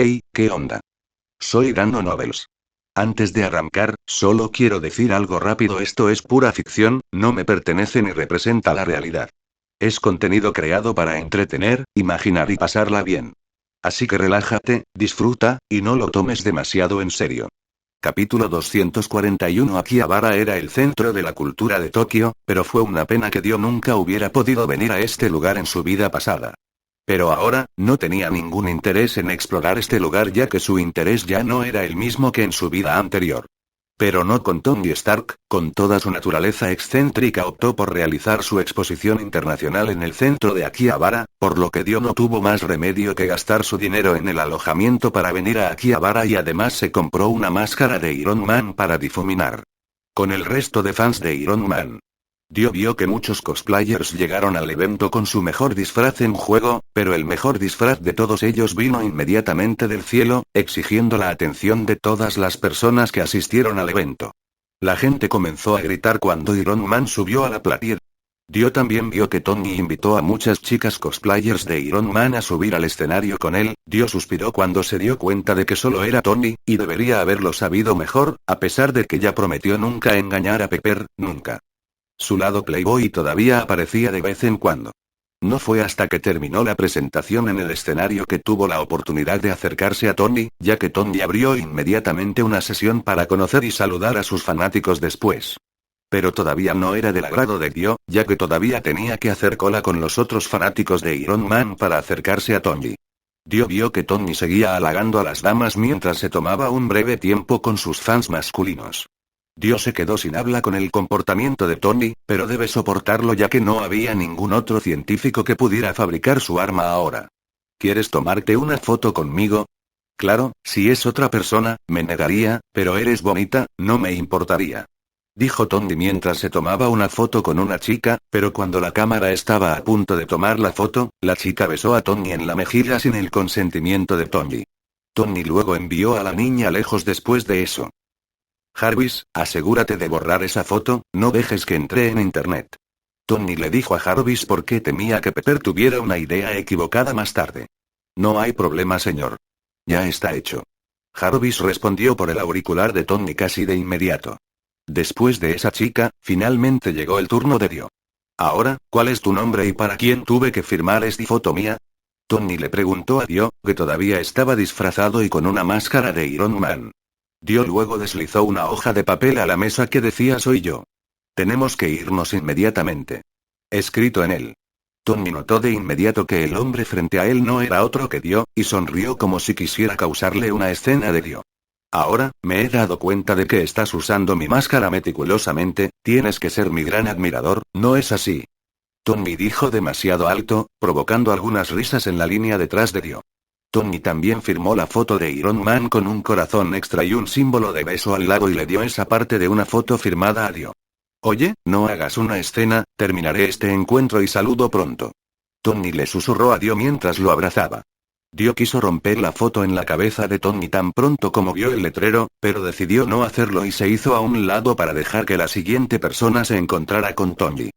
Hey, ¿qué onda? Soy Dano Novels. Antes de arrancar, solo quiero decir algo rápido: esto es pura ficción, no me pertenece ni representa la realidad. Es contenido creado para entretener, imaginar y pasarla bien. Así que relájate, disfruta, y no lo tomes demasiado en serio. Capítulo 241. Akihabara era el centro de la cultura de Tokio, pero fue una pena que Dio nunca hubiera podido venir a este lugar en su vida pasada. Pero ahora, no tenía ningún interés en explorar este lugar, ya que su interés ya no era el mismo que en su vida anterior. Pero no con Tony Stark, con toda su naturaleza excéntrica optó por realizar su exposición internacional en el centro de Akihabara, por lo que Dio no tuvo más remedio que gastar su dinero en el alojamiento para venir a Akihabara, y además se compró una máscara de Iron Man para difuminar con el resto de fans de Iron Man. Dio vio que muchos cosplayers llegaron al evento con su mejor disfraz en juego, pero el mejor disfraz de todos ellos vino inmediatamente del cielo, exigiendo la atención de todas las personas que asistieron al evento. La gente comenzó a gritar cuando Iron Man subió a la playa. Dio también vio que Tony invitó a muchas chicas cosplayers de Iron Man a subir al escenario con él. Dio suspiró cuando se dio cuenta de que solo era Tony, y debería haberlo sabido mejor, a pesar de que ya prometió nunca engañar a Pepper, nunca. Su lado playboy todavía aparecía de vez en cuando. No fue hasta que terminó la presentación en el escenario que tuvo la oportunidad de acercarse a Tony, ya que Tony abrió inmediatamente una sesión para conocer y saludar a sus fanáticos después. Pero todavía no era del agrado de Dio, ya que todavía tenía que hacer cola con los otros fanáticos de Iron Man para acercarse a Tony. Dio vio que Tony seguía halagando a las damas mientras se tomaba un breve tiempo con sus fans masculinos. Dio se quedó sin habla con el comportamiento de Tony, pero debe soportarlo ya que no había ningún otro científico que pudiera fabricar su arma ahora. ¿Quieres tomarte una foto conmigo? Claro, si es otra persona, me negaría, pero eres bonita, no me importaría. Dijo Tony mientras se tomaba una foto con una chica, pero cuando la cámara estaba a punto de tomar la foto, la chica besó a Tony en la mejilla sin el consentimiento de Tony. Tony luego envió a la niña lejos después de eso. Jarvis, asegúrate de borrar esa foto, no dejes que entre en internet. Tony le dijo a Jarvis porque temía que Pepper tuviera una idea equivocada más tarde. No hay problema, señor. Ya está hecho. Jarvis respondió por el auricular de Tony casi de inmediato. Después de esa chica, finalmente llegó el turno de Dio. Ahora, ¿cuál es tu nombre y para quién tuve que firmar esta foto mía? Tony le preguntó a Dio, que todavía estaba disfrazado y con una máscara de Iron Man. Dio luego deslizó una hoja de papel a la mesa que decía soy yo. Tenemos que irnos inmediatamente. Escrito en él. Tony notó de inmediato que el hombre frente a él no era otro que Dio, y sonrió como si quisiera causarle una escena de Dio. Ahora, me he dado cuenta de que estás usando mi máscara meticulosamente, tienes que ser mi gran admirador, ¿no es así? Tony dijo demasiado alto, provocando algunas risas en la línea detrás de Dio. Tony también firmó la foto de Iron Man con un corazón extra y un símbolo de beso al lado y le dio esa parte de una foto firmada a Dio. Oye, no hagas una escena, terminaré este encuentro y saludo pronto. Tony le susurró a Dio mientras lo abrazaba. Dio quiso romper la foto en la cabeza de Tony tan pronto como vio el letrero, pero decidió no hacerlo y se hizo a un lado para dejar que la siguiente persona se encontrara con Tony.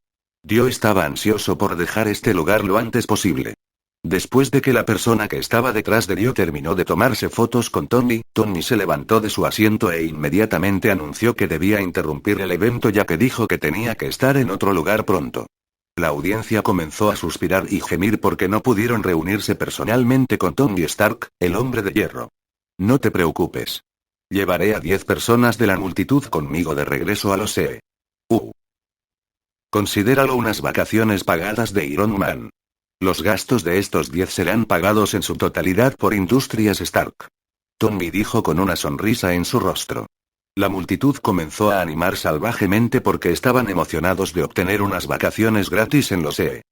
Dio estaba ansioso por dejar este lugar lo antes posible. Después de que la persona que estaba detrás de Dio terminó de tomarse fotos con Tony, Tony se levantó de su asiento e inmediatamente anunció que debía interrumpir el evento ya que dijo que tenía que estar en otro lugar pronto. La audiencia comenzó a suspirar y gemir porque no pudieron reunirse personalmente con Tony Stark, el hombre de hierro. No te preocupes. Llevaré a 10 personas de la multitud conmigo de regreso a los SEE. Considéralo unas vacaciones pagadas de Iron Man. Los gastos de estos 10 serán pagados en su totalidad por Industrias Stark. Tony dijo con una sonrisa en su rostro. La multitud comenzó a animar salvajemente porque estaban emocionados de obtener unas vacaciones gratis en los SEE.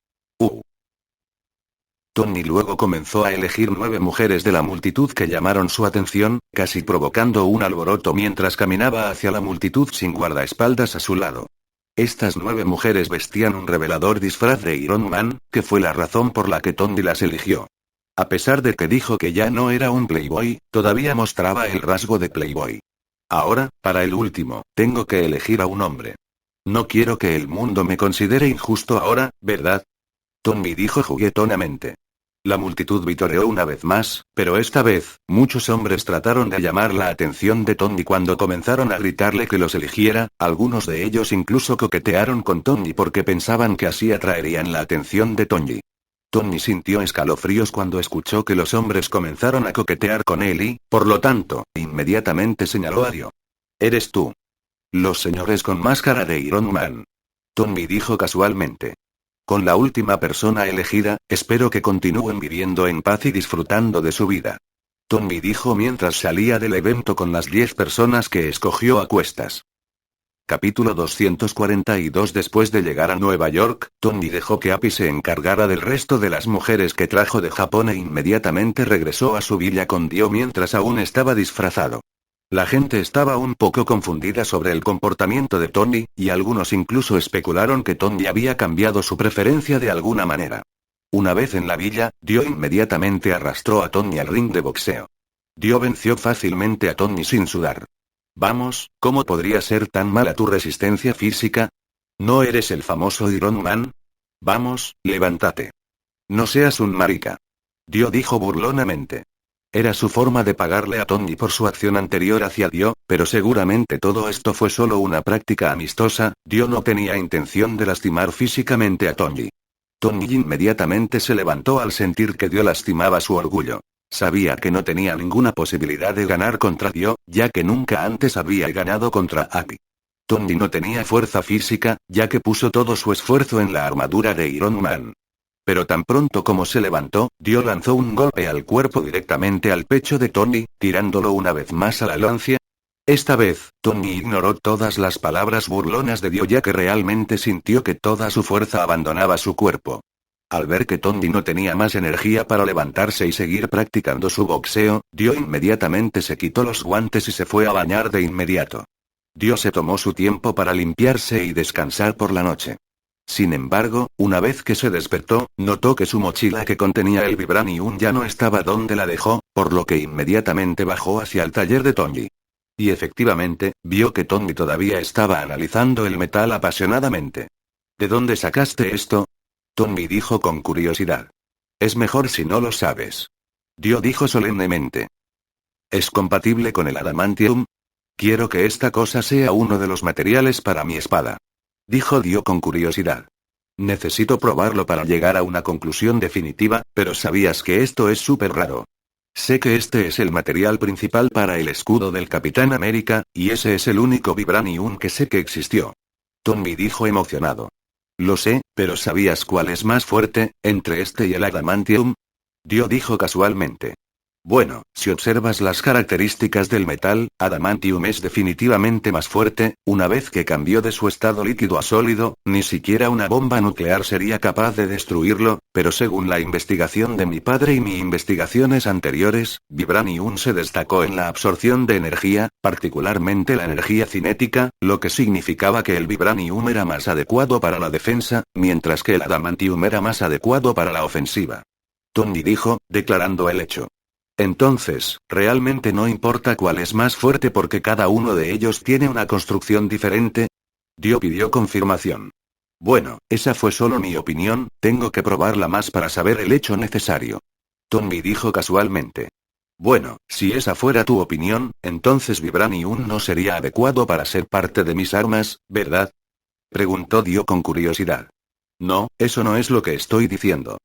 Tony luego comenzó a elegir 9 mujeres de la multitud que llamaron su atención, casi provocando un alboroto mientras caminaba hacia la multitud sin guardaespaldas a su lado. Estas 9 mujeres vestían un revelador disfraz de Iron Man, que fue la razón por la que Tony las eligió. A pesar de que dijo que ya no era un playboy, todavía mostraba el rasgo de playboy. Ahora, para el último, tengo que elegir a un hombre. No quiero que el mundo me considere injusto ahora, ¿verdad? Tony dijo juguetonamente. La multitud vitoreó una vez más, pero esta vez, muchos hombres trataron de llamar la atención de Tony cuando comenzaron a gritarle que los eligiera, algunos de ellos incluso coquetearon con Tony porque pensaban que así atraerían la atención de Tony. Tony sintió escalofríos cuando escuchó que los hombres comenzaron a coquetear con él y, por lo tanto, inmediatamente señaló a Dio. «Eres tú». «Los señores con máscara de Iron Man», Tony dijo casualmente. «Con la última persona elegida, espero que continúen viviendo en paz y disfrutando de su vida», Tony dijo mientras salía del evento con las 10 personas que escogió a cuestas. Capítulo 242. Después de llegar a Nueva York, Tony dejó que Appy se encargara del resto de las mujeres que trajo de Japón e inmediatamente regresó a su villa con Dio mientras aún estaba disfrazado. La gente estaba un poco confundida sobre el comportamiento de Tony, y algunos incluso especularon que Tony había cambiado su preferencia de alguna manera. Una vez en la villa, Dio inmediatamente arrastró a Tony al ring de boxeo. Dio venció fácilmente a Tony sin sudar. «Vamos, ¿cómo podría ser tan mala tu resistencia física? ¿No eres el famoso Iron Man? Vamos, levántate. No seas un marica», Dio dijo burlonamente. Era su forma de pagarle a Tony por su acción anterior hacia Dio, pero seguramente todo esto fue solo una práctica amistosa. Dio no tenía intención de lastimar físicamente a Tony. Tony inmediatamente se levantó al sentir que Dio lastimaba su orgullo. Sabía que no tenía ninguna posibilidad de ganar contra Dio, ya que nunca antes había ganado contra Appy. Tony no tenía fuerza física, ya que puso todo su esfuerzo en la armadura de Iron Man. Pero tan pronto como se levantó, Dio lanzó un golpe al cuerpo directamente al pecho de Tony, tirándolo una vez más a la lancia. Esta vez, Tony ignoró todas las palabras burlonas de Dio ya que realmente sintió que toda su fuerza abandonaba su cuerpo. Al ver que Tony no tenía más energía para levantarse y seguir practicando su boxeo, Dio inmediatamente se quitó los guantes y se fue a bañar de inmediato. Dio se tomó su tiempo para limpiarse y descansar por la noche. Sin embargo, una vez que se despertó, notó que su mochila que contenía el Vibranium ya no estaba donde la dejó, por lo que inmediatamente bajó hacia el taller de Tony. Y efectivamente, vio que Tony todavía estaba analizando el metal apasionadamente. ¿De dónde sacaste esto?, Tony dijo con curiosidad. «Es mejor si no lo sabes», Dio dijo solemnemente. «¿Es compatible con el adamantium? Quiero que esta cosa sea uno de los materiales para mi espada», dijo Dio con curiosidad. «Necesito probarlo para llegar a una conclusión definitiva, pero ¿sabías que esto es súper raro? Sé que este es el material principal para el escudo del Capitán América, y ese es el único Vibranium que sé que existió», Tony dijo emocionado. «Lo sé, pero ¿sabías cuál es más fuerte, entre este y el adamantium?», Dio dijo casualmente. «Bueno, si observas las características del metal, adamantium es definitivamente más fuerte. Una vez que cambió de su estado líquido a sólido, ni siquiera una bomba nuclear sería capaz de destruirlo, pero según la investigación de mi padre y mis investigaciones anteriores, Vibranium se destacó en la absorción de energía, particularmente la energía cinética, lo que significaba que el Vibranium era más adecuado para la defensa, mientras que el adamantium era más adecuado para la ofensiva», Tony dijo, declarando el hecho. «Entonces, realmente no importa cuál es más fuerte porque cada uno de ellos tiene una construcción diferente». Dio pidió confirmación. «Bueno, esa fue solo mi opinión, tengo que probarla más para saber el hecho necesario», Tony dijo casualmente. «Bueno, si esa fuera tu opinión, entonces Vibranium no sería adecuado para ser parte de mis armas, ¿verdad?», preguntó Dio con curiosidad. «No, eso no es lo que estoy diciendo.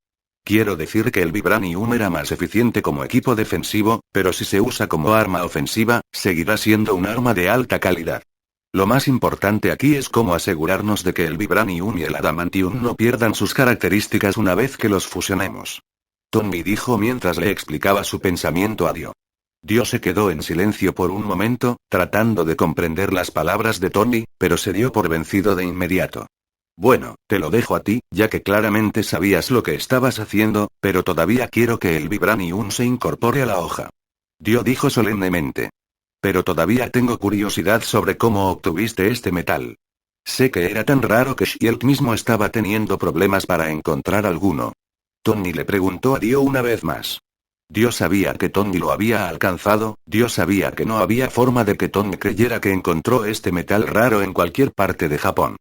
Quiero decir que el Vibranium era más eficiente como equipo defensivo, pero si se usa como arma ofensiva, seguirá siendo un arma de alta calidad. Lo más importante aquí es cómo asegurarnos de que el Vibranium y el adamantium no pierdan sus características una vez que los fusionemos», Tony dijo mientras le explicaba su pensamiento a Dio. Dio se quedó en silencio por un momento, tratando de comprender las palabras de Tony, pero se dio por vencido de inmediato. «Bueno, te lo dejo a ti, ya que claramente sabías lo que estabas haciendo, pero todavía quiero que el Vibranium se incorpore a la hoja», Dio dijo solemnemente. «Pero todavía tengo curiosidad sobre cómo obtuviste este metal. Sé que era tan raro que Shield mismo estaba teniendo problemas para encontrar alguno». Tony le preguntó a Dio una vez más. Dio sabía que Tony lo había alcanzado, Dio sabía que no había forma de que Tony creyera que encontró este metal raro en cualquier parte de Japón.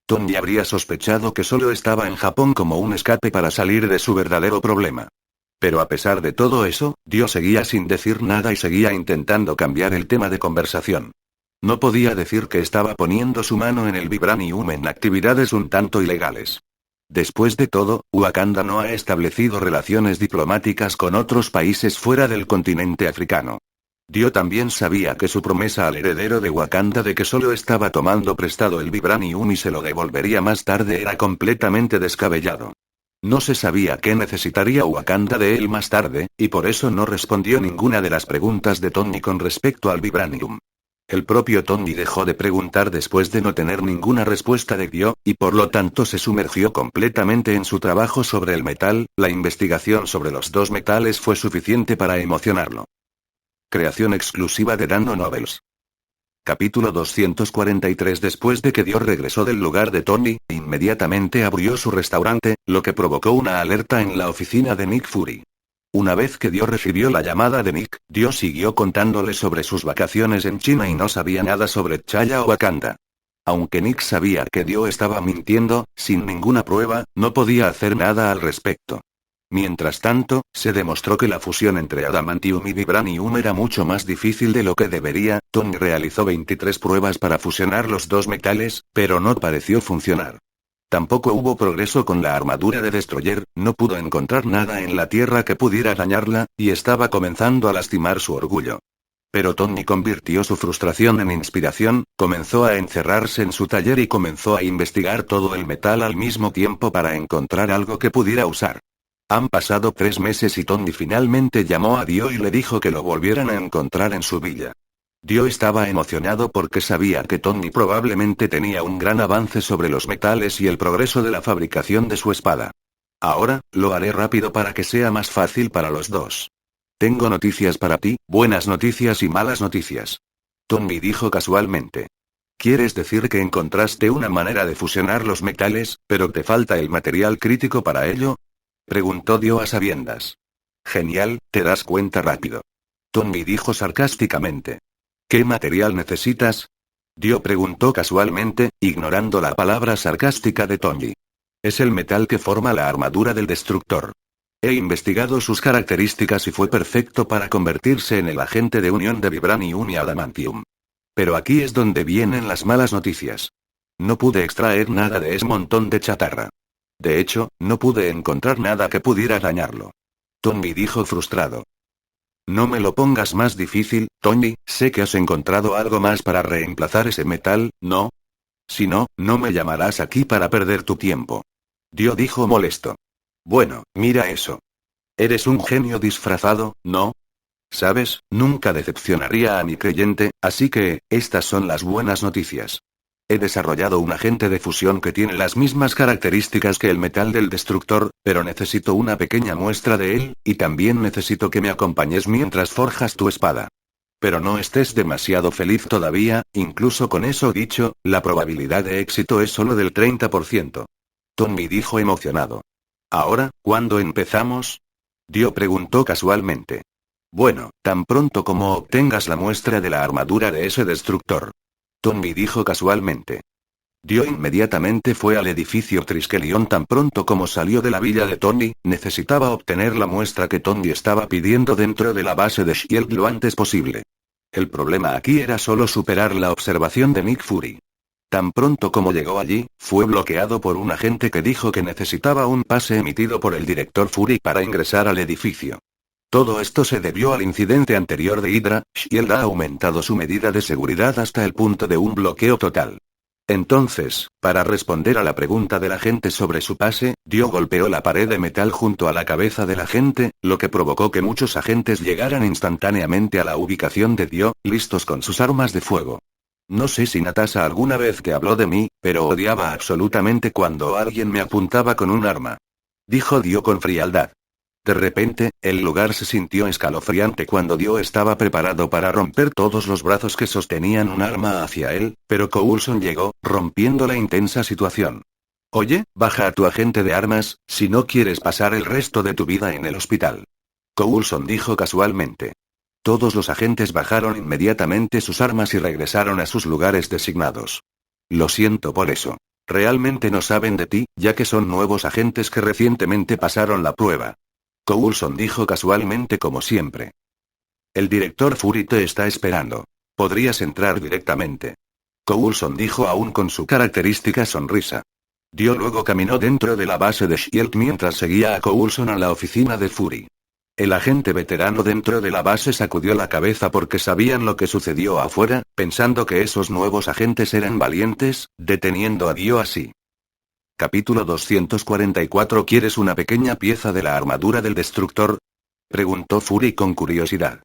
Tony habría sospechado que solo estaba en Japón como un escape para salir de su verdadero problema. Pero a pesar de todo eso, Dio seguía sin decir nada y seguía intentando cambiar el tema de conversación. No podía decir que estaba poniendo su mano en el vibranium en actividades un tanto ilegales. Después de todo, Wakanda no ha establecido relaciones diplomáticas con otros países fuera del continente africano. Dio también sabía que su promesa al heredero de Wakanda de que solo estaba tomando prestado el vibranium y se lo devolvería más tarde era completamente descabellado. No se sabía qué necesitaría Wakanda de él más tarde, y por eso no respondió ninguna de las preguntas de Tony con respecto al vibranium. El propio Tony dejó de preguntar después de no tener ninguna respuesta de Dio, y por lo tanto se sumergió completamente en su trabajo sobre el metal. La investigación sobre los dos metales fue suficiente para emocionarlo. Creación exclusiva de Dando Novels. Capítulo 243. Después de que Dio regresó del lugar de Tony, inmediatamente abrió su restaurante, lo que provocó una alerta en la oficina de Nick Fury. Una vez que Dio recibió la llamada de Nick, Dio siguió contándole sobre sus vacaciones en China y no sabía nada sobre T'Challa o Wakanda. Aunque Nick sabía que Dio estaba mintiendo, sin ninguna prueba, no podía hacer nada al respecto. Mientras tanto, se demostró que la fusión entre adamantium y vibranium era mucho más difícil de lo que debería. Tony realizó 23 pruebas para fusionar los dos metales, pero no pareció funcionar. Tampoco hubo progreso con la armadura de Destroyer, no pudo encontrar nada en la Tierra que pudiera dañarla, y estaba comenzando a lastimar su orgullo. Pero Tony convirtió su frustración en inspiración, comenzó a encerrarse en su taller y comenzó a investigar todo el metal al mismo tiempo para encontrar algo que pudiera usar. Han pasado 3 meses y Tony finalmente llamó a Dio y le dijo que lo volvieran a encontrar en su villa. Dio estaba emocionado porque sabía que Tony probablemente tenía un gran avance sobre los metales y el progreso de la fabricación de su espada. Ahora, lo haré rápido para que sea más fácil para los dos. Tengo noticias para ti, buenas noticias y malas noticias. Tony dijo casualmente. ¿Quieres decir que encontraste una manera de fusionar los metales, pero te falta el material crítico para ello? Preguntó Dio a sabiendas. Genial, te das cuenta rápido. Tony dijo sarcásticamente. ¿Qué material necesitas? Dio preguntó casualmente, ignorando la palabra sarcástica de Tony. Es el metal que forma la armadura del destructor. He investigado sus características y fue perfecto para convertirse en el agente de unión de vibranium y adamantium. Pero aquí es donde vienen las malas noticias. No pude extraer nada de ese montón de chatarra. De hecho, no pude encontrar nada que pudiera dañarlo. Tony dijo frustrado. No me lo pongas más difícil, Tony, sé que has encontrado algo más para reemplazar ese metal, ¿no? Si no, no me llamarás aquí para perder tu tiempo. Dio dijo molesto. Bueno, mira eso. Eres un genio disfrazado, ¿no? Sabes, nunca decepcionaría a mi creyente, así que, estas son las buenas noticias. He desarrollado un agente de fusión que tiene las mismas características que el metal del destructor, pero necesito una pequeña muestra de él, y también necesito que me acompañes mientras forjas tu espada. Pero no estés demasiado feliz todavía, incluso con eso dicho, la probabilidad de éxito es solo del 30%. Tony dijo emocionado. ¿Ahora, cuándo empezamos? Dio preguntó casualmente. Bueno, tan pronto como obtengas la muestra de la armadura de ese destructor. Tony dijo casualmente. Dio inmediatamente fue al edificio Triskelion tan pronto como salió de la villa de Tony, necesitaba obtener la muestra que Tony estaba pidiendo dentro de la base de S.H.I.E.L.D. lo antes posible. El problema aquí era solo superar la observación de Nick Fury. Tan pronto como llegó allí, fue bloqueado por un agente que dijo que necesitaba un pase emitido por el director Fury para ingresar al edificio. Todo esto se debió al incidente anterior de Hydra. S.H.I.E.L.D. ha aumentado su medida de seguridad hasta el punto de un bloqueo total. Entonces, para responder a la pregunta del agente sobre su pase, Dio golpeó la pared de metal junto a la cabeza del agente, lo que provocó que muchos agentes llegaran instantáneamente a la ubicación de Dio, listos con sus armas de fuego. No sé si Natasha alguna vez te habló de mí, pero odiaba absolutamente cuando alguien me apuntaba con un arma. Dijo Dio con frialdad. De repente, el lugar se sintió escalofriante cuando Dio estaba preparado para romper todos los brazos que sostenían un arma hacia él, pero Coulson llegó, rompiendo la intensa situación. Oye, baja a tu agente de armas, si no quieres pasar el resto de tu vida en el hospital. Coulson dijo casualmente. Todos los agentes bajaron inmediatamente sus armas y regresaron a sus lugares designados. Lo siento por eso. Realmente no saben de ti, ya que son nuevos agentes que recientemente pasaron la prueba. Coulson dijo casualmente como siempre. El director Fury te está esperando. Podrías entrar directamente. Coulson dijo aún con su característica sonrisa. Dio luego caminó dentro de la base de SHIELD mientras seguía a Coulson a la oficina de Fury. El agente veterano dentro de la base sacudió la cabeza porque sabían lo que sucedió afuera, pensando que esos nuevos agentes eran valientes, deteniendo a Dio así. Capítulo 244. ¿Quieres una pequeña pieza de la armadura del destructor? Preguntó Fury con curiosidad.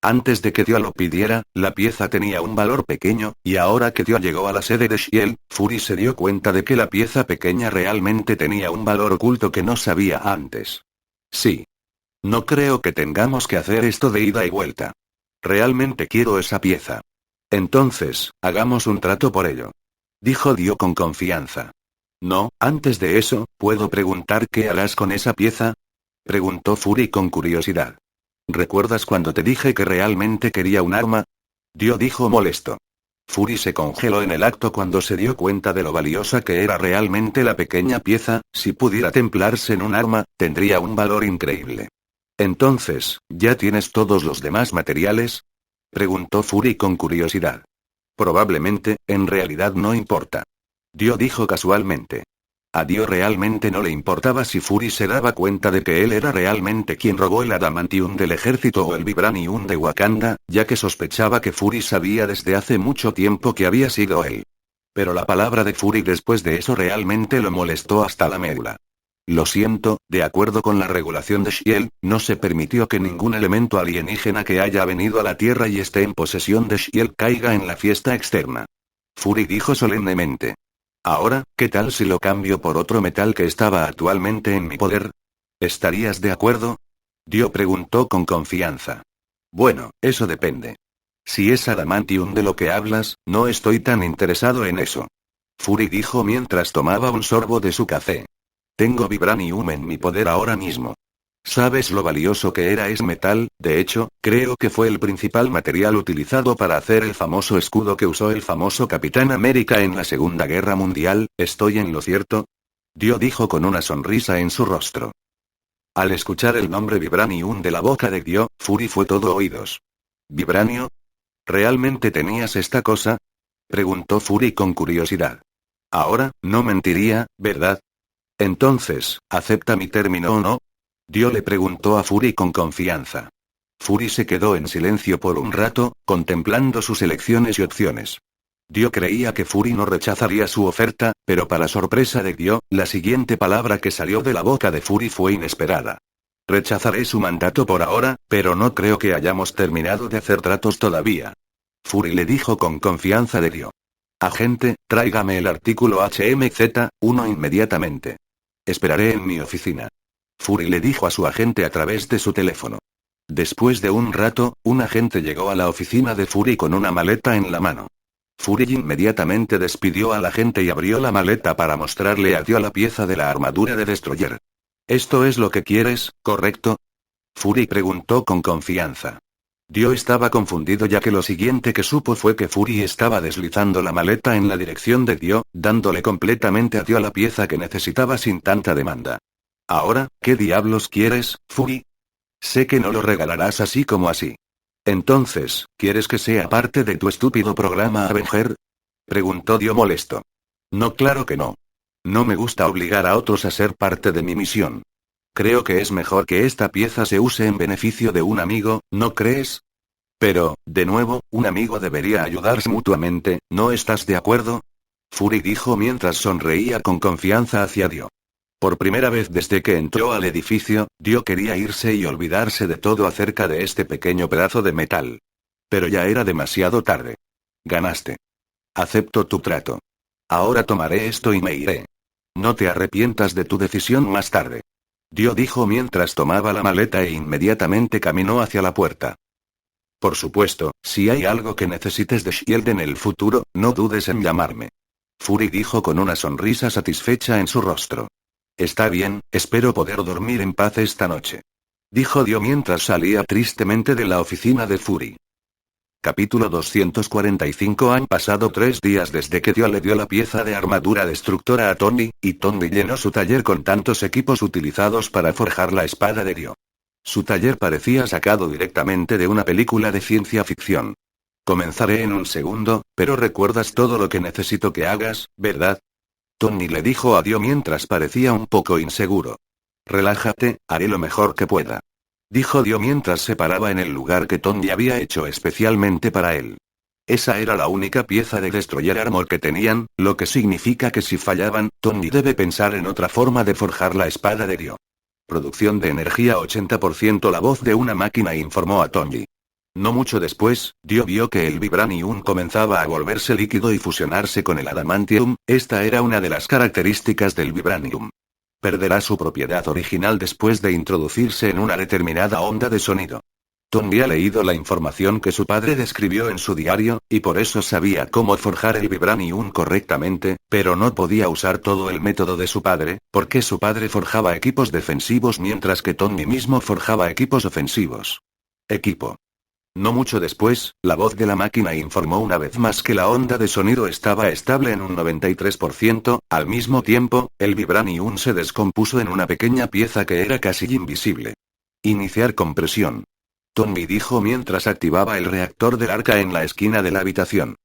Antes de que Dio lo pidiera, la pieza tenía un valor pequeño, y ahora que Dio llegó a la sede de SHIELD, Fury se dio cuenta de que la pieza pequeña realmente tenía un valor oculto que no sabía antes. Sí. No creo que tengamos que hacer esto de ida y vuelta. Realmente quiero esa pieza. Entonces, hagamos un trato por ello. Dijo Dio con confianza. No, antes de eso, ¿puedo preguntar qué harás con esa pieza? Preguntó Fury con curiosidad. ¿Recuerdas cuando te dije que realmente quería un arma? Dio dijo molesto. Fury se congeló en el acto cuando se dio cuenta de lo valiosa que era realmente la pequeña pieza. Si pudiera templarse en un arma, tendría un valor increíble. Entonces, ¿ya tienes todos los demás materiales? Preguntó Fury con curiosidad. Probablemente, en realidad no importa. Dio dijo casualmente. A Dio realmente no le importaba si Fury se daba cuenta de que él era realmente quien robó el adamantium del ejército o el vibranium de Wakanda, ya que sospechaba que Fury sabía desde hace mucho tiempo que había sido él. Pero la palabra de Fury después de eso realmente lo molestó hasta la médula. Lo siento, de acuerdo con la regulación de SHIELD, no se permitió que ningún elemento alienígena que haya venido a la Tierra y esté en posesión de SHIELD caiga en la fiesta externa. Fury dijo solemnemente. Ahora, ¿qué tal si lo cambio por otro metal que estaba actualmente en mi poder? ¿Estarías de acuerdo? Dio preguntó con confianza. Bueno, eso depende. Si es adamantium de lo que hablas, no estoy tan interesado en eso. Fury dijo mientras tomaba un sorbo de su café. Tengo vibranium en mi poder ahora mismo. ¿Sabes lo valioso que era ese metal? De hecho, creo que fue el principal material utilizado para hacer el famoso escudo que usó el famoso Capitán América en la Segunda Guerra Mundial. ¿Estoy en lo cierto? Dio dijo con una sonrisa en su rostro. Al escuchar el nombre vibranium de la boca de Dio, Fury fue todo oídos. ¿Vibranio? ¿Realmente tenías esta cosa? Preguntó Fury con curiosidad. Ahora, no mentiría, ¿verdad? Entonces, ¿acepta mi término o no? Dio le preguntó a Fury con confianza. Fury se quedó en silencio por un rato, contemplando sus elecciones y opciones. Dio creía que Fury no rechazaría su oferta, pero para sorpresa de Dio, la siguiente palabra que salió de la boca de Fury fue inesperada. Rechazaré su mandato por ahora, pero no creo que hayamos terminado de hacer tratos todavía. Fury le dijo con confianza de Dio. Agente, tráigame el artículo HMZ-1 inmediatamente. Esperaré en mi oficina. Fury le dijo a su agente a través de su teléfono. Después de un rato, un agente llegó a la oficina de Fury con una maleta en la mano. Fury inmediatamente despidió al agente y abrió la maleta para mostrarle a Dio la pieza de la armadura de Destroyer. ¿Esto es lo que quieres, correcto? Fury preguntó con confianza. Dio estaba confundido ya que lo siguiente que supo fue que Fury estaba deslizando la maleta en la dirección de Dio, dándole completamente a Dio la pieza que necesitaba sin tanta demanda. Ahora, ¿qué diablos quieres, Fury? Sé que no lo regalarás así como así. Entonces, ¿quieres que sea parte de tu estúpido programa Avenger? Preguntó Dio molesto. No, claro que no. No me gusta obligar a otros a ser parte de mi misión. Creo que es mejor que esta pieza se use en beneficio de un amigo, ¿no crees? Pero, de nuevo, un amigo debería ayudarse mutuamente, ¿no estás de acuerdo? Fury dijo mientras sonreía con confianza hacia Dio. Por primera vez desde que entró al edificio, Dio quería irse y olvidarse de todo acerca de este pequeño pedazo de metal. Pero ya era demasiado tarde. Ganaste. Acepto tu trato. Ahora tomaré esto y me iré. No te arrepientas de tu decisión más tarde. Dio dijo mientras tomaba la maleta e inmediatamente caminó hacia la puerta. Por supuesto, si hay algo que necesites de SHIELD en el futuro, no dudes en llamarme. Fury dijo con una sonrisa satisfecha en su rostro. Está bien, espero poder dormir en paz esta noche. Dijo Dio mientras salía tristemente de la oficina de Fury. Capítulo 245. Han pasado 3 días desde que Dio le dio la pieza de armadura destructora a Tony, y Tony llenó su taller con tantos equipos utilizados para forjar la espada de Dio. Su taller parecía sacado directamente de una película de ciencia ficción. Comenzaré en un segundo, pero recuerdas todo lo que necesito que hagas, ¿verdad? Tony le dijo a Dio mientras parecía un poco inseguro. Relájate, haré lo mejor que pueda. Dijo Dio mientras se paraba en el lugar que Tony había hecho especialmente para él. Esa era la única pieza de Destroyer Armor que tenían, lo que significa que si fallaban, Tony debe pensar en otra forma de forjar la espada de Dio. Producción de energía 80%. La voz de una máquina informó a Tony. No mucho después, Dio vio que el Vibranium comenzaba a volverse líquido y fusionarse con el Adamantium. Esta era una de las características del Vibranium. Perderá su propiedad original después de introducirse en una determinada onda de sonido. Tony ha leído la información que su padre describió en su diario, y por eso sabía cómo forjar el Vibranium correctamente, pero no podía usar todo el método de su padre, porque su padre forjaba equipos defensivos mientras que Tony mismo forjaba equipos ofensivos. Equipo. No mucho después, la voz de la máquina informó una vez más que la onda de sonido estaba estable en un 93%, al mismo tiempo, el Vibranium se descompuso en una pequeña pieza que era casi invisible. Iniciar compresión. Tony dijo mientras activaba el reactor del arca en la esquina de la habitación.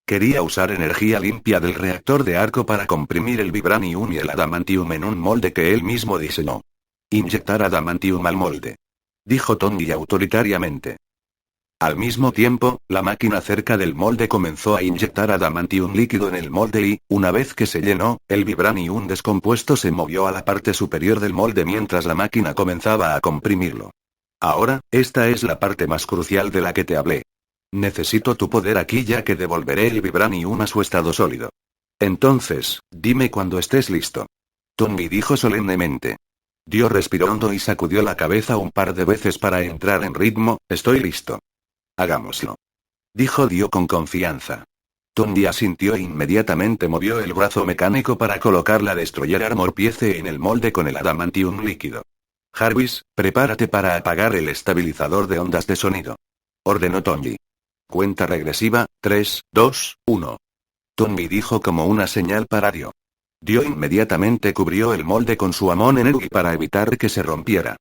Quería usar energía limpia del reactor de arco para comprimir el Vibranium y el Adamantium en un molde que él mismo diseñó. Inyectar Adamantium al molde. Dijo Tony autoritariamente. Al mismo tiempo, la máquina cerca del molde comenzó a inyectar adamantium líquido en el molde y, una vez que se llenó, el Vibranium descompuesto se movió a la parte superior del molde mientras la máquina comenzaba a comprimirlo. Ahora, esta es la parte más crucial de la que te hablé. Necesito tu poder aquí ya que devolveré el Vibranium a su estado sólido. Entonces, dime cuando estés listo. Tony dijo solemnemente. Dio respiró hondo y sacudió la cabeza un par de veces para entrar en ritmo. Estoy listo. Hagámoslo. Dijo Dio con confianza. Tony asintió e inmediatamente movió el brazo mecánico para colocar la Destroyer Armor piece en el molde con el Adamantium líquido. Jarvis, prepárate para apagar el estabilizador de ondas de sonido. Ordenó Tony. Cuenta regresiva, 3, 2, 1. Tony dijo como una señal para Dio. Dio inmediatamente cubrió el molde con su Amon Energy para evitar que se rompiera.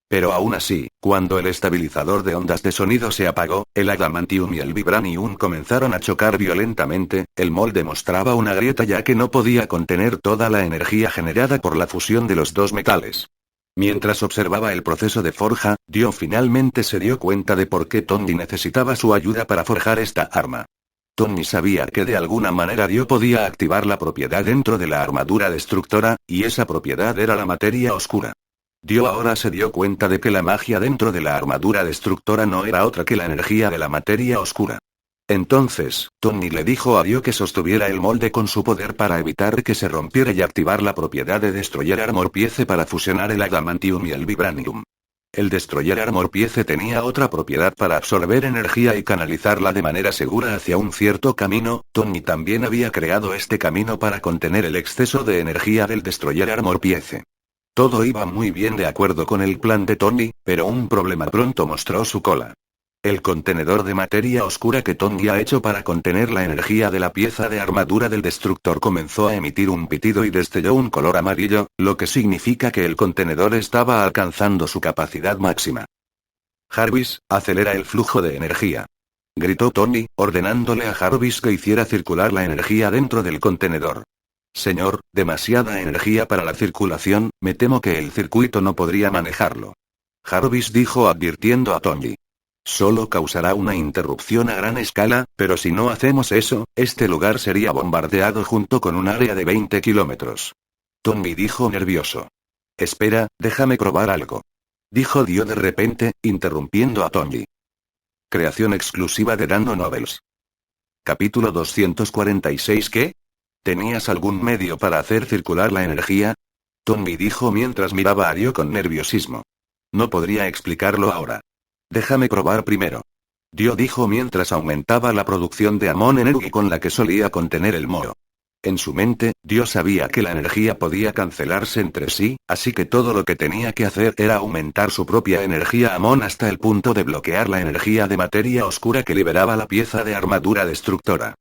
Pero aún así, cuando el estabilizador de ondas de sonido se apagó, el Adamantium y el Vibranium comenzaron a chocar violentamente. El molde mostraba una grieta ya que no podía contener toda la energía generada por la fusión de los dos metales. Mientras observaba el proceso de forja, Dio finalmente se dio cuenta de por qué Tony necesitaba su ayuda para forjar esta arma. Tony sabía que de alguna manera Dio podía activar la propiedad dentro de la armadura destructora, y esa propiedad era la materia oscura. Dio ahora se dio cuenta de que la magia dentro de la armadura destructora no era otra que la energía de la materia oscura. Entonces, Tony le dijo a Dio que sostuviera el molde con su poder para evitar que se rompiera y activar la propiedad de Destroyer Armor Piece para fusionar el Adamantium y el Vibranium. El Destroyer Armor Piece tenía otra propiedad para absorber energía y canalizarla de manera segura hacia un cierto camino. Tony también había creado este camino para contener el exceso de energía del Destroyer Armor Piece. Todo iba muy bien de acuerdo con el plan de Tony, pero un problema pronto mostró su cola. El contenedor de materia oscura que Tony ha hecho para contener la energía de la pieza de armadura del destructor comenzó a emitir un pitido y destelló un color amarillo, lo que significa que el contenedor estaba alcanzando su capacidad máxima. Jarvis, acelera el flujo de energía. Gritó Tony, ordenándole a Jarvis que hiciera circular la energía dentro del contenedor. Señor, demasiada energía para la circulación, me temo que el circuito no podría manejarlo. Jarvis dijo advirtiendo a Tony. Solo causará una interrupción a gran escala, pero si no hacemos eso, este lugar sería bombardeado junto con un área de 20 kilómetros. Tony dijo nervioso. Espera, déjame probar algo. Dijo Dio de repente, interrumpiendo a Tony. Creación exclusiva de Dano Novels. Capítulo 246. ¿Qué? ¿Tenías algún medio para hacer circular la energía? Tony dijo mientras miraba a Dio con nerviosismo. No podría explicarlo ahora. Déjame probar primero. Dio dijo mientras aumentaba la producción de Amon Energy con la que solía contener el Moro. En su mente, Dio sabía que la energía podía cancelarse entre sí, así que todo lo que tenía que hacer era aumentar su propia energía Amon hasta el punto de bloquear la energía de materia oscura que liberaba la pieza de armadura destructora.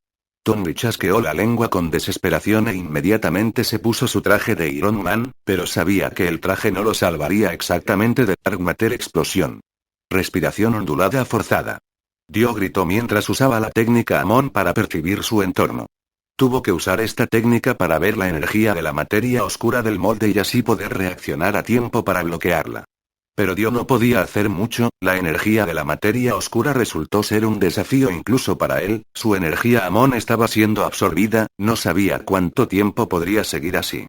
Tony chasqueó la lengua con desesperación e inmediatamente se puso su traje de Iron Man, pero sabía que el traje no lo salvaría exactamente de Dark Matter explosión. Respiración ondulada forzada. Dio gritó mientras usaba la técnica Amon para percibir su entorno. Tuvo que usar esta técnica para ver la energía de la materia oscura del molde y así poder reaccionar a tiempo para bloquearla. Pero Dio no podía hacer mucho, la energía de la materia oscura resultó ser un desafío incluso para él, su energía Amon estaba siendo absorbida, no sabía cuánto tiempo podría seguir así.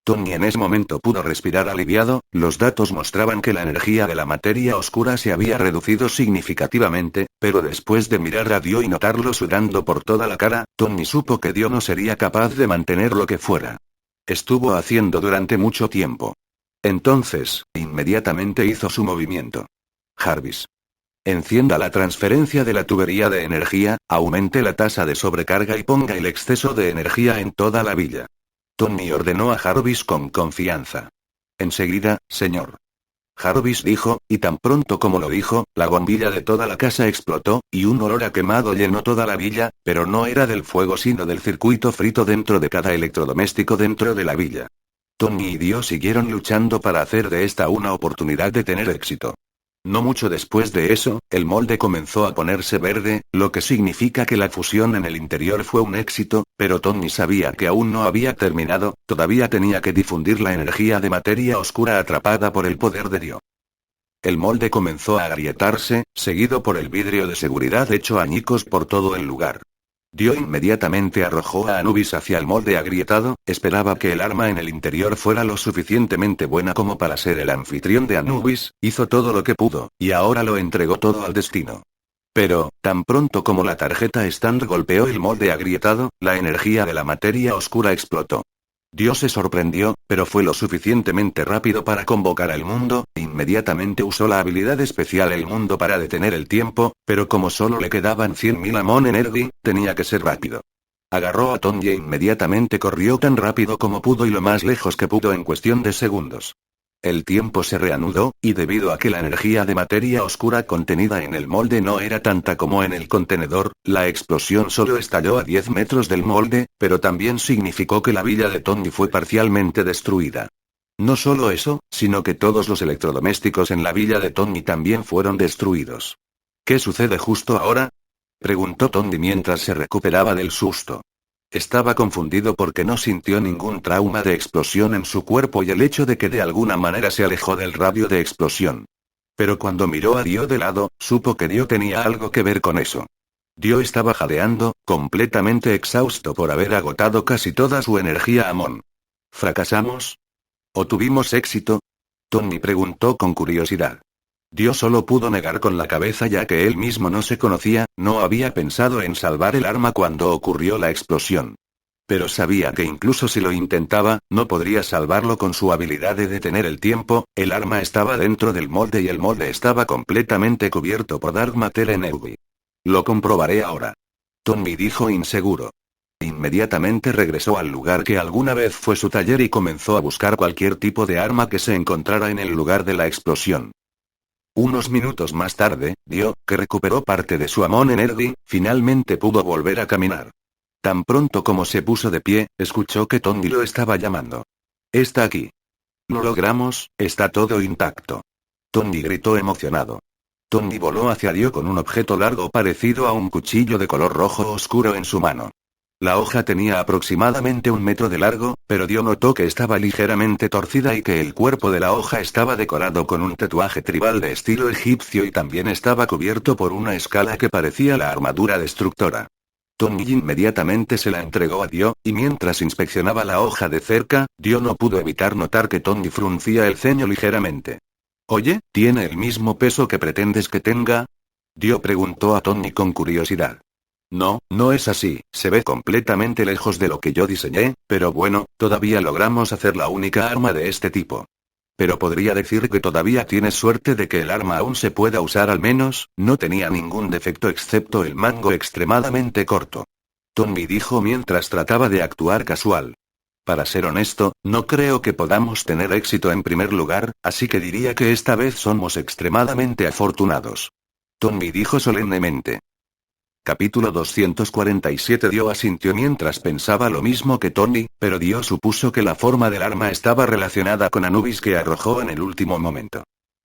Tony en ese momento pudo respirar aliviado, los datos mostraban que la energía de la materia oscura se había reducido significativamente, pero después de mirar a Dio y notarlo sudando por toda la cara, Tony supo que Dio no sería capaz de mantener lo que fuera. Estuvo haciendo durante mucho tiempo. Entonces, inmediatamente hizo su movimiento. Jarvis. Encienda la transferencia de la tubería de energía, aumente la tasa de sobrecarga y ponga el exceso de energía en toda la villa. Tony ordenó a Jarvis con confianza. Enseguida, señor. Jarvis dijo, y tan pronto como lo dijo, la bombilla de toda la casa explotó, y un olor a quemado llenó toda la villa, pero no era del fuego sino del circuito frito dentro de cada electrodoméstico dentro de la villa. Tony y Dio siguieron luchando para hacer de esta una oportunidad de tener éxito. No mucho después de eso, el molde comenzó a ponerse verde, lo que significa que la fusión en el interior fue un éxito, pero Tony sabía que aún no había terminado, todavía tenía que difundir la energía de materia oscura atrapada por el poder de Dio. El molde comenzó a agrietarse, seguido por el vidrio de seguridad hecho añicos por todo el lugar. Dio inmediatamente arrojó a Anubis hacia el molde agrietado, esperaba que el arma en el interior fuera lo suficientemente buena como para ser el anfitrión de Anubis, hizo todo lo que pudo, y ahora lo entregó todo al destino. Pero, tan pronto como la tarjeta stand golpeó el molde agrietado, la energía de la materia oscura explotó. Dio se sorprendió, pero fue lo suficientemente rápido para convocar al mundo, inmediatamente usó la habilidad especial El Mundo para detener el tiempo, pero como solo le quedaban 100.000 Amon Energy, tenía que ser rápido. Agarró a Tony e inmediatamente corrió tan rápido como pudo y lo más lejos que pudo en cuestión de segundos. El tiempo se reanudó, y debido a que la energía de materia oscura contenida en el molde no era tanta como en el contenedor, la explosión solo estalló a 10 metros del molde, pero también significó que la villa de Tony fue parcialmente destruida. No solo eso, sino que todos los electrodomésticos en la villa de Tony también fueron destruidos. ¿Qué sucede justo ahora?, preguntó Tony mientras se recuperaba del susto. Estaba confundido porque no sintió ningún trauma de explosión en su cuerpo y el hecho de que de alguna manera se alejó del radio de explosión. Pero cuando miró a Dio de lado, supo que Dio tenía algo que ver con eso. Dio estaba jadeando, completamente exhausto por haber agotado casi toda su energía Amon. ¿Fracasamos? ¿O tuvimos éxito?, Tony preguntó con curiosidad. Dio solo pudo negar con la cabeza ya que él mismo no se conocía, no había pensado en salvar el arma cuando ocurrió la explosión. Pero sabía que incluso si lo intentaba, no podría salvarlo con su habilidad de detener el tiempo, el arma estaba dentro del molde y el molde estaba completamente cubierto por Dark Matter Energy. Lo comprobaré ahora. Tony dijo inseguro. Inmediatamente regresó al lugar que alguna vez fue su taller y comenzó a buscar cualquier tipo de arma que se encontrara en el lugar de la explosión. Unos minutos más tarde, Dio, que recuperó parte de su Amon Energy, finalmente pudo volver a caminar. Tan pronto como se puso de pie, escuchó que Tony lo estaba llamando. «Está aquí». «Lo logramos, está todo intacto». Tony gritó emocionado. Tony voló hacia Dio con un objeto largo parecido a un cuchillo de color rojo oscuro en su mano. La hoja tenía aproximadamente 1 metro de largo, pero Dio notó que estaba ligeramente torcida y que el cuerpo de la hoja estaba decorado con un tatuaje tribal de estilo egipcio y también estaba cubierto por una escala que parecía la armadura destructora. Tony inmediatamente se la entregó a Dio, y mientras inspeccionaba la hoja de cerca, Dio no pudo evitar notar que Tony fruncía el ceño ligeramente. «Oye, ¿tiene el mismo peso que pretendes que tenga?», Dio preguntó a Tony con curiosidad. «No, no es así, se ve completamente lejos de lo que yo diseñé, pero bueno, todavía logramos hacer la única arma de este tipo. Pero podría decir que todavía tienes suerte de que el arma aún se pueda usar al menos, no tenía ningún defecto excepto el mango extremadamente corto». Tommy dijo mientras trataba de actuar casual. Para ser honesto, no creo que podamos tener éxito en primer lugar, así que diría que esta vez somos extremadamente afortunados. Tommy dijo solemnemente. Capítulo 247. Dio asintió mientras pensaba lo mismo que Tony, pero Dio supuso que la forma del arma estaba relacionada con Anubis que arrojó en el último momento.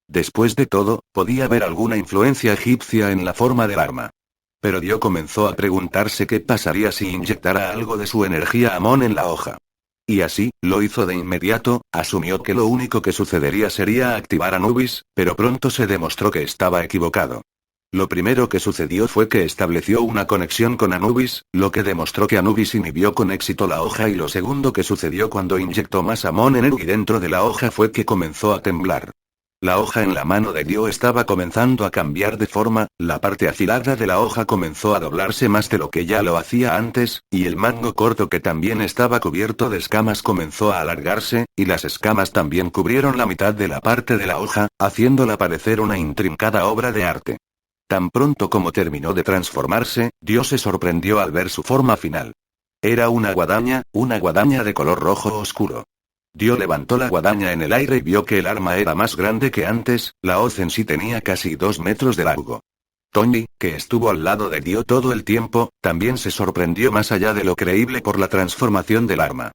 Después de todo, podía haber alguna influencia egipcia en la forma del arma. Pero Dio comenzó a preguntarse qué pasaría si inyectara algo de su energía Amon en la hoja. Y así, lo hizo de inmediato, asumió que lo único que sucedería sería activar Anubis, pero pronto se demostró que estaba equivocado. Lo primero que sucedió fue que estableció una conexión con Anubis, lo que demostró que Anubis inhibió con éxito la hoja y lo segundo que sucedió cuando inyectó más Amon Energy dentro de la hoja fue que comenzó a temblar. La hoja en la mano de Dio estaba comenzando a cambiar de forma, la parte afilada de la hoja comenzó a doblarse más de lo que ya lo hacía antes, y el mango corto que también estaba cubierto de escamas comenzó a alargarse, y las escamas también cubrieron la mitad de la parte de la hoja, haciéndola parecer una intrincada obra de arte. Tan pronto como terminó de transformarse, Dio se sorprendió al ver su forma final. Era una guadaña de color rojo oscuro. Dio levantó la guadaña en el aire y vio que el arma era más grande que antes, la hoz en sí tenía casi 2 metros de largo. Tony, que estuvo al lado de Dio todo el tiempo, también se sorprendió más allá de lo creíble por la transformación del arma.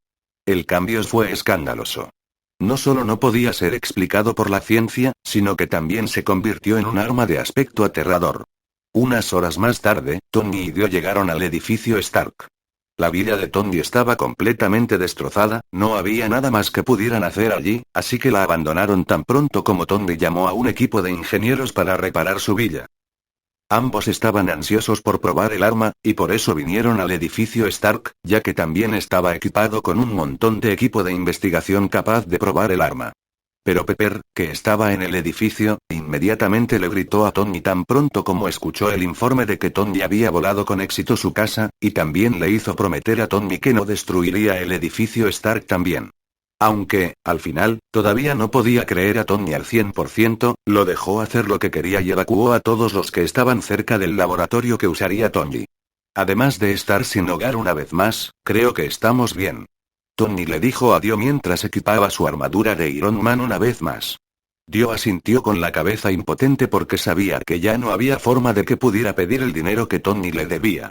El cambio fue escandaloso. No solo no podía ser explicado por la ciencia, sino que también se convirtió en un arma de aspecto aterrador. Unas horas más tarde, Tony y Dio llegaron al edificio Stark. La villa de Tony estaba completamente destrozada, no había nada más que pudieran hacer allí, así que la abandonaron tan pronto como Tony llamó a un equipo de ingenieros para reparar su villa. Ambos estaban ansiosos por probar el arma, y por eso vinieron al edificio Stark, ya que también estaba equipado con un montón de equipo de investigación capaz de probar el arma. Pero Pepper, que estaba en el edificio, inmediatamente le gritó a Tony tan pronto como escuchó el informe de que Tony había volado con éxito su casa, y también le hizo prometer a Tony que no destruiría el edificio Stark también. Aunque, al final, todavía no podía creer a Tony al 100%, lo dejó hacer lo que quería y evacuó a todos los que estaban cerca del laboratorio que usaría Tony. Además de estar sin hogar una vez más, creo que estamos bien. Tony le dijo a Dio mientras equipaba su armadura de Iron Man una vez más. Dio asintió con la cabeza impotente porque sabía que ya no había forma de que pudiera pedir el dinero que Tony le debía.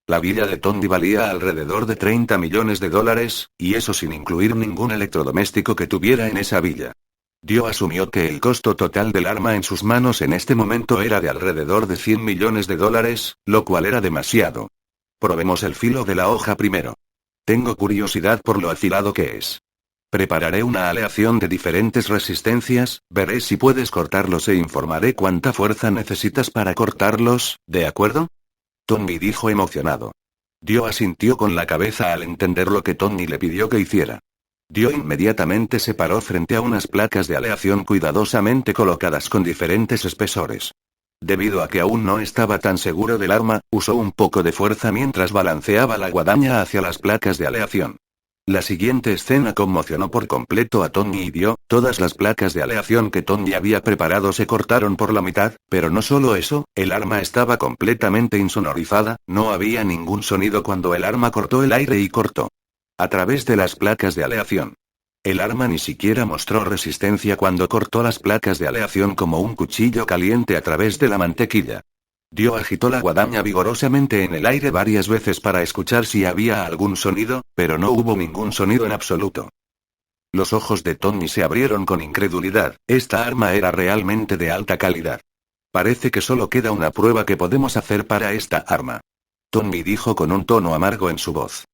La villa de Tony valía alrededor de $30 millones, y eso sin incluir ningún electrodoméstico que tuviera en esa villa. Dio asumió que el costo total del arma en sus manos en este momento era de alrededor de $100 millones, lo cual era demasiado. Probemos el filo de la hoja primero. Tengo curiosidad por lo afilado que es. Prepararé una aleación de diferentes resistencias, veré si puedes cortarlos e informaré cuánta fuerza necesitas para cortarlos, ¿de acuerdo? Tony dijo emocionado. Dio asintió con la cabeza al entender lo que Tony le pidió que hiciera. Dio inmediatamente se paró frente a unas placas de aleación cuidadosamente colocadas con diferentes espesores. Debido a que aún no estaba tan seguro del arma, usó un poco de fuerza mientras balanceaba la guadaña hacia las placas de aleación. La siguiente escena conmocionó por completo a Tony y Dio, todas las placas de aleación que Tony había preparado se cortaron por la mitad, pero no solo eso, el arma estaba completamente insonorizada, no había ningún sonido cuando el arma cortó el aire y cortó. A través de las placas de aleación. El arma ni siquiera mostró resistencia cuando cortó las placas de aleación como un cuchillo caliente a través de la mantequilla. Dio agitó la guadaña vigorosamente en el aire varias veces para escuchar si había algún sonido, pero no hubo ningún sonido en absoluto. Los ojos de Tony se abrieron con incredulidad, esta arma era realmente de alta calidad. Parece que solo queda una prueba que podemos hacer para esta arma. Tony dijo con un tono amargo en su voz.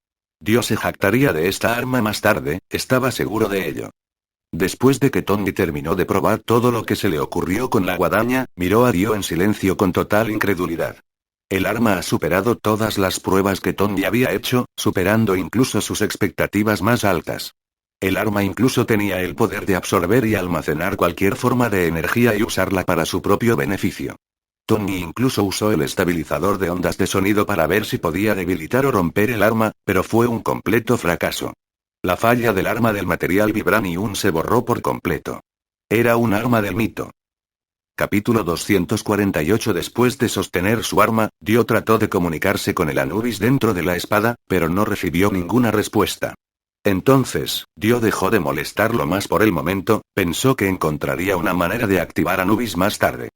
Dio se jactaría de esta arma más tarde, estaba seguro de ello. Después de que Tony terminó de probar todo lo que se le ocurrió con la guadaña, miró a Dio en silencio con total incredulidad. El arma ha superado todas las pruebas que Tony había hecho, superando incluso sus expectativas más altas. El arma incluso tenía el poder de absorber y almacenar cualquier forma de energía y usarla para su propio beneficio. Tony incluso usó el estabilizador de ondas de sonido para ver si podía debilitar o romper el arma, pero fue un completo fracaso. La falla del arma del material vibranium se borró por completo. Era un arma del mito. Capítulo 248. Después de sostener su arma, Dio trató de comunicarse con el Anubis dentro de la espada, pero no recibió ninguna respuesta. Entonces, Dio dejó de molestarlo más por el momento, pensó que encontraría una manera de activar Anubis más tarde.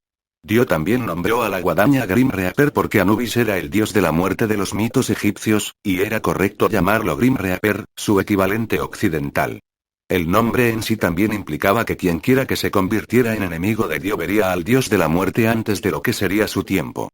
Dio también nombró a la guadaña Grim Reaper porque Anubis era el dios de la muerte de los mitos egipcios, y era correcto llamarlo Grim Reaper, su equivalente occidental. El nombre en sí también implicaba que quienquiera que se convirtiera en enemigo de Dio vería al dios de la muerte antes de lo que sería su tiempo.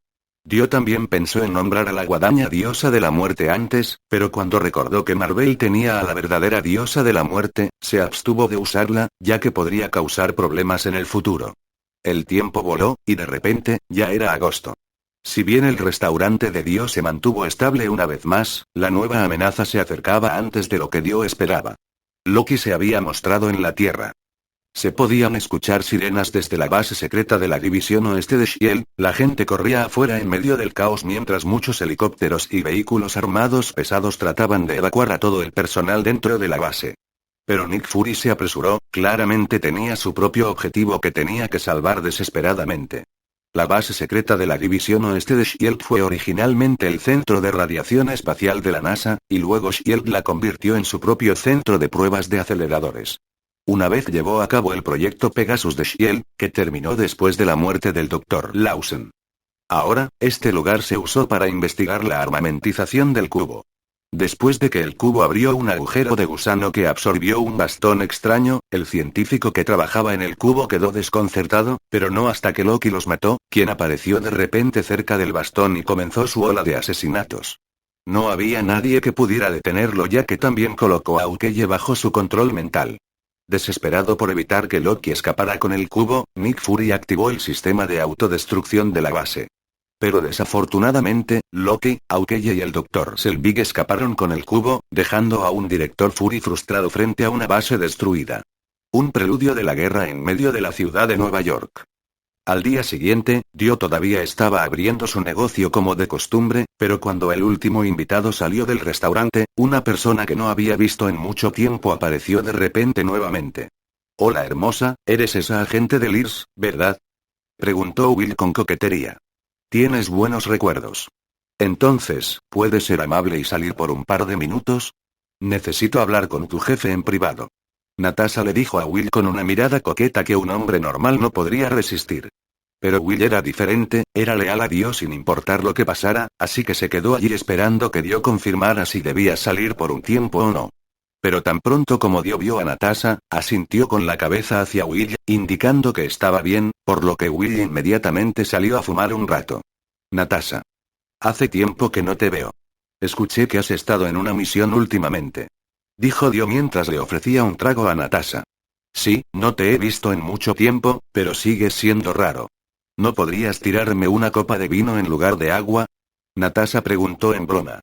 Dio también pensó en nombrar a la guadaña diosa de la muerte antes, pero cuando recordó que Marvel tenía a la verdadera diosa de la muerte, se abstuvo de usarla, ya que podría causar problemas en el futuro. El tiempo voló, y de repente, ya era agosto. Si bien el restaurante de Dio se mantuvo estable una vez más, la nueva amenaza se acercaba antes de lo que Dio esperaba. Loki se había mostrado en la Tierra. Se podían escuchar sirenas desde la base secreta de la división oeste de Shield, la gente corría afuera en medio del caos mientras muchos helicópteros y vehículos armados pesados trataban de evacuar a todo el personal dentro de la base. Pero Nick Fury se apresuró, claramente tenía su propio objetivo que tenía que salvar desesperadamente. La base secreta de la división oeste de Shield fue originalmente el centro de radiación espacial de la NASA, y luego Shield la convirtió en su propio centro de pruebas de aceleradores. Una vez llevó a cabo el proyecto Pegasus de Shield, que terminó después de la muerte del Dr. Lawson. Ahora, este lugar se usó para investigar la armamentización del cubo. Después de que el cubo abrió un agujero de gusano que absorbió un bastón extraño, el científico que trabajaba en el cubo quedó desconcertado, pero no hasta que Loki los mató, quien apareció de repente cerca del bastón y comenzó su ola de asesinatos. No había nadie que pudiera detenerlo ya que también colocó a Ukeye bajo su control mental. Desesperado por evitar que Loki escapara con el cubo, Nick Fury activó el sistema de autodestrucción de la base. Pero desafortunadamente, Loki, Ukeye y el Dr. Selvig escaparon con el cubo, dejando a un director Fury frustrado frente a una base destruida. Un preludio de la guerra en medio de la ciudad de Nueva York. Al día siguiente, Dio todavía estaba abriendo su negocio como de costumbre, pero cuando el último invitado salió del restaurante, una persona que no había visto en mucho tiempo apareció de repente nuevamente. «Hola hermosa, eres esa agente de Lirs, ¿verdad?», preguntó Will con coquetería. «¿Tienes buenos recuerdos? Entonces, ¿puedes ser amable y salir por un par de minutos? Necesito hablar con tu jefe en privado». Natasha le dijo a Will con una mirada coqueta que un hombre normal no podría resistir. Pero Will era diferente, era leal a Dio sin importar lo que pasara, así que se quedó allí esperando que Dio confirmara si debía salir por un tiempo o no. Pero tan pronto como Dio vio a Natasha, asintió con la cabeza hacia Will, indicando que estaba bien, por lo que Will inmediatamente salió a fumar un rato. «Natasha. Hace tiempo que no te veo. Escuché que has estado en una misión últimamente», dijo Dio mientras le ofrecía un trago a Natasha. «Sí, no te he visto en mucho tiempo, pero sigues siendo raro. ¿No podrías tirarme una copa de vino en lugar de agua?», Natasha preguntó en broma.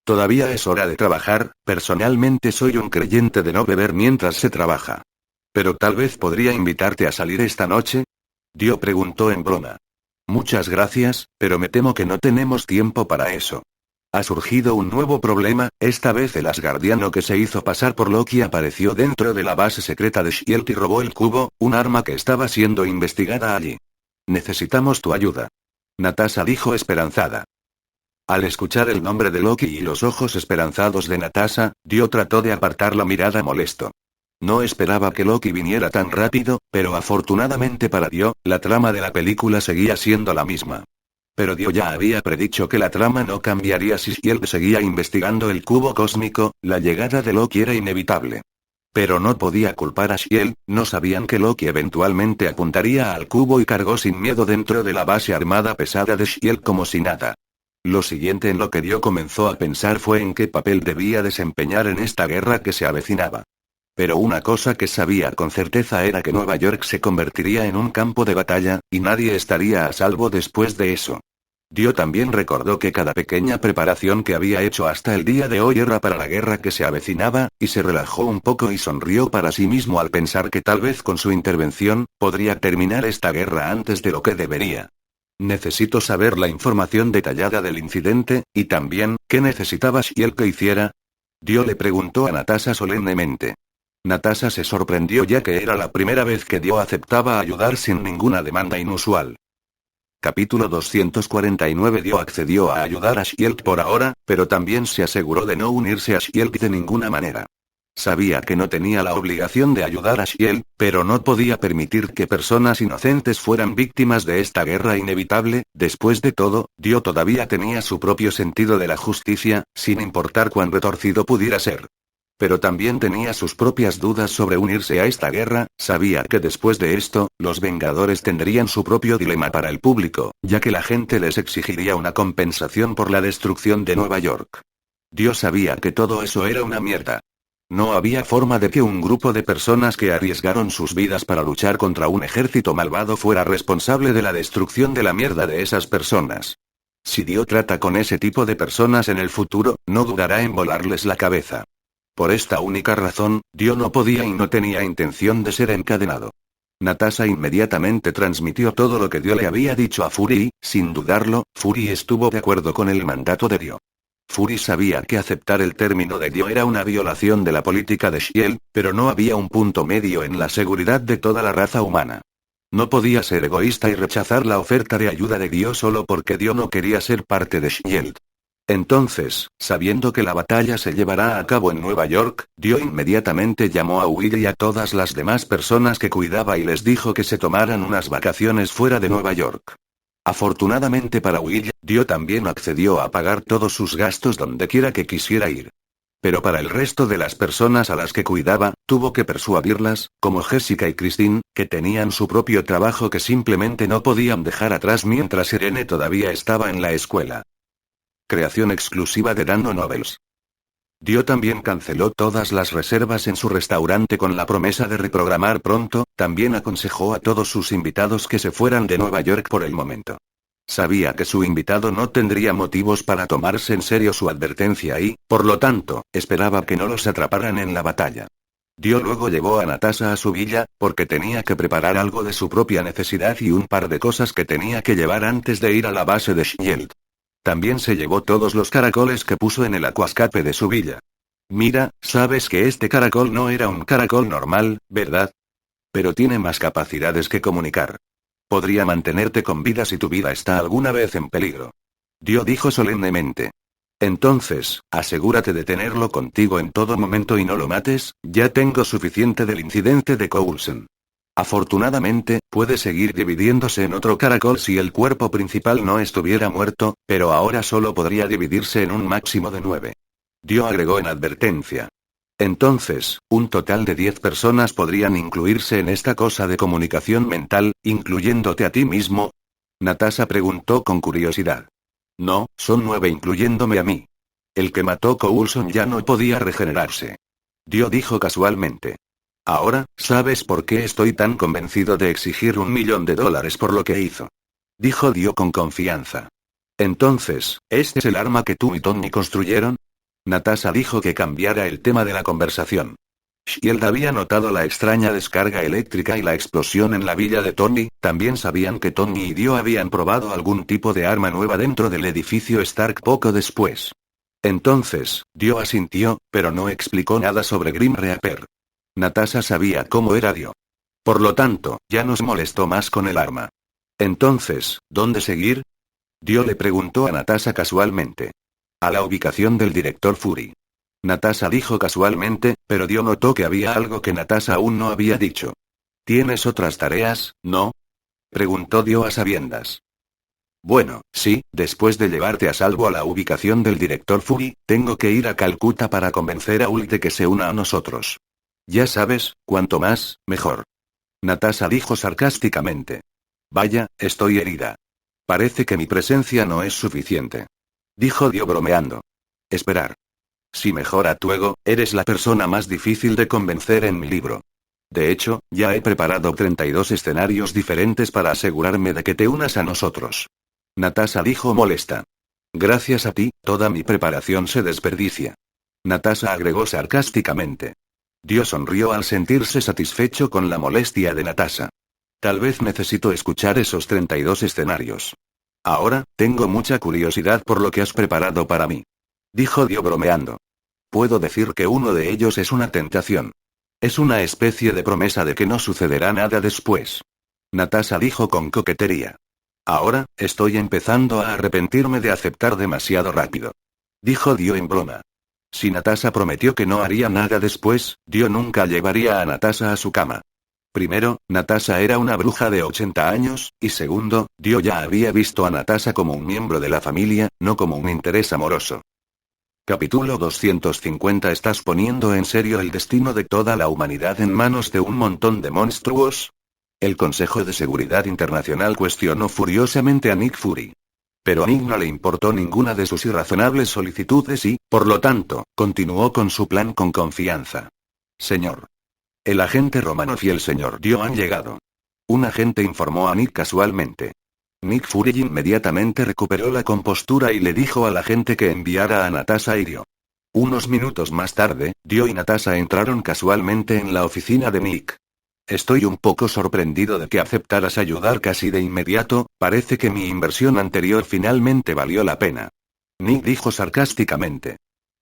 «Todavía es hora de trabajar, personalmente soy un creyente de no beber mientras se trabaja. Pero tal vez podría invitarte a salir esta noche», Dio preguntó en broma. «Muchas gracias, pero me temo que no tenemos tiempo para eso. Ha surgido un nuevo problema, esta vez el asgardiano que se hizo pasar por Loki apareció dentro de la base secreta de Shield y robó el cubo, un arma que estaba siendo investigada allí. Necesitamos tu ayuda», Natasha dijo esperanzada. Al escuchar el nombre de Loki y los ojos esperanzados de Natasha, Dio trató de apartar la mirada molesto. No esperaba que Loki viniera tan rápido, pero afortunadamente para Dio, la trama de la película seguía siendo la misma. Pero Dio ya había predicho que la trama no cambiaría si Shield seguía investigando el cubo cósmico, la llegada de Loki era inevitable. Pero no podía culpar a Shield, no sabían que Loki eventualmente apuntaría al cubo y cargó sin miedo dentro de la base armada pesada de Shield como si nada. Lo siguiente en lo que Dio comenzó a pensar fue en qué papel debía desempeñar en esta guerra que se avecinaba. Pero una cosa que sabía con certeza era que Nueva York se convertiría en un campo de batalla, y nadie estaría a salvo después de eso. Dio también recordó que cada pequeña preparación que había hecho hasta el día de hoy era para la guerra que se avecinaba, y se relajó un poco y sonrió para sí mismo al pensar que tal vez con su intervención, podría terminar esta guerra antes de lo que debería. «Necesito saber la información detallada del incidente, y también, ¿qué necesitaba Shield que hiciera?», Dio le preguntó a Natasha solemnemente. Natasha se sorprendió ya que era la primera vez que Dio aceptaba ayudar sin ninguna demanda inusual. Capítulo 249. Dio accedió a ayudar a Shield por ahora, pero también se aseguró de no unirse a Shield de ninguna manera. Sabía que no tenía la obligación de ayudar a Shield, pero no podía permitir que personas inocentes fueran víctimas de esta guerra inevitable. Después de todo, Dio todavía tenía su propio sentido de la justicia, sin importar cuán retorcido pudiera ser. Pero también tenía sus propias dudas sobre unirse a esta guerra. Sabía que después de esto, los Vengadores tendrían su propio dilema para el público, ya que la gente les exigiría una compensación por la destrucción de Nueva York. Dios sabía que todo eso era una mierda. No había forma de que un grupo de personas que arriesgaron sus vidas para luchar contra un ejército malvado fuera responsable de la destrucción de la mierda de esas personas. Si Dios trata con ese tipo de personas en el futuro, no dudará en volarles la cabeza. Por esta única razón, Dio no podía y no tenía intención de ser encadenado. Natasha inmediatamente transmitió todo lo que Dio le había dicho a Fury y, sin dudarlo, Fury estuvo de acuerdo con el mandato de Dio. Fury sabía que aceptar el término de Dio era una violación de la política de Shield, pero no había un punto medio en la seguridad de toda la raza humana. No podía ser egoísta y rechazar la oferta de ayuda de Dio solo porque Dio no quería ser parte de Shield. Entonces, sabiendo que la batalla se llevará a cabo en Nueva York, Dio inmediatamente llamó a Will y a todas las demás personas que cuidaba y les dijo que se tomaran unas vacaciones fuera de Nueva York. Afortunadamente para Will, Dio también accedió a pagar todos sus gastos donde quiera que quisiera ir. Pero para el resto de las personas a las que cuidaba, tuvo que persuadirlas, como Jessica y Christine, que tenían su propio trabajo que simplemente no podían dejar atrás mientras Irene todavía estaba en la escuela. Creación exclusiva de Dano Novels. Dio también canceló todas las reservas en su restaurante con la promesa de reprogramar pronto. También aconsejó a todos sus invitados que se fueran de Nueva York por el momento. Sabía que su invitado no tendría motivos para tomarse en serio su advertencia y, por lo tanto, esperaba que no los atraparan en la batalla. Dio luego llevó a Natasha a su villa, porque tenía que preparar algo de su propia necesidad y un par de cosas que tenía que llevar antes de ir a la base de Shield. También se llevó todos los caracoles que puso en el acuascape de su villa. Mira, sabes que este caracol no era un caracol normal, ¿verdad? Pero tiene más capacidades que comunicar. Podría mantenerte con vida si tu vida está alguna vez en peligro. Dio dijo solemnemente. Entonces, asegúrate de tenerlo contigo en todo momento y no lo mates. Ya tengo suficiente del incidente de Coulson. Afortunadamente, puede seguir dividiéndose en otro caracol si el cuerpo principal no estuviera muerto, pero ahora solo podría dividirse en un máximo de 9. Dio agregó en advertencia. Entonces, un total de 10 personas podrían incluirse en esta cosa de comunicación mental, incluyéndote a ti mismo. Natasha preguntó con curiosidad. No, son 9 incluyéndome a mí. El que mató Coulson ya no podía regenerarse. Dio dijo casualmente. Ahora, ¿sabes por qué estoy tan convencido de exigir $1 millón por lo que hizo? Dijo Dio con confianza. Entonces, ¿este es el arma que tú y Tony construyeron? Natasha dijo que cambiara el tema de la conversación. Shield había notado la extraña descarga eléctrica y la explosión en la villa de Tony. También sabían que Tony y Dio habían probado algún tipo de arma nueva dentro del edificio Stark poco después. Entonces, Dio asintió, pero no explicó nada sobre Grim Reaper. Natasha sabía cómo era Dio. Por lo tanto, ya no se molestó más con el arma. Entonces, ¿dónde seguir? Dio le preguntó a Natasha casualmente. A la ubicación del director Fury. Natasha dijo casualmente, pero Dio notó que había algo que Natasha aún no había dicho. ¿Tienes otras tareas, no? Preguntó Dio a sabiendas. Bueno, sí, después de llevarte a salvo a la ubicación del director Fury, tengo que ir a Calcuta para convencer a Ult de que se una a nosotros. Ya sabes, cuanto más, mejor. Natasha dijo sarcásticamente. Vaya, estoy herida. Parece que mi presencia no es suficiente. Dijo Dio bromeando. Esperar. Si mejora tu ego, eres la persona más difícil de convencer en mi libro. De hecho, ya he preparado 32 escenarios diferentes para asegurarme de que te unas a nosotros. Natasha dijo molesta. Gracias a ti, toda mi preparación se desperdicia. Natasha agregó sarcásticamente. Dio sonrió al sentirse satisfecho con la molestia de Natasha. Tal vez necesito escuchar esos 32 escenarios. Ahora, tengo mucha curiosidad por lo que has preparado para mí. Dijo Dio bromeando. Puedo decir que uno de ellos es una tentación. Es una especie de promesa de que no sucederá nada después. Natasha dijo con coquetería. Ahora, estoy empezando a arrepentirme de aceptar demasiado rápido. Dijo Dio en broma. Si Natasha prometió que no haría nada después, Dio nunca llevaría a Natasha a su cama. Primero, Natasha era una bruja de 80 años, y segundo, Dio ya había visto a Natasha como un miembro de la familia, no como un interés amoroso. Capítulo 250. ¿Estás poniendo en serio el destino de toda la humanidad en manos de un montón de monstruos? El Consejo de Seguridad Internacional cuestionó furiosamente a Nick Fury. Pero a Nick no le importó ninguna de sus irrazonables solicitudes y, por lo tanto, continuó con su plan con confianza. Señor. El agente Romanoff y el señor Dio han llegado. Un agente informó a Nick casualmente. Nick Fury inmediatamente recuperó la compostura y le dijo al agente que enviara a Natasha y Dio. Unos minutos más tarde, Dio y Natasha entraron casualmente en la oficina de Nick. Estoy un poco sorprendido de que aceptaras ayudar casi de inmediato, parece que mi inversión anterior finalmente valió la pena. Nick dijo sarcásticamente.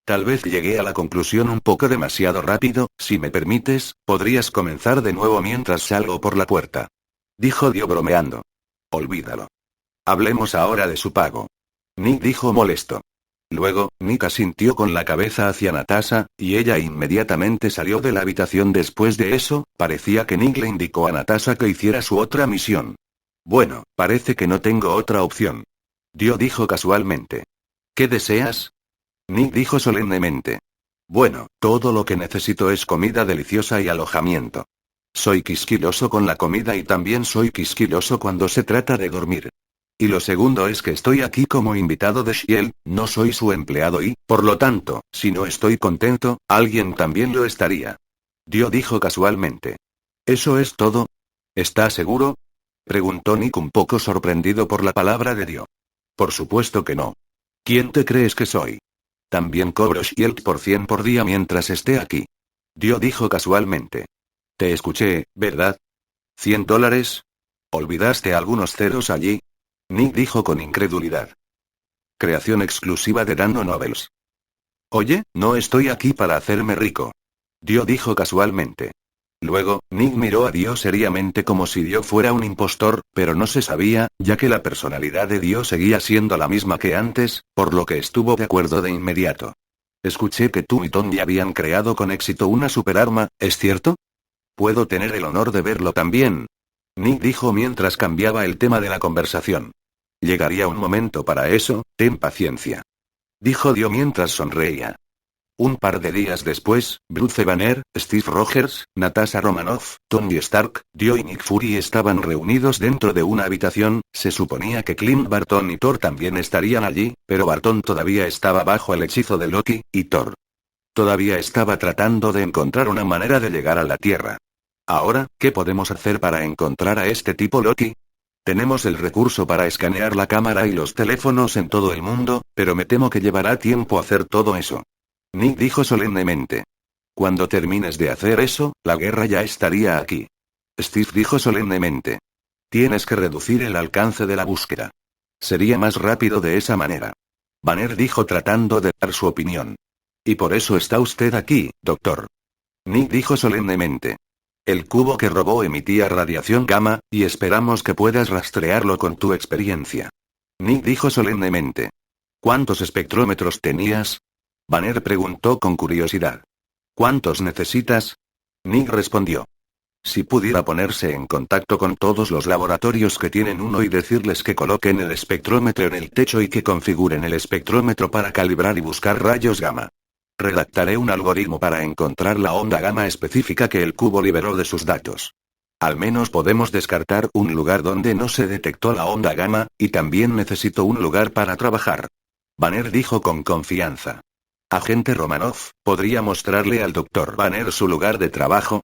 Tal vez llegué a la conclusión un poco demasiado rápido, si me permites, podrías comenzar de nuevo mientras salgo por la puerta. Dijo Dio bromeando. Olvídalo. Hablemos ahora de su pago. Nick dijo molesto. Luego, Nick asintió con la cabeza hacia Natasha, y ella inmediatamente salió de la habitación. Después de eso, parecía que Nick le indicó a Natasha que hiciera su otra misión. Bueno, parece que no tengo otra opción. Dio dijo casualmente. ¿Qué deseas? Nick dijo solemnemente. Bueno, todo lo que necesito es comida deliciosa y alojamiento. Soy quisquilloso con la comida y también soy quisquilloso cuando se trata de dormir. Y lo segundo es que estoy aquí como invitado de Shield, no soy su empleado y, por lo tanto, si no estoy contento, alguien también lo estaría. Dio dijo casualmente. ¿Eso es todo? ¿Está seguro? Preguntó Nick un poco sorprendido por la palabra de Dio. Por supuesto que no. ¿Quién te crees que soy? También cobro Shield por 100 por día mientras esté aquí. Dio dijo casualmente. Te escuché, ¿verdad? $100. ¿Olvidaste algunos ceros allí? Nick dijo con incredulidad. Creación exclusiva de Dano Novels. Oye, no estoy aquí para hacerme rico. Dio dijo casualmente. Luego, Nick miró a Dio seriamente como si Dio fuera un impostor, pero no se sabía, ya que la personalidad de Dio seguía siendo la misma que antes, por lo que estuvo de acuerdo de inmediato. Escuché que tú y Tony habían creado con éxito una superarma, ¿es cierto? ¿Puedo tener el honor de verlo también? Nick dijo mientras cambiaba el tema de la conversación. Llegaría un momento para eso, ten paciencia. Dijo Dio mientras sonreía. Un par de días después, Bruce Banner, Steve Rogers, Natasha Romanoff, Tony Stark, Dio y Nick Fury estaban reunidos dentro de una habitación. Se suponía que Clint Barton y Thor también estarían allí, pero Barton todavía estaba bajo el hechizo de Loki, y Thor todavía estaba tratando de encontrar una manera de llegar a la Tierra. Ahora, ¿qué podemos hacer para encontrar a este tipo Loki? Tenemos el recurso para escanear la cámara y los teléfonos en todo el mundo, pero me temo que llevará tiempo hacer todo eso. Nick dijo solemnemente. Cuando termines de hacer eso, la guerra ya estaría aquí. Steve dijo solemnemente. Tienes que reducir el alcance de la búsqueda. Sería más rápido de esa manera. Banner dijo tratando de dar su opinión. Y por eso está usted aquí, doctor. Nick dijo solemnemente. El cubo que robó emitía radiación gamma, y esperamos que puedas rastrearlo con tu experiencia. Nick dijo solemnemente. ¿Cuántos espectrómetros tenías? Banner preguntó con curiosidad. ¿Cuántos necesitas? Nick respondió. Si pudiera ponerse en contacto con todos los laboratorios que tienen uno y decirles que coloquen el espectrómetro en el techo y que configuren el espectrómetro para calibrar y buscar rayos gamma. Redactaré un algoritmo para encontrar la onda gamma específica que el cubo liberó de sus datos. Al menos podemos descartar un lugar donde no se detectó la onda gamma, y también necesito un lugar para trabajar. Banner dijo con confianza. Agente Romanoff, ¿podría mostrarle al Dr. Banner su lugar de trabajo?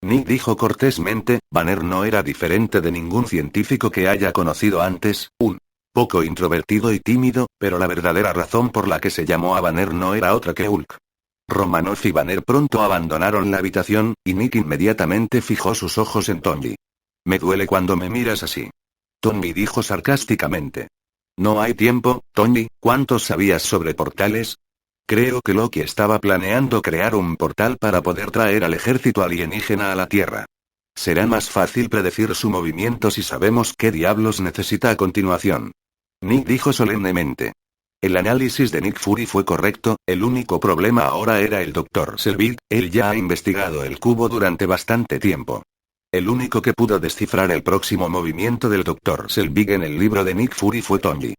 Nick dijo cortésmente. Banner no era diferente de ningún científico que haya conocido antes, un poco introvertido y tímido, pero la verdadera razón por la que se llamó a Banner no era otra que Hulk. Romanoff y Banner pronto abandonaron la habitación, y Nick inmediatamente fijó sus ojos en Tony. Me duele cuando me miras así. Tony dijo sarcásticamente. No hay tiempo, Tony, ¿cuántos sabías sobre portales? Creo que Loki estaba planeando crear un portal para poder traer al ejército alienígena a la Tierra. Será más fácil predecir su movimiento si sabemos qué diablos necesita a continuación. Nick dijo solemnemente. El análisis de Nick Fury fue correcto, el único problema ahora era el Dr. Selvig, él ya ha investigado el cubo durante bastante tiempo. El único que pudo descifrar el próximo movimiento del Dr. Selvig en el libro de Nick Fury fue Tony.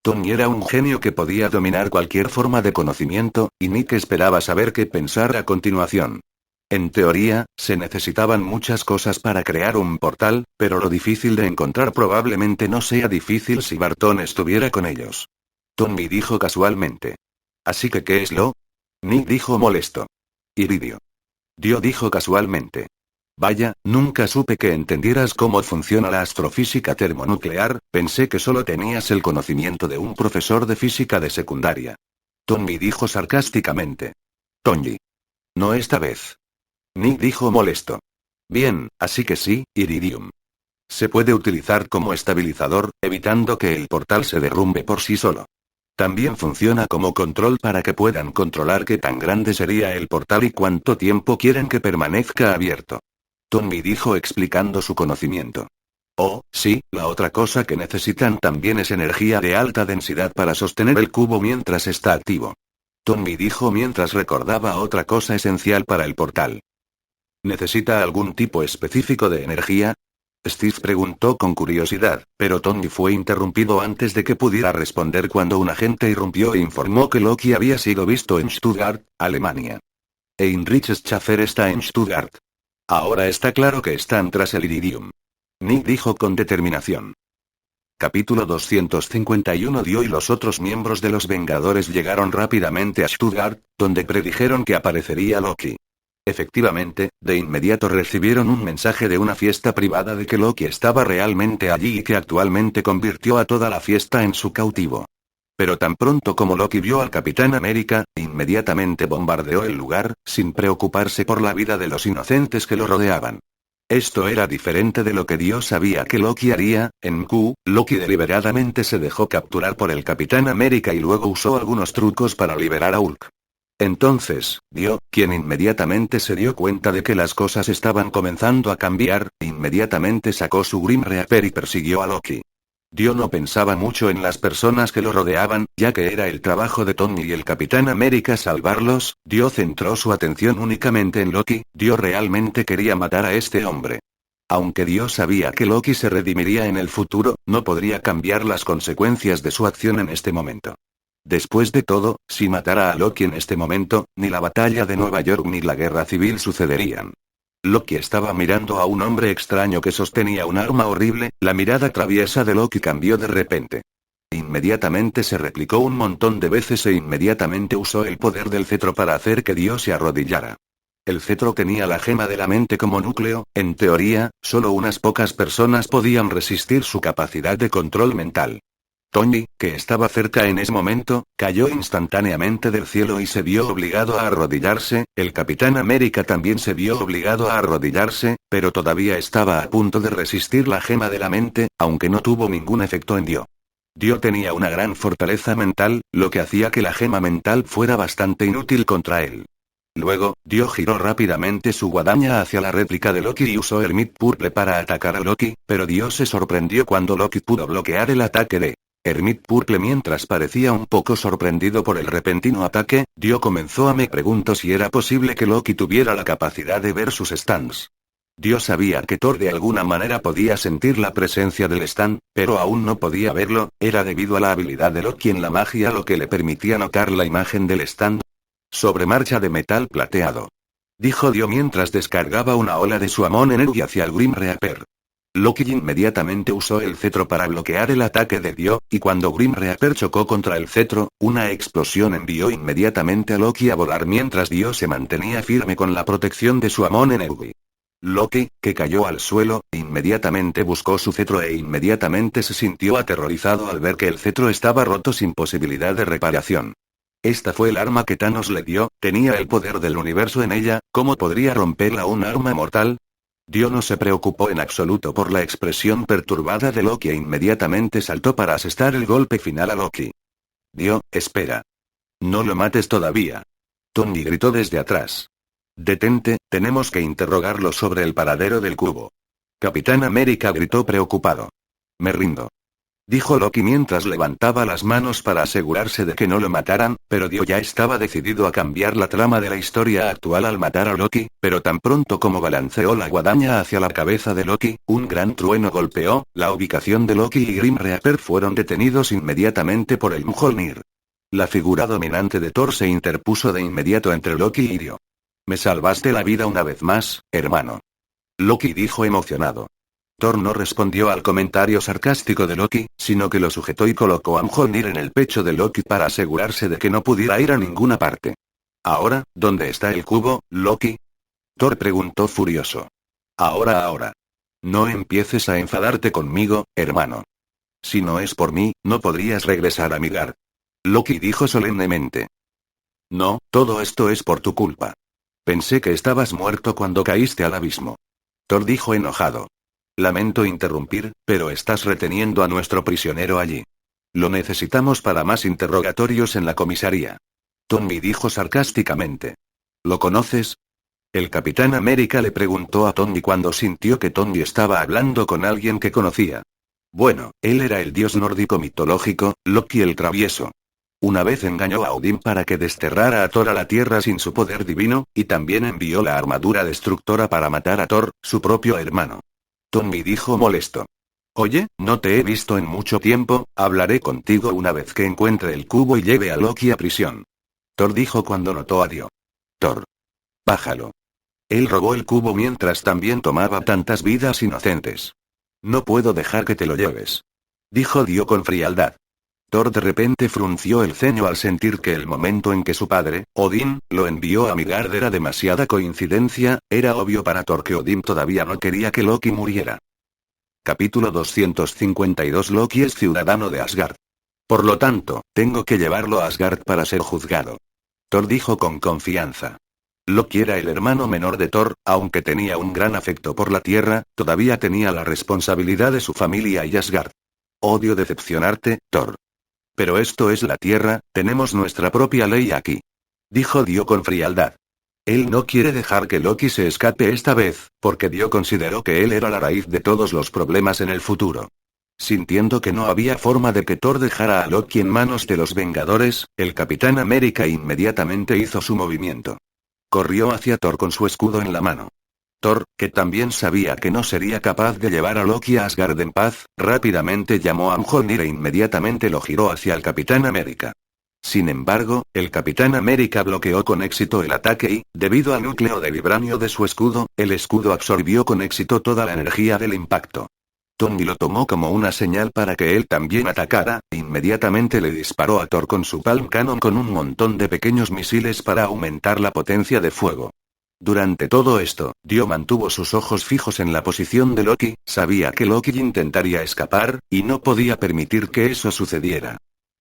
Tony era un genio que podía dominar cualquier forma de conocimiento, y Nick esperaba saber qué pensar a continuación. En teoría, se necesitaban muchas cosas para crear un portal, pero lo difícil de encontrar probablemente no sea difícil si Barton estuviera con ellos. Tony dijo casualmente. ¿Así que qué es lo? Nick dijo molesto. Iridio. Dio dijo casualmente. Vaya, nunca supe que entendieras cómo funciona la astrofísica termonuclear, pensé que solo tenías el conocimiento de un profesor de física de secundaria. Tony dijo sarcásticamente. Tony. No esta vez. Nick dijo molesto. Bien, así que sí, Iridium. Se puede utilizar como estabilizador, evitando que el portal se derrumbe por sí solo. También funciona como control para que puedan controlar qué tan grande sería el portal y cuánto tiempo quieren que permanezca abierto. Tony dijo explicando su conocimiento. Oh, sí, la otra cosa que necesitan también es energía de alta densidad para sostener el cubo mientras está activo. Tony dijo mientras recordaba otra cosa esencial para el portal. ¿Necesita algún tipo específico de energía? Steve preguntó con curiosidad, pero Tony fue interrumpido antes de que pudiera responder cuando un agente irrumpió e informó que Loki había sido visto en Stuttgart, Alemania. Heinrich Schaffer está en Stuttgart. Ahora está claro que están tras el Iridium. Nick dijo con determinación. Capítulo 251. Dio y los otros miembros de los Vengadores llegaron rápidamente a Stuttgart, donde predijeron que aparecería Loki. Efectivamente, de inmediato recibieron un mensaje de una fiesta privada de que Loki estaba realmente allí y que actualmente convirtió a toda la fiesta en su cautivo. Pero tan pronto como Loki vio al Capitán América, inmediatamente bombardeó el lugar, sin preocuparse por la vida de los inocentes que lo rodeaban. Esto era diferente de lo que Dios sabía que Loki haría. En Q, Loki deliberadamente se dejó capturar por el Capitán América y luego usó algunos trucos para liberar a Hulk. Entonces, Dio, quien inmediatamente se dio cuenta de que las cosas estaban comenzando a cambiar, inmediatamente sacó su Grim Reaper y persiguió a Loki. Dio no pensaba mucho en las personas que lo rodeaban, ya que era el trabajo de Tony y el Capitán América salvarlos. Dio centró su atención únicamente en Loki. Dio realmente quería matar a este hombre. Aunque Dios sabía que Loki se redimiría en el futuro, no podría cambiar las consecuencias de su acción en este momento. Después de todo, si matara a Loki en este momento, ni la batalla de Nueva York ni la guerra civil sucederían. Loki estaba mirando a un hombre extraño que sostenía un arma horrible. La mirada traviesa de Loki cambió de repente. Inmediatamente se replicó un montón de veces e inmediatamente usó el poder del cetro para hacer que Dios se arrodillara. El cetro tenía la gema de la mente como núcleo. En teoría, solo unas pocas personas podían resistir su capacidad de control mental. Tony, que estaba cerca en ese momento, cayó instantáneamente del cielo y se vio obligado a arrodillarse. El Capitán América también se vio obligado a arrodillarse, pero todavía estaba a punto de resistir la gema de la mente, aunque no tuvo ningún efecto en Dio. Dio tenía una gran fortaleza mental, lo que hacía que la gema mental fuera bastante inútil contra él. Luego, Dio giró rápidamente su guadaña hacia la réplica de Loki y usó Hermit Purple para atacar a Loki, pero Dio se sorprendió cuando Loki pudo bloquear el ataque de Hermit Purple. Mientras parecía un poco sorprendido por el repentino ataque, Dio comenzó a me preguntó si era posible que Loki tuviera la capacidad de ver sus stands. Dio sabía que Thor de alguna manera podía sentir la presencia del stand, pero aún no podía verlo. Era debido a la habilidad de Loki en la magia lo que le permitía notar la imagen del stand. Sobre marcha de metal plateado. Dijo Dio mientras descargaba una ola de su Amon Energy hacia el Grim Reaper. Loki inmediatamente usó el cetro para bloquear el ataque de Dio, y cuando Grim Reaper chocó contra el cetro, una explosión envió inmediatamente a Loki a volar mientras Dio se mantenía firme con la protección de su Amon Energy. Loki, que cayó al suelo, inmediatamente buscó su cetro e inmediatamente se sintió aterrorizado al ver que el cetro estaba roto sin posibilidad de reparación. Esta fue el arma que Thanos le dio, tenía el poder del universo en ella. ¿Cómo podría romperla un arma mortal? Dio no se preocupó en absoluto por la expresión perturbada de Loki e inmediatamente saltó para asestar el golpe final a Loki. Dio, espera. No lo mates todavía. Tony gritó desde atrás. Detente, tenemos que interrogarlo sobre el paradero del cubo. Capitán América gritó preocupado. Me rindo. Dijo Loki mientras levantaba las manos para asegurarse de que no lo mataran, pero Dio ya estaba decidido a cambiar la trama de la historia actual al matar a Loki, pero tan pronto como balanceó la guadaña hacia la cabeza de Loki, un gran trueno golpeó, la ubicación de Loki y Grim Reaper fueron detenidos inmediatamente por el Mjolnir. La figura dominante de Thor se interpuso de inmediato entre Loki y Dio. Me salvaste la vida una vez más, hermano. Loki dijo emocionado. Thor no respondió al comentario sarcástico de Loki, sino que lo sujetó y colocó a Mjolnir en el pecho de Loki para asegurarse de que no pudiera ir a ninguna parte. Ahora, ¿dónde está el cubo, Loki? Thor preguntó furioso. Ahora. No empieces a enfadarte conmigo, hermano. Si no es por mí, no podrías regresar a Midgard. Loki dijo solemnemente. No, todo esto es por tu culpa. Pensé que estabas muerto cuando caíste al abismo. Thor dijo enojado. Lamento interrumpir, pero estás reteniendo a nuestro prisionero allí. Lo necesitamos para más interrogatorios en la comisaría. Tony dijo sarcásticamente. ¿Lo conoces? El Capitán América le preguntó a Tony cuando sintió que Tony estaba hablando con alguien que conocía. Bueno, él era el dios nórdico mitológico, Loki el Travieso. Una vez engañó a Odín para que desterrara a Thor a la tierra sin su poder divino, y también envió la armadura destructora para matar a Thor, su propio hermano. Tony dijo molesto. Oye, no te he visto en mucho tiempo, hablaré contigo una vez que encuentre el cubo y lleve a Loki a prisión. Thor dijo cuando notó a Dio. Thor. Bájalo. Él robó el cubo mientras también tomaba tantas vidas inocentes. No puedo dejar que te lo lleves. Dijo Dio con frialdad. Thor de repente frunció el ceño al sentir que el momento en que su padre, Odín, lo envió a Midgard era demasiada coincidencia. Era obvio para Thor que Odín todavía no quería que Loki muriera. Capítulo 252. Loki es ciudadano de Asgard. Por lo tanto, tengo que llevarlo a Asgard para ser juzgado. Thor dijo con confianza. Loki era el hermano menor de Thor, aunque tenía un gran afecto por la tierra, todavía tenía la responsabilidad de su familia y Asgard. Odio decepcionarte, Thor. Pero esto es la tierra, tenemos nuestra propia ley aquí. Dijo Dio con frialdad. Él no quiere dejar que Loki se escape esta vez, porque Dio consideró que él era la raíz de todos los problemas en el futuro. Sintiendo que no había forma de que Thor dejara a Loki en manos de los Vengadores, el Capitán América inmediatamente hizo su movimiento. Corrió hacia Thor con su escudo en la mano. Thor, que también sabía que no sería capaz de llevar a Loki a Asgard en paz, rápidamente llamó a Mjolnir e inmediatamente lo giró hacia el Capitán América. Sin embargo, el Capitán América bloqueó con éxito el ataque y, debido al núcleo de vibranio de su escudo, el escudo absorbió con éxito toda la energía del impacto. Tony lo tomó como una señal para que él también atacara, e inmediatamente le disparó a Thor con su Palm Cannon con un montón de pequeños misiles para aumentar la potencia de fuego. Durante todo esto, Dio mantuvo sus ojos fijos en la posición de Loki, sabía que Loki intentaría escapar, y no podía permitir que eso sucediera.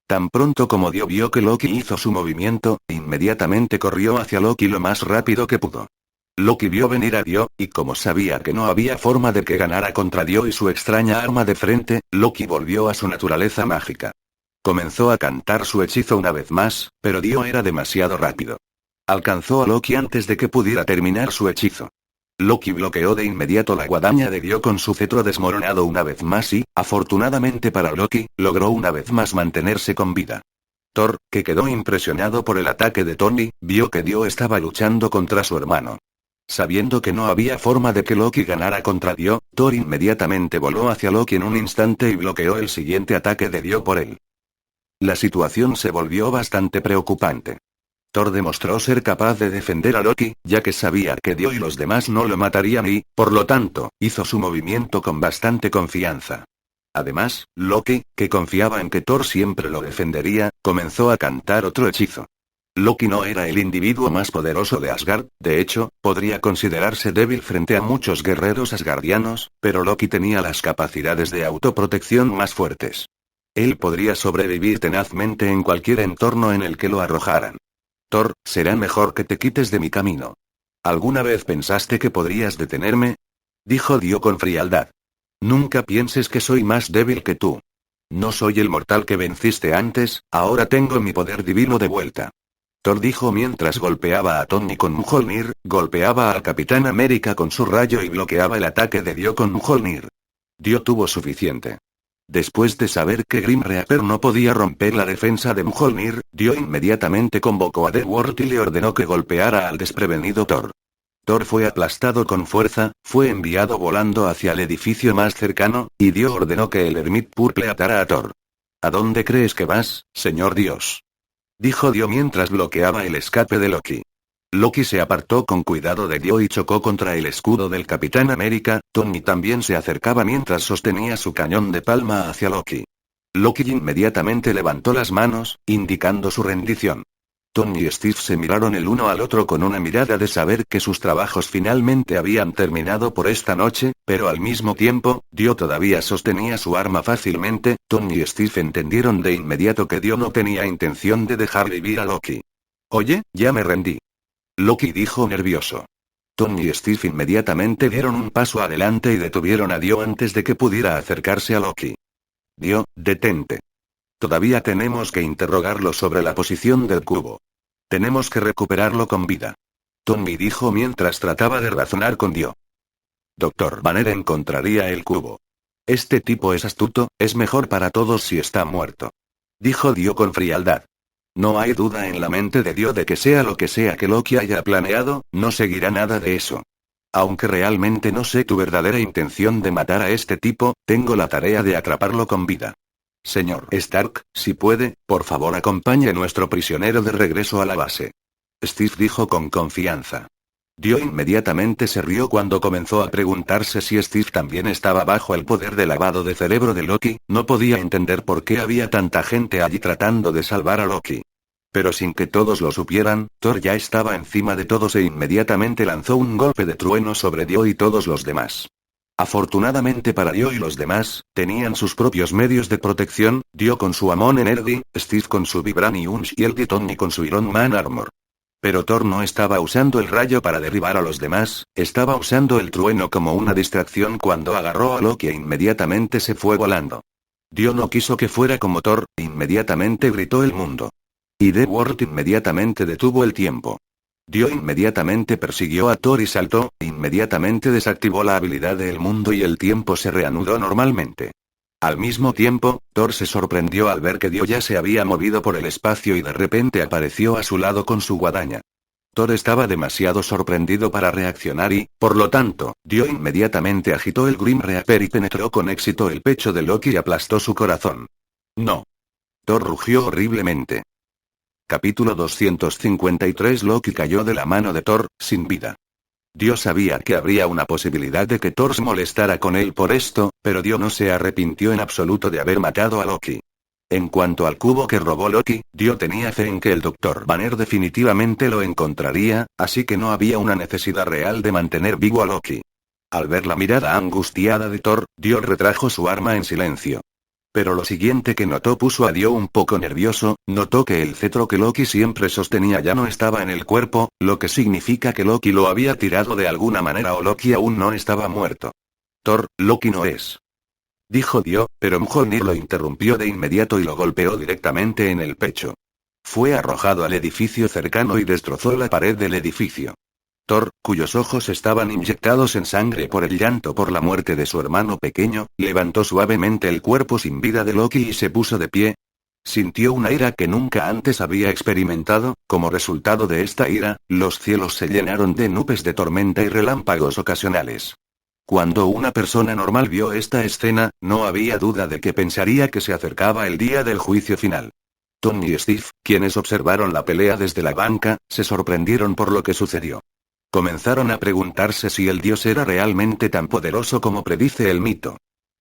Tan pronto como Dio vio que Loki hizo su movimiento, inmediatamente corrió hacia Loki lo más rápido que pudo. Loki vio venir a Dio, y como sabía que no había forma de que ganara contra Dio y su extraña arma de frente, Loki volvió a su naturaleza mágica. Comenzó a cantar su hechizo una vez más, pero Dio era demasiado rápido. Alcanzó a Loki antes de que pudiera terminar su hechizo. Loki bloqueó de inmediato la guadaña de Dio con su cetro desmoronado una vez más y, afortunadamente para Loki, logró una vez más mantenerse con vida. Thor, que quedó impresionado por el ataque de Tony, vio que Dio estaba luchando contra su hermano. Sabiendo que no había forma de que Loki ganara contra Dio, Thor inmediatamente voló hacia Loki en un instante y bloqueó el siguiente ataque de Dio por él. La situación se volvió bastante preocupante. Thor demostró ser capaz de defender a Loki, ya que sabía que Dio y los demás no lo matarían y, por lo tanto, hizo su movimiento con bastante confianza. Además, Loki, que confiaba en que Thor siempre lo defendería, comenzó a cantar otro hechizo. Loki no era el individuo más poderoso de Asgard, de hecho, podría considerarse débil frente a muchos guerreros asgardianos, pero Loki tenía las capacidades de autoprotección más fuertes. Él podría sobrevivir tenazmente en cualquier entorno en el que lo arrojaran. Thor, será mejor que te quites de mi camino. ¿Alguna vez pensaste que podrías detenerme? Dijo Dio con frialdad. Nunca pienses que soy más débil que tú. No soy el mortal que venciste antes, ahora tengo mi poder divino de vuelta. Thor dijo mientras golpeaba a Tony con Mjolnir, golpeaba al Capitán América con su rayo y bloqueaba el ataque de Dio con Mjolnir. Dio tuvo suficiente. Después de saber que Grim Reaper no podía romper la defensa de Mjolnir, Dio inmediatamente convocó a The World y le ordenó que golpeara al desprevenido Thor. Thor fue aplastado con fuerza, fue enviado volando hacia el edificio más cercano, y Dio ordenó que el Hermit Purple atara a Thor. ¿A dónde crees que vas, señor Dios?, dijo Dio mientras bloqueaba el escape de Loki. Loki se apartó con cuidado de Dio y chocó contra el escudo del Capitán América. Tony también se acercaba mientras sostenía su cañón de palma hacia Loki. Loki inmediatamente levantó las manos, indicando su rendición. Tony y Steve se miraron el uno al otro con una mirada de saber que sus trabajos finalmente habían terminado por esta noche, pero al mismo tiempo, Dio todavía sostenía su arma fácilmente. Tony y Steve entendieron de inmediato que Dio no tenía intención de dejar vivir a Loki. Oye, ya me rendí. Loki dijo nervioso. Tony y Steve inmediatamente dieron un paso adelante y detuvieron a Dio antes de que pudiera acercarse a Loki. Dio, detente. Todavía tenemos que interrogarlo sobre la posición del cubo. Tenemos que recuperarlo con vida. Tony dijo mientras trataba de razonar con Dio. Doctor Banner encontraría el cubo. Este tipo es astuto, es mejor para todos si está muerto. Dijo Dio con frialdad. No hay duda en la mente de Dio de que sea lo que sea que Loki haya planeado, no seguirá nada de eso. Aunque realmente no sé tu verdadera intención de matar a este tipo, tengo la tarea de atraparlo con vida. Señor Stark, si puede, por favor acompañe a nuestro prisionero de regreso a la base. Steve dijo con confianza. Dio inmediatamente se rió cuando comenzó a preguntarse si Steve también estaba bajo el poder de lavado de cerebro de Loki. No podía entender por qué había tanta gente allí tratando de salvar a Loki. Pero sin que todos lo supieran, Thor ya estaba encima de todos e inmediatamente lanzó un golpe de trueno sobre Dio y todos los demás. Afortunadamente para Dio y los demás, tenían sus propios medios de protección, Dio con su Amon Energy, Steve con su Vibranium Shield y Tony con su Iron Man Armor. Pero Thor no estaba usando el rayo para derribar a los demás, estaba usando el trueno como una distracción cuando agarró a Loki e inmediatamente se fue volando. Dio no quiso que fuera como Thor, inmediatamente gritó el mundo. Y The World inmediatamente detuvo el tiempo. Dio inmediatamente persiguió a Thor y saltó, inmediatamente desactivó la habilidad del mundo y el tiempo se reanudó normalmente. Al mismo tiempo, Thor se sorprendió al ver que Dio ya se había movido por el espacio y de repente apareció a su lado con su guadaña. Thor estaba demasiado sorprendido para reaccionar y, por lo tanto, Dio inmediatamente agitó el Grim Reaper y penetró con éxito el pecho de Loki y aplastó su corazón. No. Thor rugió horriblemente. Capítulo 253. Loki cayó de la mano de Thor, sin vida. Dio sabía que habría una posibilidad de que Thor se molestara con él por esto, pero Dio no se arrepintió en absoluto de haber matado a Loki. En cuanto al cubo que robó Loki, Dio tenía fe en que el Dr. Banner definitivamente lo encontraría, así que no había una necesidad real de mantener vivo a Loki. Al ver la mirada angustiada de Thor, Dio retrajo su arma en silencio. Pero lo siguiente que notó puso a Dio un poco nervioso, notó que el cetro que Loki siempre sostenía ya no estaba en el cuerpo, lo que significa que Loki lo había tirado de alguna manera o Loki aún no estaba muerto. Thor, Loki no es. Dijo Dio, pero Mjolnir lo interrumpió de inmediato y lo golpeó directamente en el pecho. Fue arrojado al edificio cercano y destrozó la pared del edificio. Thor, cuyos ojos estaban inyectados en sangre por el llanto por la muerte de su hermano pequeño, levantó suavemente el cuerpo sin vida de Loki y se puso de pie. Sintió una ira que nunca antes había experimentado. Como resultado de esta ira, los cielos se llenaron de nubes de tormenta y relámpagos ocasionales. Cuando una persona normal vio esta escena, no había duda de que pensaría que se acercaba el día del juicio final. Tony y Steve, quienes observaron la pelea desde la banca, se sorprendieron por lo que sucedió. Comenzaron a preguntarse si el dios era realmente tan poderoso como predice el mito.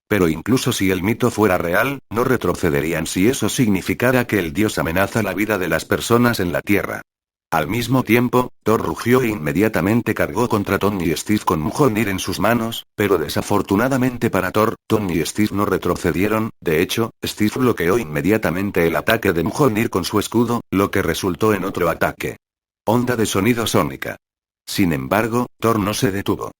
Pero incluso si el mito fuera real, no retrocederían si eso significara que el dios amenaza la vida de las personas en la tierra. Al mismo tiempo, Thor rugió e inmediatamente cargó contra Tony y Steve con Mjolnir en sus manos, pero desafortunadamente para Thor, Tony y Steve no retrocedieron. De hecho, Steve bloqueó inmediatamente el ataque de Mjolnir con su escudo, lo que resultó en otro ataque. Onda de sonido sónica. Sin embargo, Thor no se detuvo.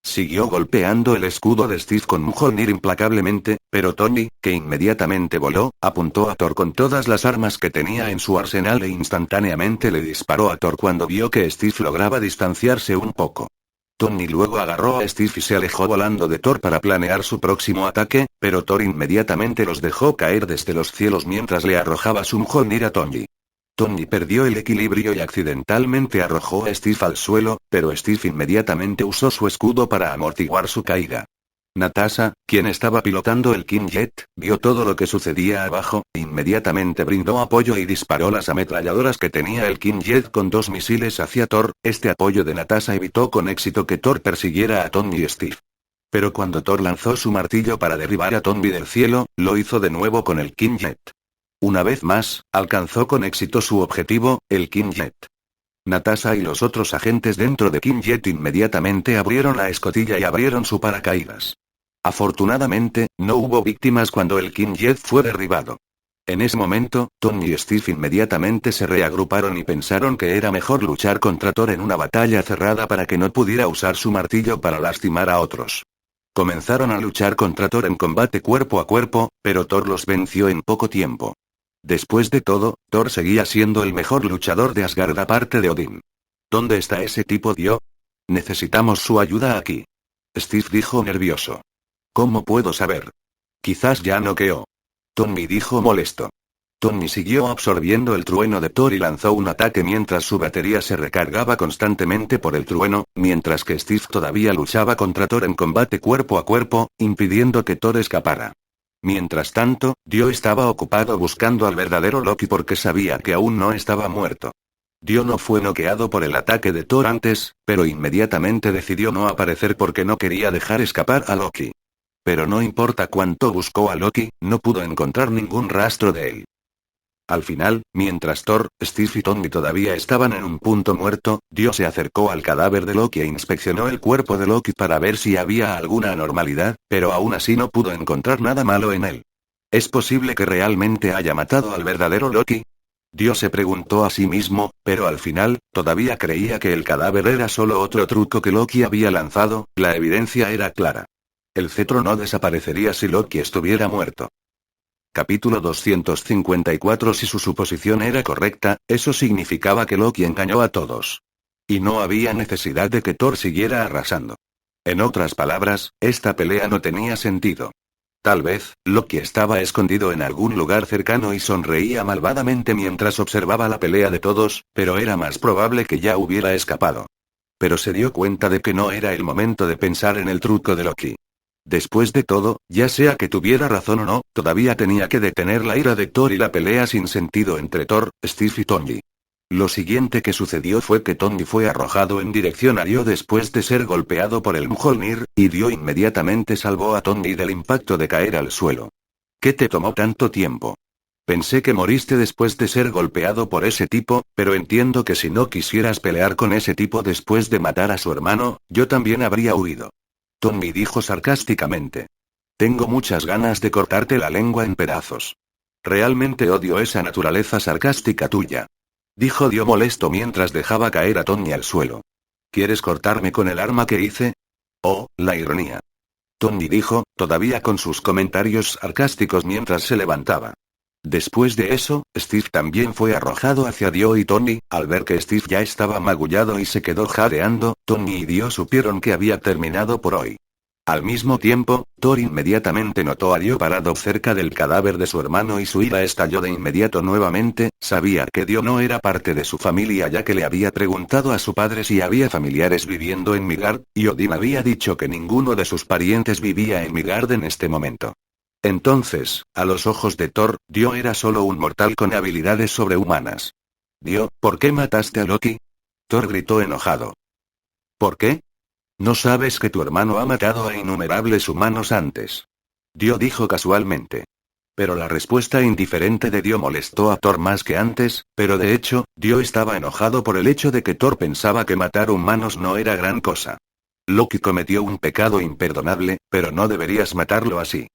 Siguió golpeando el escudo de Steve con Mjolnir implacablemente, pero Tony, que inmediatamente voló, apuntó a Thor con todas las armas que tenía en su arsenal e instantáneamente le disparó a Thor cuando vio que Steve lograba distanciarse un poco. Tony luego agarró a Steve y se alejó volando de Thor para planear su próximo ataque, pero Thor inmediatamente los dejó caer desde los cielos mientras le arrojaba su Mjolnir a Tony. Tony perdió el equilibrio y accidentalmente arrojó a Steve al suelo, pero Steve inmediatamente usó su escudo para amortiguar su caída. Natasha, quien estaba pilotando el King Jet, vio todo lo que sucedía abajo, inmediatamente brindó apoyo y disparó las ametralladoras que tenía el King Jet con 2 misiles hacia Thor. Este apoyo de Natasha evitó con éxito que Thor persiguiera a Tony y Steve. Pero cuando Thor lanzó su martillo para derribar a Tony del cielo, lo hizo de nuevo con el King Jet. Una vez más, alcanzó con éxito su objetivo, el King Jet. Natasha y los otros agentes dentro de King Jet inmediatamente abrieron la escotilla y abrieron su paracaídas. Afortunadamente, no hubo víctimas cuando el King Jet fue derribado. En ese momento, Tony y Steve inmediatamente se reagruparon y pensaron que era mejor luchar contra Thor en una batalla cerrada para que no pudiera usar su martillo para lastimar a otros. Comenzaron a luchar contra Thor en combate cuerpo a cuerpo, pero Thor los venció en poco tiempo. Después de todo, Thor seguía siendo el mejor luchador de Asgard aparte de Odín. ¿Dónde está ese tipo, Dio? Necesitamos su ayuda aquí. Steve dijo nervioso. ¿Cómo puedo saber? Quizás ya noqueó. Tony dijo molesto. Tony siguió absorbiendo el trueno de Thor y lanzó un ataque mientras su batería se recargaba constantemente por el trueno, mientras que Steve todavía luchaba contra Thor en combate cuerpo a cuerpo, impidiendo que Thor escapara. Mientras tanto, Dio estaba ocupado buscando al verdadero Loki porque sabía que aún no estaba muerto. Dio no fue noqueado por el ataque de Thor antes, pero inmediatamente decidió no aparecer porque no quería dejar escapar a Loki. Pero no importa cuánto buscó a Loki, no pudo encontrar ningún rastro de él. Al final, mientras Thor, Steve y Tony todavía estaban en un punto muerto, Dio se acercó al cadáver de Loki e inspeccionó el cuerpo de Loki para ver si había alguna anormalidad, pero aún así no pudo encontrar nada malo en él. ¿Es posible que realmente haya matado al verdadero Loki? Dio se preguntó a sí mismo, pero al final, todavía creía que el cadáver era solo otro truco que Loki había lanzado. La evidencia era clara. El cetro no desaparecería si Loki estuviera muerto. Capítulo 254. Si su suposición era correcta, eso significaba que Loki engañó a todos. Y no había necesidad de que Thor siguiera arrasando. En otras palabras, esta pelea no tenía sentido. Tal vez, Loki estaba escondido en algún lugar cercano y sonreía malvadamente mientras observaba la pelea de todos, pero era más probable que ya hubiera escapado. Pero se dio cuenta de que no era el momento de pensar en el truco de Loki. Después de todo, ya sea que tuviera razón o no, todavía tenía que detener la ira de Thor y la pelea sin sentido entre Thor, Steve y Tony. Lo siguiente que sucedió fue que Tony fue arrojado en dirección a Dio después de ser golpeado por el Mjolnir, y Dio inmediatamente salvó a Tony del impacto de caer al suelo. ¿Qué te tomó tanto tiempo? Pensé que moriste después de ser golpeado por ese tipo, pero entiendo que si no quisieras pelear con ese tipo después de matar a su hermano, yo también habría huido. Tony dijo sarcásticamente. Tengo muchas ganas de cortarte la lengua en pedazos. Realmente odio esa naturaleza sarcástica tuya. Dijo Dio molesto mientras dejaba caer a Tony al suelo. ¿Quieres cortarme con el arma que hice? Oh, la ironía. Tony dijo, todavía con sus comentarios sarcásticos mientras se levantaba. Después de eso, Steve también fue arrojado hacia Dio y Tony. Al ver que Steve ya estaba magullado y se quedó jadeando, Tony y Dio supieron que había terminado por hoy. Al mismo tiempo, Thor inmediatamente notó a Dio parado cerca del cadáver de su hermano y su ira estalló de inmediato nuevamente. Sabía que Dio no era parte de su familia ya que le había preguntado a su padre si había familiares viviendo en Midgard, y Odín había dicho que ninguno de sus parientes vivía en Midgard en este momento. Entonces, a los ojos de Thor, Dio era solo un mortal con habilidades sobrehumanas. Dio, ¿por qué mataste a Loki? Thor gritó enojado. ¿Por qué? ¿No sabes que tu hermano ha matado a innumerables humanos antes? Dio dijo casualmente. Pero la respuesta indiferente de Dio molestó a Thor más que antes, pero de hecho, Dio estaba enojado por el hecho de que Thor pensaba que matar humanos no era gran cosa. Loki cometió un pecado imperdonable, pero no deberías matarlo así.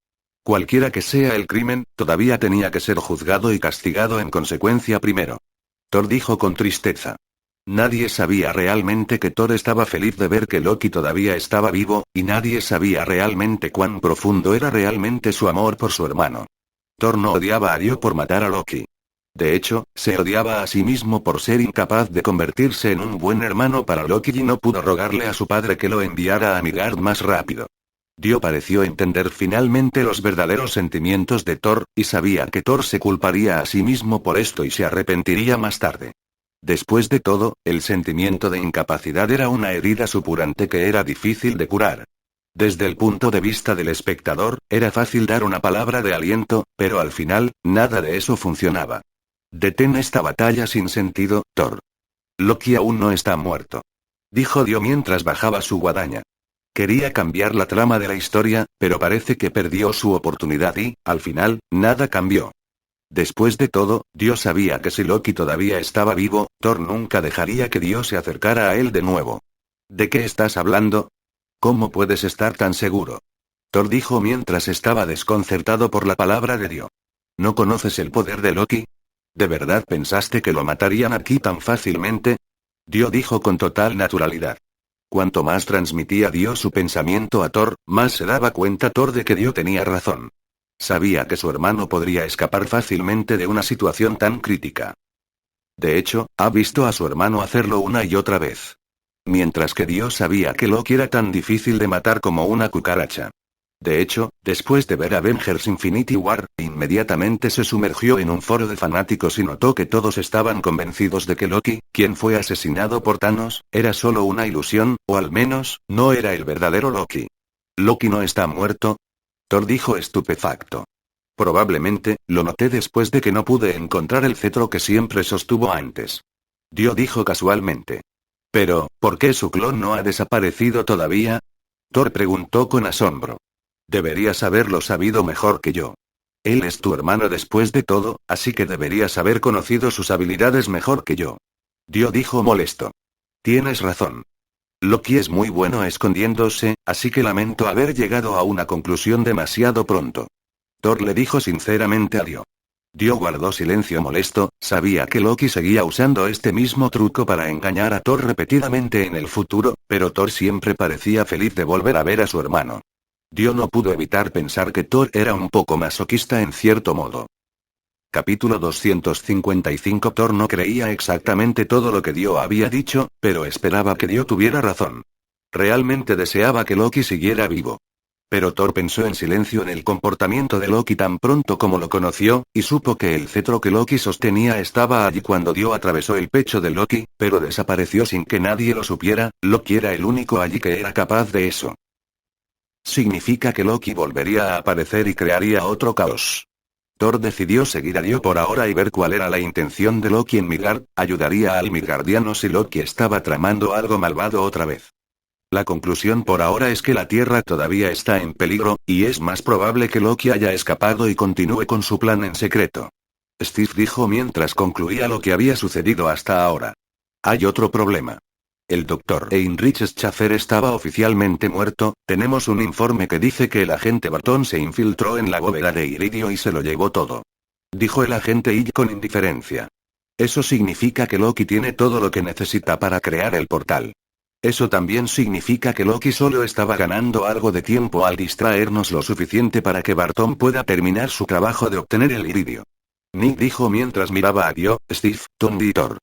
Cualquiera que sea el crimen, todavía tenía que ser juzgado y castigado en consecuencia primero. Thor dijo con tristeza. Nadie sabía realmente que Thor estaba feliz de ver que Loki todavía estaba vivo, y nadie sabía realmente cuán profundo era realmente su amor por su hermano. Thor no odiaba a Dio por matar a Loki. De hecho, se odiaba a sí mismo por ser incapaz de convertirse en un buen hermano para Loki y no pudo rogarle a su padre que lo enviara a Midgard más rápido. Dio pareció entender finalmente los verdaderos sentimientos de Thor, y sabía que Thor se culparía a sí mismo por esto y se arrepentiría más tarde. Después de todo, el sentimiento de incapacidad era una herida supurante que era difícil de curar. Desde el punto de vista del espectador, era fácil dar una palabra de aliento, pero al final, nada de eso funcionaba. Detén esta batalla sin sentido, Thor. Loki aún no está muerto. Dijo Dio mientras bajaba su guadaña. Quería cambiar la trama de la historia, pero parece que perdió su oportunidad y, al final, nada cambió. Después de todo, Dio sabía que si Loki todavía estaba vivo, Thor nunca dejaría que Dio se acercara a él de nuevo. ¿De qué estás hablando? ¿Cómo puedes estar tan seguro? Thor dijo mientras estaba desconcertado por la palabra de Dio. ¿No conoces el poder de Loki? ¿De verdad pensaste que lo matarían aquí tan fácilmente? Dio dijo con total naturalidad. Cuanto más transmitía Dio su pensamiento a Thor, más se daba cuenta Thor de que Dio tenía razón. Sabía que su hermano podría escapar fácilmente de una situación tan crítica. De hecho, ha visto a su hermano hacerlo una y otra vez. Mientras que Dio sabía que Loki era tan difícil de matar como una cucaracha. De hecho, después de ver Avengers Infinity War, inmediatamente se sumergió en un foro de fanáticos y notó que todos estaban convencidos de que Loki, quien fue asesinado por Thanos, era solo una ilusión, o al menos, no era el verdadero Loki. ¿Loki no está muerto? Thor dijo estupefacto. Probablemente, lo noté después de que no pude encontrar el cetro que siempre sostuvo antes. Dio dijo casualmente. Pero, ¿por qué su clon no ha desaparecido todavía? Thor preguntó con asombro. Deberías haberlo sabido mejor que yo. Él es tu hermano después de todo, así que deberías haber conocido sus habilidades mejor que yo. Dio dijo molesto. Tienes razón. Loki es muy bueno escondiéndose, así que lamento haber llegado a una conclusión demasiado pronto. Thor le dijo sinceramente a Dio. Dio guardó silencio molesto, sabía que Loki seguía usando este mismo truco para engañar a Thor repetidamente en el futuro, pero Thor siempre parecía feliz de volver a ver a su hermano. Dio no pudo evitar pensar que Thor era un poco masoquista en cierto modo. Capítulo 255. Thor no creía exactamente todo lo que Dio había dicho, pero esperaba que Dio tuviera razón. Realmente deseaba que Loki siguiera vivo. Pero Thor pensó en silencio en el comportamiento de Loki tan pronto como lo conoció, y supo que el cetro que Loki sostenía estaba allí cuando Dio atravesó el pecho de Loki, pero desapareció sin que nadie lo supiera. Loki era el único allí que era capaz de eso. Significa que Loki volvería a aparecer y crearía otro caos. Thor decidió seguir a Dio por ahora y ver cuál era la intención de Loki en Midgard. Ayudaría al Midgardiano si Loki estaba tramando algo malvado otra vez. La conclusión por ahora es que la Tierra todavía está en peligro, y es más probable que Loki haya escapado y continúe con su plan en secreto. Steve dijo mientras concluía lo que había sucedido hasta ahora. Hay otro problema. El Dr. Heinrich Schaffer estaba oficialmente muerto. Tenemos un informe que dice que el agente Barton se infiltró en la bóveda de Iridio y se lo llevó todo. Dijo el agente Hill con indiferencia. Eso significa que Loki tiene todo lo que necesita para crear el portal. Eso también significa que Loki solo estaba ganando algo de tiempo al distraernos lo suficiente para que Barton pueda terminar su trabajo de obtener el iridio. Nick dijo mientras miraba a Dio, Steve, Tony y Thor.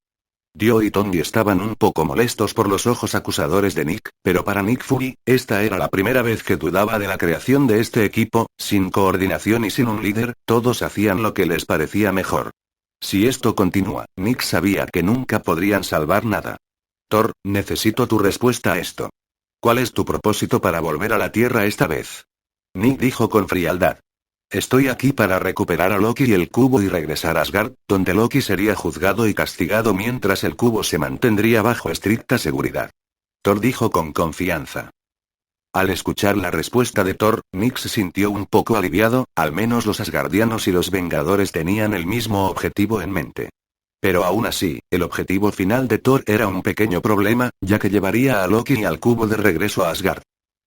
Dio y Tony estaban un poco molestos por los ojos acusadores de Nick, pero para Nick Fury, esta era la primera vez que dudaba de la creación de este equipo. Sin coordinación y sin un líder, todos hacían lo que les parecía mejor. Si esto continúa, Nick sabía que nunca podrían salvar nada. Thor, necesito tu respuesta a esto. ¿Cuál es tu propósito para volver a la Tierra esta vez? Nick dijo con frialdad. Estoy aquí para recuperar a Loki y el cubo y regresar a Asgard, donde Loki sería juzgado y castigado mientras el cubo se mantendría bajo estricta seguridad. Thor dijo con confianza. Al escuchar la respuesta de Thor, Nick se sintió un poco aliviado. Al menos los Asgardianos y los Vengadores tenían el mismo objetivo en mente. Pero aún así, el objetivo final de Thor era un pequeño problema, ya que llevaría a Loki y al cubo de regreso a Asgard.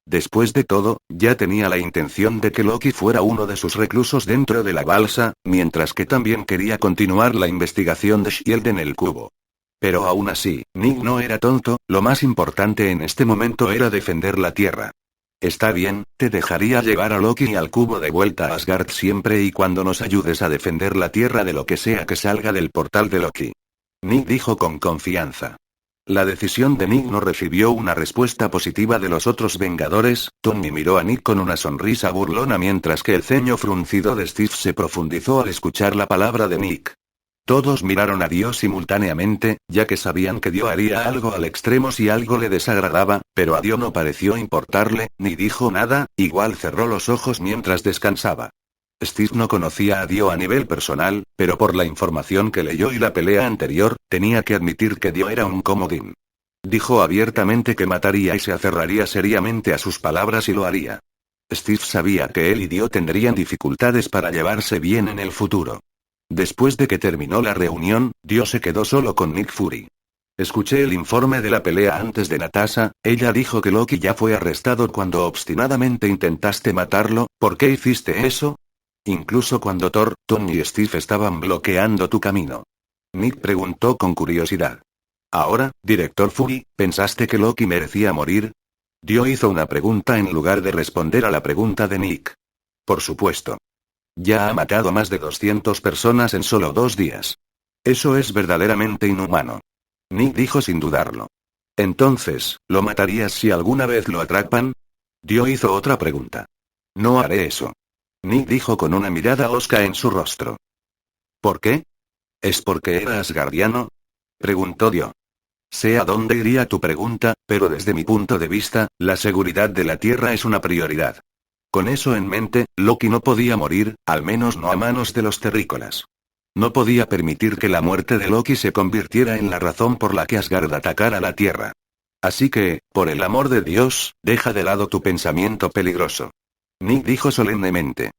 Después de todo, ya tenía la intención de que Loki fuera uno de sus reclusos dentro de la balsa, mientras que también quería continuar la investigación de Shield en el cubo. Pero aún así, Nick no era tonto, lo más importante en este momento era defender la Tierra. Está bien, te dejaría llevar a Loki y al cubo de vuelta a Asgard siempre y cuando nos ayudes a defender la Tierra de lo que sea que salga del portal de Loki. Nick dijo con confianza. La decisión de Nick no recibió una respuesta positiva de los otros Vengadores. Tony miró a Nick con una sonrisa burlona mientras que el ceño fruncido de Steve se profundizó al escuchar la palabra de Nick. Todos miraron a Dio simultáneamente, ya que sabían que Dio haría algo al extremo si algo le desagradaba, pero a Dio no pareció importarle, ni dijo nada, igual cerró los ojos mientras descansaba. Steve no conocía a Dio a nivel personal, pero por la información que leyó y la pelea anterior, tenía que admitir que Dio era un comodín. Dijo abiertamente que mataría y se aferraría seriamente a sus palabras y lo haría. Steve sabía que él y Dio tendrían dificultades para llevarse bien en el futuro. Después de que terminó la reunión, Dio se quedó solo con Nick Fury. Escuché el informe de la pelea antes de Natasha, ella dijo que Loki ya fue arrestado cuando obstinadamente intentaste matarlo. ¿Por qué hiciste eso? Incluso cuando Thor, Tony y Steve estaban bloqueando tu camino. Nick preguntó con curiosidad. Ahora, director Fury, ¿pensaste que Loki merecía morir? Dio hizo una pregunta en lugar de responder a la pregunta de Nick. Por supuesto. Ya ha matado a más de 200 personas en solo 2 días. Eso es verdaderamente inhumano. Nick dijo sin dudarlo. Entonces, ¿lo matarías si alguna vez lo atrapan? Dio hizo otra pregunta. No haré eso. Nick dijo con una mirada hosca en su rostro. ¿Por qué? ¿Es porque era asgardiano? Preguntó Dio. Sé a dónde iría tu pregunta, pero desde mi punto de vista, la seguridad de la Tierra es una prioridad. Con eso en mente, Loki no podía morir, al menos no a manos de los terrícolas. No podía permitir que la muerte de Loki se convirtiera en la razón por la que Asgard atacara la Tierra. Así que, por el amor de Dios, deja de lado tu pensamiento peligroso. Nick dijo solemnemente.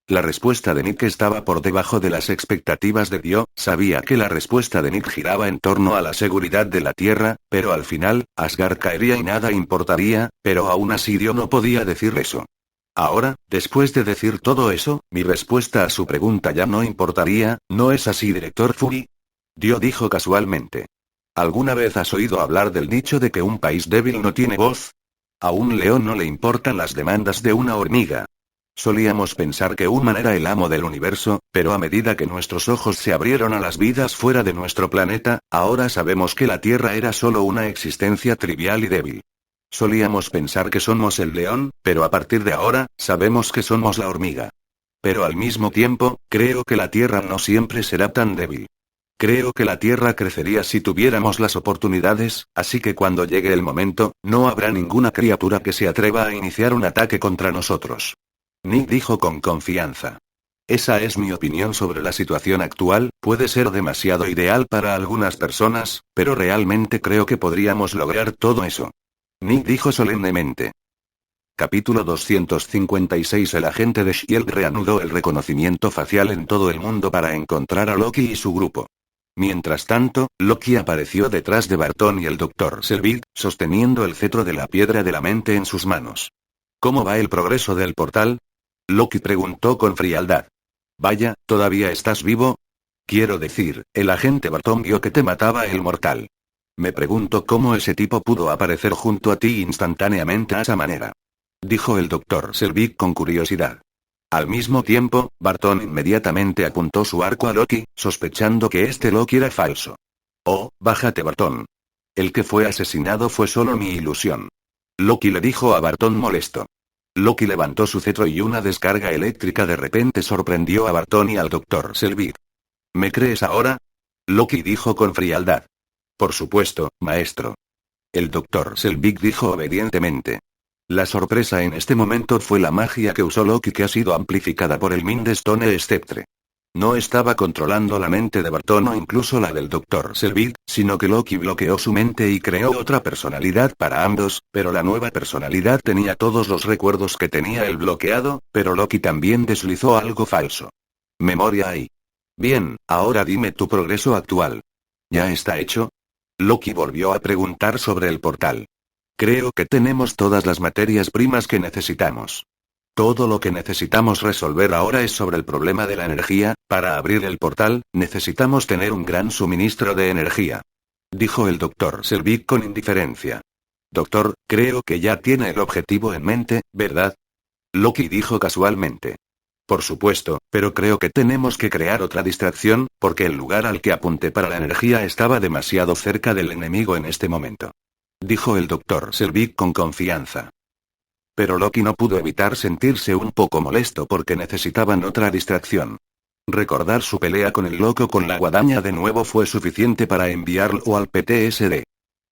La respuesta de Nick estaba por debajo de las expectativas de Dio, sabía que la respuesta de Nick giraba en torno a la seguridad de la Tierra, pero al final, Asgard caería y nada importaría, pero aún así Dio no podía decir eso. Ahora, después de decir todo eso, mi respuesta a su pregunta ya no importaría, ¿no es así, director Fury? Dio dijo casualmente. ¿Alguna vez has oído hablar del dicho de que un país débil no tiene voz? A un león no le importan las demandas de una hormiga. Solíamos pensar que Human era el amo del universo, pero a medida que nuestros ojos se abrieron a las vidas fuera de nuestro planeta, ahora sabemos que la Tierra era solo una existencia trivial y débil. Solíamos pensar que somos el león, pero a partir de ahora, sabemos que somos la hormiga. Pero al mismo tiempo, creo que la Tierra no siempre será tan débil. Creo que la Tierra crecería si tuviéramos las oportunidades, así que cuando llegue el momento, no habrá ninguna criatura que se atreva a iniciar un ataque contra nosotros. Nick dijo con confianza. Esa es mi opinión sobre la situación actual, puede ser demasiado ideal para algunas personas, pero realmente creo que podríamos lograr todo eso. Nick dijo solemnemente. Capítulo 256. El agente de S.H.I.E.L.D. reanudó el reconocimiento facial en todo el mundo para encontrar a Loki y su grupo. Mientras tanto, Loki apareció detrás de Barton y el Dr. Selvig, sosteniendo el cetro de la piedra de la mente en sus manos. ¿Cómo va el progreso del portal? Loki preguntó con frialdad. Vaya, ¿todavía estás vivo? Quiero decir, el agente Barton vio que te mataba el mortal. Me pregunto cómo ese tipo pudo aparecer junto a ti instantáneamente a esa manera. Dijo el Dr. Selvig con curiosidad. Al mismo tiempo, Barton inmediatamente apuntó su arco a Loki, sospechando que este Loki era falso. Oh, bájate Barton. El que fue asesinado fue solo mi ilusión. Loki le dijo a Barton molesto. Loki levantó su cetro y una descarga eléctrica de repente sorprendió a Barton y al Dr. Selvig. ¿Me crees ahora? Loki dijo con frialdad. Por supuesto, maestro. El Dr. Selvig dijo obedientemente. La sorpresa en este momento fue la magia que usó Loki, que ha sido amplificada por el Mind Stone Sceptre. No estaba controlando la mente de Barton o incluso la del Dr. Selvig, sino que Loki bloqueó su mente y creó otra personalidad para ambos, pero la nueva personalidad tenía todos los recuerdos que tenía el bloqueado, pero Loki también deslizó algo falso. Memoria ahí. Bien, ahora dime tu progreso actual. ¿Ya está hecho? Loki volvió a preguntar sobre el portal. Creo que tenemos todas las materias primas que necesitamos. Todo lo que necesitamos resolver ahora es sobre el problema de la energía. Para abrir el portal, necesitamos tener un gran suministro de energía. dijo el Dr. Selvig con indiferencia. Doctor, creo que ya tiene el objetivo en mente, ¿verdad? Loki dijo casualmente. Por supuesto, pero creo que tenemos que crear otra distracción, porque el lugar al que apunté para la energía estaba demasiado cerca del enemigo en este momento. Dijo el Dr. Selvig con confianza. Pero Loki no pudo evitar sentirse un poco molesto porque necesitaban otra distracción. Recordar su pelea con el loco con la guadaña de nuevo fue suficiente para enviarlo al PTSD.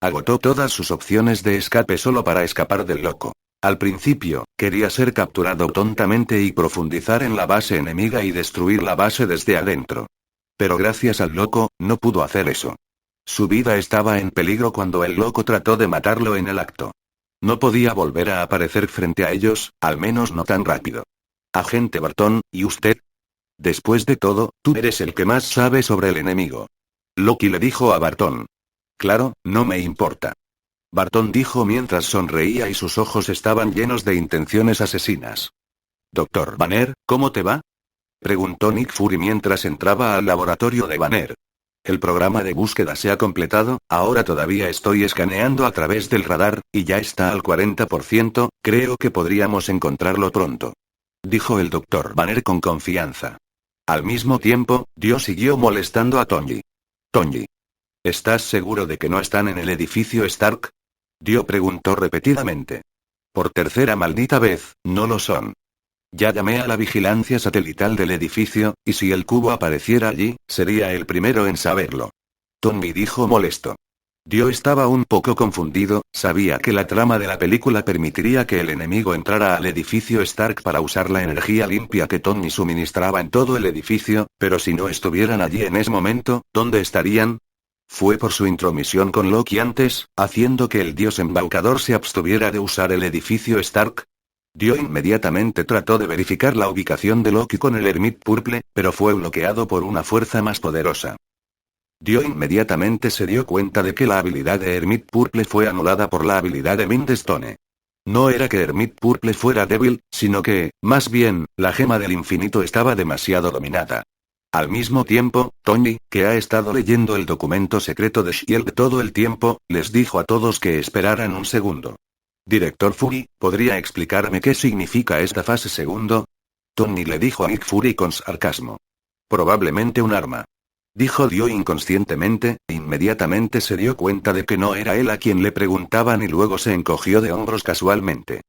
Agotó todas sus opciones de escape solo para escapar del loco. Al principio, quería ser capturado tontamente y profundizar en la base enemiga y destruir la base desde adentro. Pero gracias al loco, no pudo hacer eso. Su vida estaba en peligro cuando el loco trató de matarlo en el acto. No podía volver a aparecer frente a ellos, al menos no tan rápido. Agente Barton, ¿y usted? Después de todo, tú eres el que más sabe sobre el enemigo. Loki le dijo a Barton. Claro, no me importa. Barton dijo mientras sonreía y sus ojos estaban llenos de intenciones asesinas. Doctor Banner, ¿cómo te va? Preguntó Nick Fury mientras entraba al laboratorio de Banner. El programa de búsqueda se ha completado, ahora todavía estoy escaneando a través del radar, y ya está al 40%, creo que podríamos encontrarlo pronto. Dijo el Dr. Banner con confianza. Al mismo tiempo, Dio siguió molestando a Tony. Tony. ¿Estás seguro de que no están en el edificio Stark? Dio preguntó repetidamente. Por tercera maldita vez, no lo son. Ya llamé a la vigilancia satelital del edificio, y si el cubo apareciera allí, sería el primero en saberlo. Tony dijo molesto. Dio estaba un poco confundido, sabía que la trama de la película permitiría que el enemigo entrara al edificio Stark para usar la energía limpia que Tony suministraba en todo el edificio, pero si no estuvieran allí en ese momento, ¿dónde estarían? Fue por su intromisión con Loki antes, haciendo que el dios embaucador se abstuviera de usar el edificio Stark. Dio inmediatamente trató de verificar la ubicación de Loki con el Hermit Purple, pero fue bloqueado por una fuerza más poderosa. Dio inmediatamente se dio cuenta de que la habilidad de Hermit Purple fue anulada por la habilidad de Mind Stone. No era que Hermit Purple fuera débil, sino que, más bien, la gema del infinito estaba demasiado dominada. Al mismo tiempo, Tony, que ha estado leyendo el documento secreto de S.H.I.E.L.D. todo el tiempo, les dijo a todos que esperaran un segundo. Director Fury, ¿podría explicarme qué significa esta fase segundo? Tony le dijo a Nick Fury con sarcasmo. Probablemente un arma. Dijo Dio inconscientemente, inmediatamente se dio cuenta de que no era él a quien le preguntaban y luego se encogió de hombros casualmente.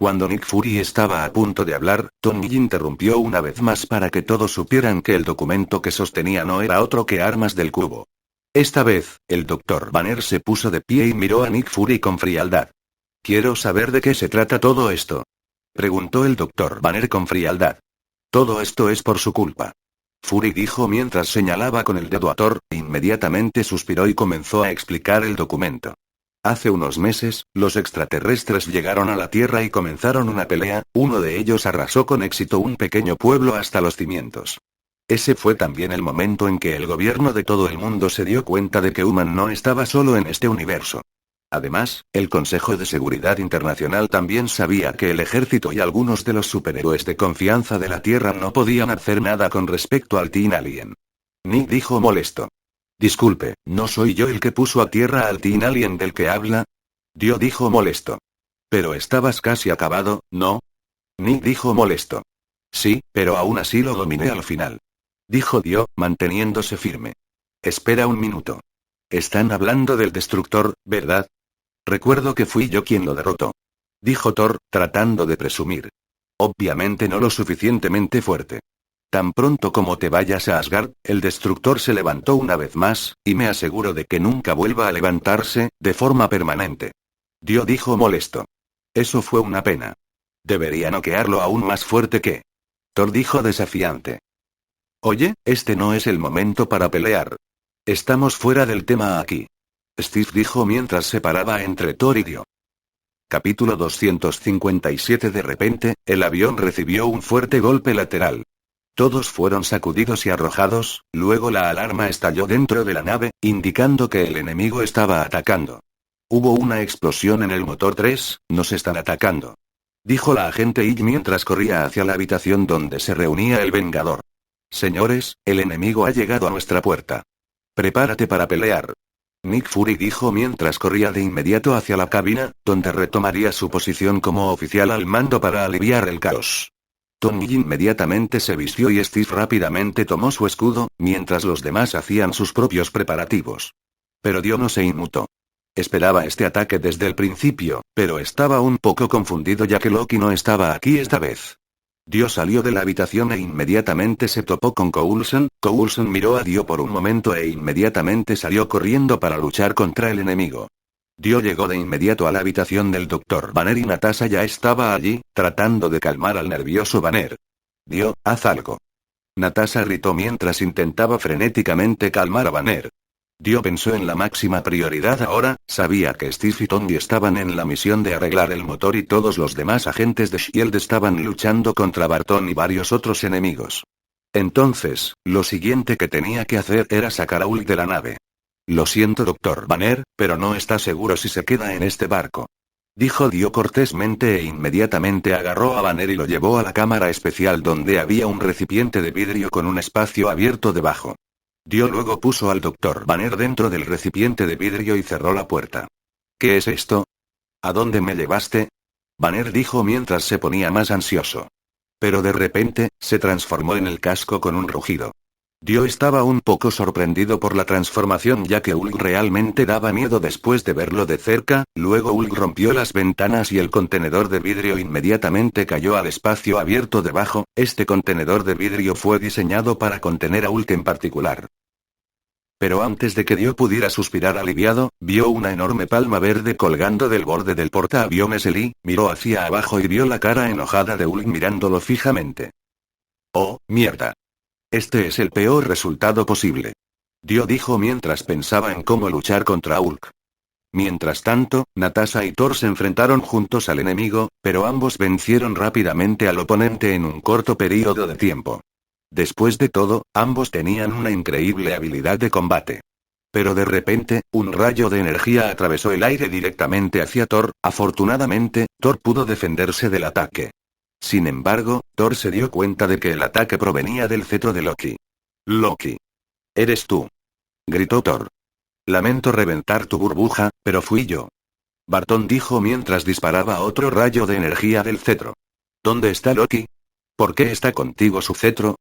Cuando Nick Fury estaba a punto de hablar, Tony interrumpió una vez más para que todos supieran que el documento que sostenía no era otro que armas del cubo. Esta vez, el Dr. Banner se puso de pie y miró a Nick Fury con frialdad. Quiero saber de qué se trata todo esto. Preguntó el Dr. Banner con frialdad. Todo esto es por su culpa. Fury dijo mientras señalaba con el dedo a Thor, inmediatamente suspiró y comenzó a explicar el documento. Hace unos meses, los extraterrestres llegaron a la Tierra y comenzaron una pelea, uno de ellos arrasó con éxito un pequeño pueblo hasta los cimientos. Ese fue también el momento en que el gobierno de todo el mundo se dio cuenta de que Human no estaba solo en este universo. Además, el Consejo de Seguridad Internacional también sabía que el ejército y algunos de los superhéroes de confianza de la Tierra no podían hacer nada con respecto al Teen Alien. Nick dijo molesto. Disculpe, ¿no soy yo el que puso a tierra al Teen Alien del que habla? Dio dijo molesto. Pero estabas casi acabado, ¿no? Nick dijo molesto. Sí, pero aún así lo dominé al final. Dijo Dio, manteniéndose firme. Espera un minuto. Están hablando del destructor, ¿verdad? Recuerdo que fui yo quien lo derrotó. Dijo Thor, tratando de presumir. Obviamente no lo suficientemente fuerte. Tan pronto como te vayas a Asgard, el destructor se levantó una vez más, y me aseguro de que nunca vuelva a levantarse, de forma permanente. Dio dijo molesto. Eso fue una pena. Debería noquearlo aún más fuerte que... Thor dijo desafiante. Oye, este no es el momento para pelear. Estamos fuera del tema aquí. Steve dijo mientras se paraba entre Thor y Dio. Capítulo 257. De repente, el avión recibió un fuerte golpe lateral. Todos fueron sacudidos y arrojados, luego la alarma estalló dentro de la nave, indicando que el enemigo estaba atacando. Hubo una explosión en el motor 3, nos están atacando. Dijo la agente Ig mientras corría hacia la habitación donde se reunía el Vengador. Señores, el enemigo ha llegado a nuestra puerta. Prepárate para pelear. Nick Fury dijo mientras corría de inmediato hacia la cabina, donde retomaría su posición como oficial al mando para aliviar el caos. Tony inmediatamente se vistió y Steve rápidamente tomó su escudo, mientras los demás hacían sus propios preparativos. Pero Dio no se inmutó. Esperaba este ataque desde el principio, pero estaba un poco confundido ya que Loki no estaba aquí esta vez. Dio salió de la habitación e inmediatamente se topó con Coulson. Coulson miró a Dio por un momento e inmediatamente salió corriendo para luchar contra el enemigo. Dio llegó de inmediato a la habitación del Dr. Banner y Natasha ya estaba allí, tratando de calmar al nervioso Banner. Dio, haz algo. Natasha gritó mientras intentaba frenéticamente calmar a Banner. Dio pensó en la máxima prioridad ahora, sabía que Steve y Tony estaban en la misión de arreglar el motor y todos los demás agentes de S.H.I.E.L.D. estaban luchando contra Barton y varios otros enemigos. Entonces, lo siguiente que tenía que hacer era sacar a Hulk de la nave. Lo siento Dr. Banner, pero no está seguro si se queda en este barco. Dijo Dio cortésmente e inmediatamente agarró a Banner y lo llevó a la cámara especial donde había un recipiente de vidrio con un espacio abierto debajo. Dio luego puso al Dr. Banner dentro del recipiente de vidrio y cerró la puerta. ¿Qué es esto? ¿A dónde me llevaste? Banner dijo mientras se ponía más ansioso. Pero de repente, se transformó en el casco con un rugido. Dio estaba un poco sorprendido por la transformación ya que Hulk realmente daba miedo después de verlo de cerca, luego Hulk rompió las ventanas y el contenedor de vidrio inmediatamente cayó al espacio abierto debajo. Este contenedor de vidrio fue diseñado para contener a Hulk en particular. Pero antes de que Dio pudiera suspirar aliviado, vio una enorme palma verde colgando del borde del portaaviones Lee, miró hacia abajo y vio la cara enojada de Hulk mirándolo fijamente. ¡Oh, mierda! Este es el peor resultado posible. Dio dijo mientras pensaba en cómo luchar contra Hulk. Mientras tanto, Natasha y Thor se enfrentaron juntos al enemigo, pero ambos vencieron rápidamente al oponente en un corto periodo de tiempo. Después de todo, ambos tenían una increíble habilidad de combate. Pero de repente, un rayo de energía atravesó el aire directamente hacia Thor. Afortunadamente, Thor pudo defenderse del ataque. Sin embargo, Thor se dio cuenta de que el ataque provenía del cetro de Loki. Loki. Eres tú. Gritó Thor. Lamento reventar tu burbuja, pero fui yo. Barton dijo mientras disparaba otro rayo de energía del cetro. ¿Dónde está Loki? ¿Por qué está contigo su cetro?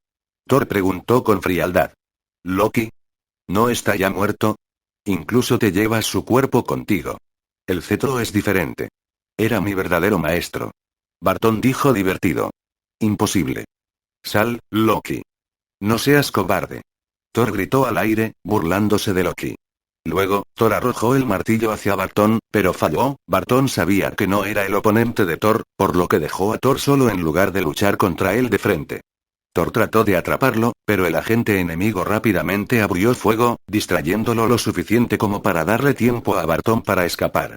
Thor preguntó con frialdad. ¿Loki? ¿No está ya muerto? Incluso te llevas su cuerpo contigo. El cetro es diferente. Era mi verdadero maestro. Barton dijo divertido. Imposible. Sal, Loki. No seas cobarde. Thor gritó al aire, burlándose de Loki. Luego, Thor arrojó el martillo hacia Barton, pero falló. Barton sabía que no era el oponente de Thor, por lo que dejó a Thor solo en lugar de luchar contra él de frente. Thor trató de atraparlo, pero el agente enemigo rápidamente abrió fuego, distrayéndolo lo suficiente como para darle tiempo a Barton para escapar.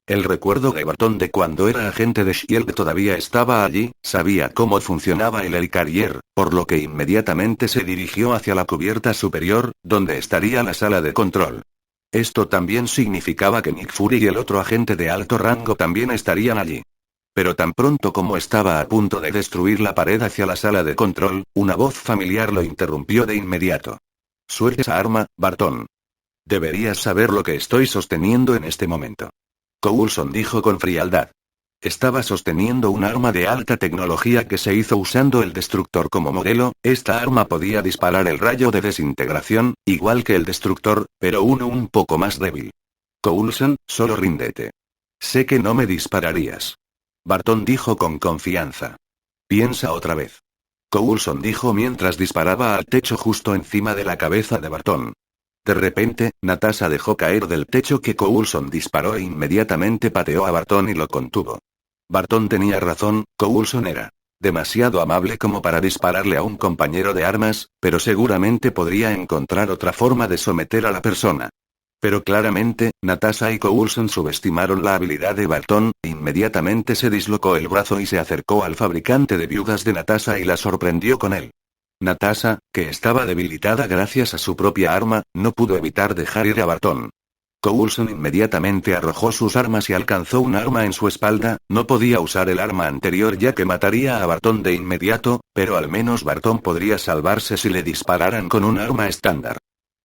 El recuerdo de Barton de cuando era agente de S.H.I.E.L.D. todavía estaba allí, sabía cómo funcionaba el Helicarrier, por lo que inmediatamente se dirigió hacia la cubierta superior, donde estaría la sala de control. Esto también significaba que Nick Fury y el otro agente de alto rango también estarían allí. Pero tan pronto como estaba a punto de destruir la pared hacia la sala de control, una voz familiar lo interrumpió de inmediato. Suelta esa arma, Barton. Deberías saber lo que estoy sosteniendo en este momento. Coulson dijo con frialdad. Estaba sosteniendo un arma de alta tecnología que se hizo usando el destructor como modelo. Esta arma podía disparar el rayo de desintegración, igual que el destructor, pero uno un poco más débil. Coulson, solo ríndete. Sé que no me dispararías. Barton dijo con confianza. Piensa otra vez. Coulson dijo mientras disparaba al techo justo encima de la cabeza de Barton. De repente, Natasha dejó caer del techo que Coulson disparó e inmediatamente pateó a Barton y lo contuvo. Barton tenía razón, Coulson era demasiado amable como para dispararle a un compañero de armas, pero seguramente podría encontrar otra forma de someter a la persona. Pero claramente, Natasha y Coulson subestimaron la habilidad de Barton. Inmediatamente se dislocó el brazo y se acercó al fabricante de viudas de Natasha y la sorprendió con él. Natasha, que estaba debilitada gracias a su propia arma, no pudo evitar dejar ir a Barton. Coulson inmediatamente arrojó sus armas y alcanzó un arma en su espalda. No podía usar el arma anterior ya que mataría a Barton de inmediato, pero al menos Barton podría salvarse si le dispararan con un arma estándar.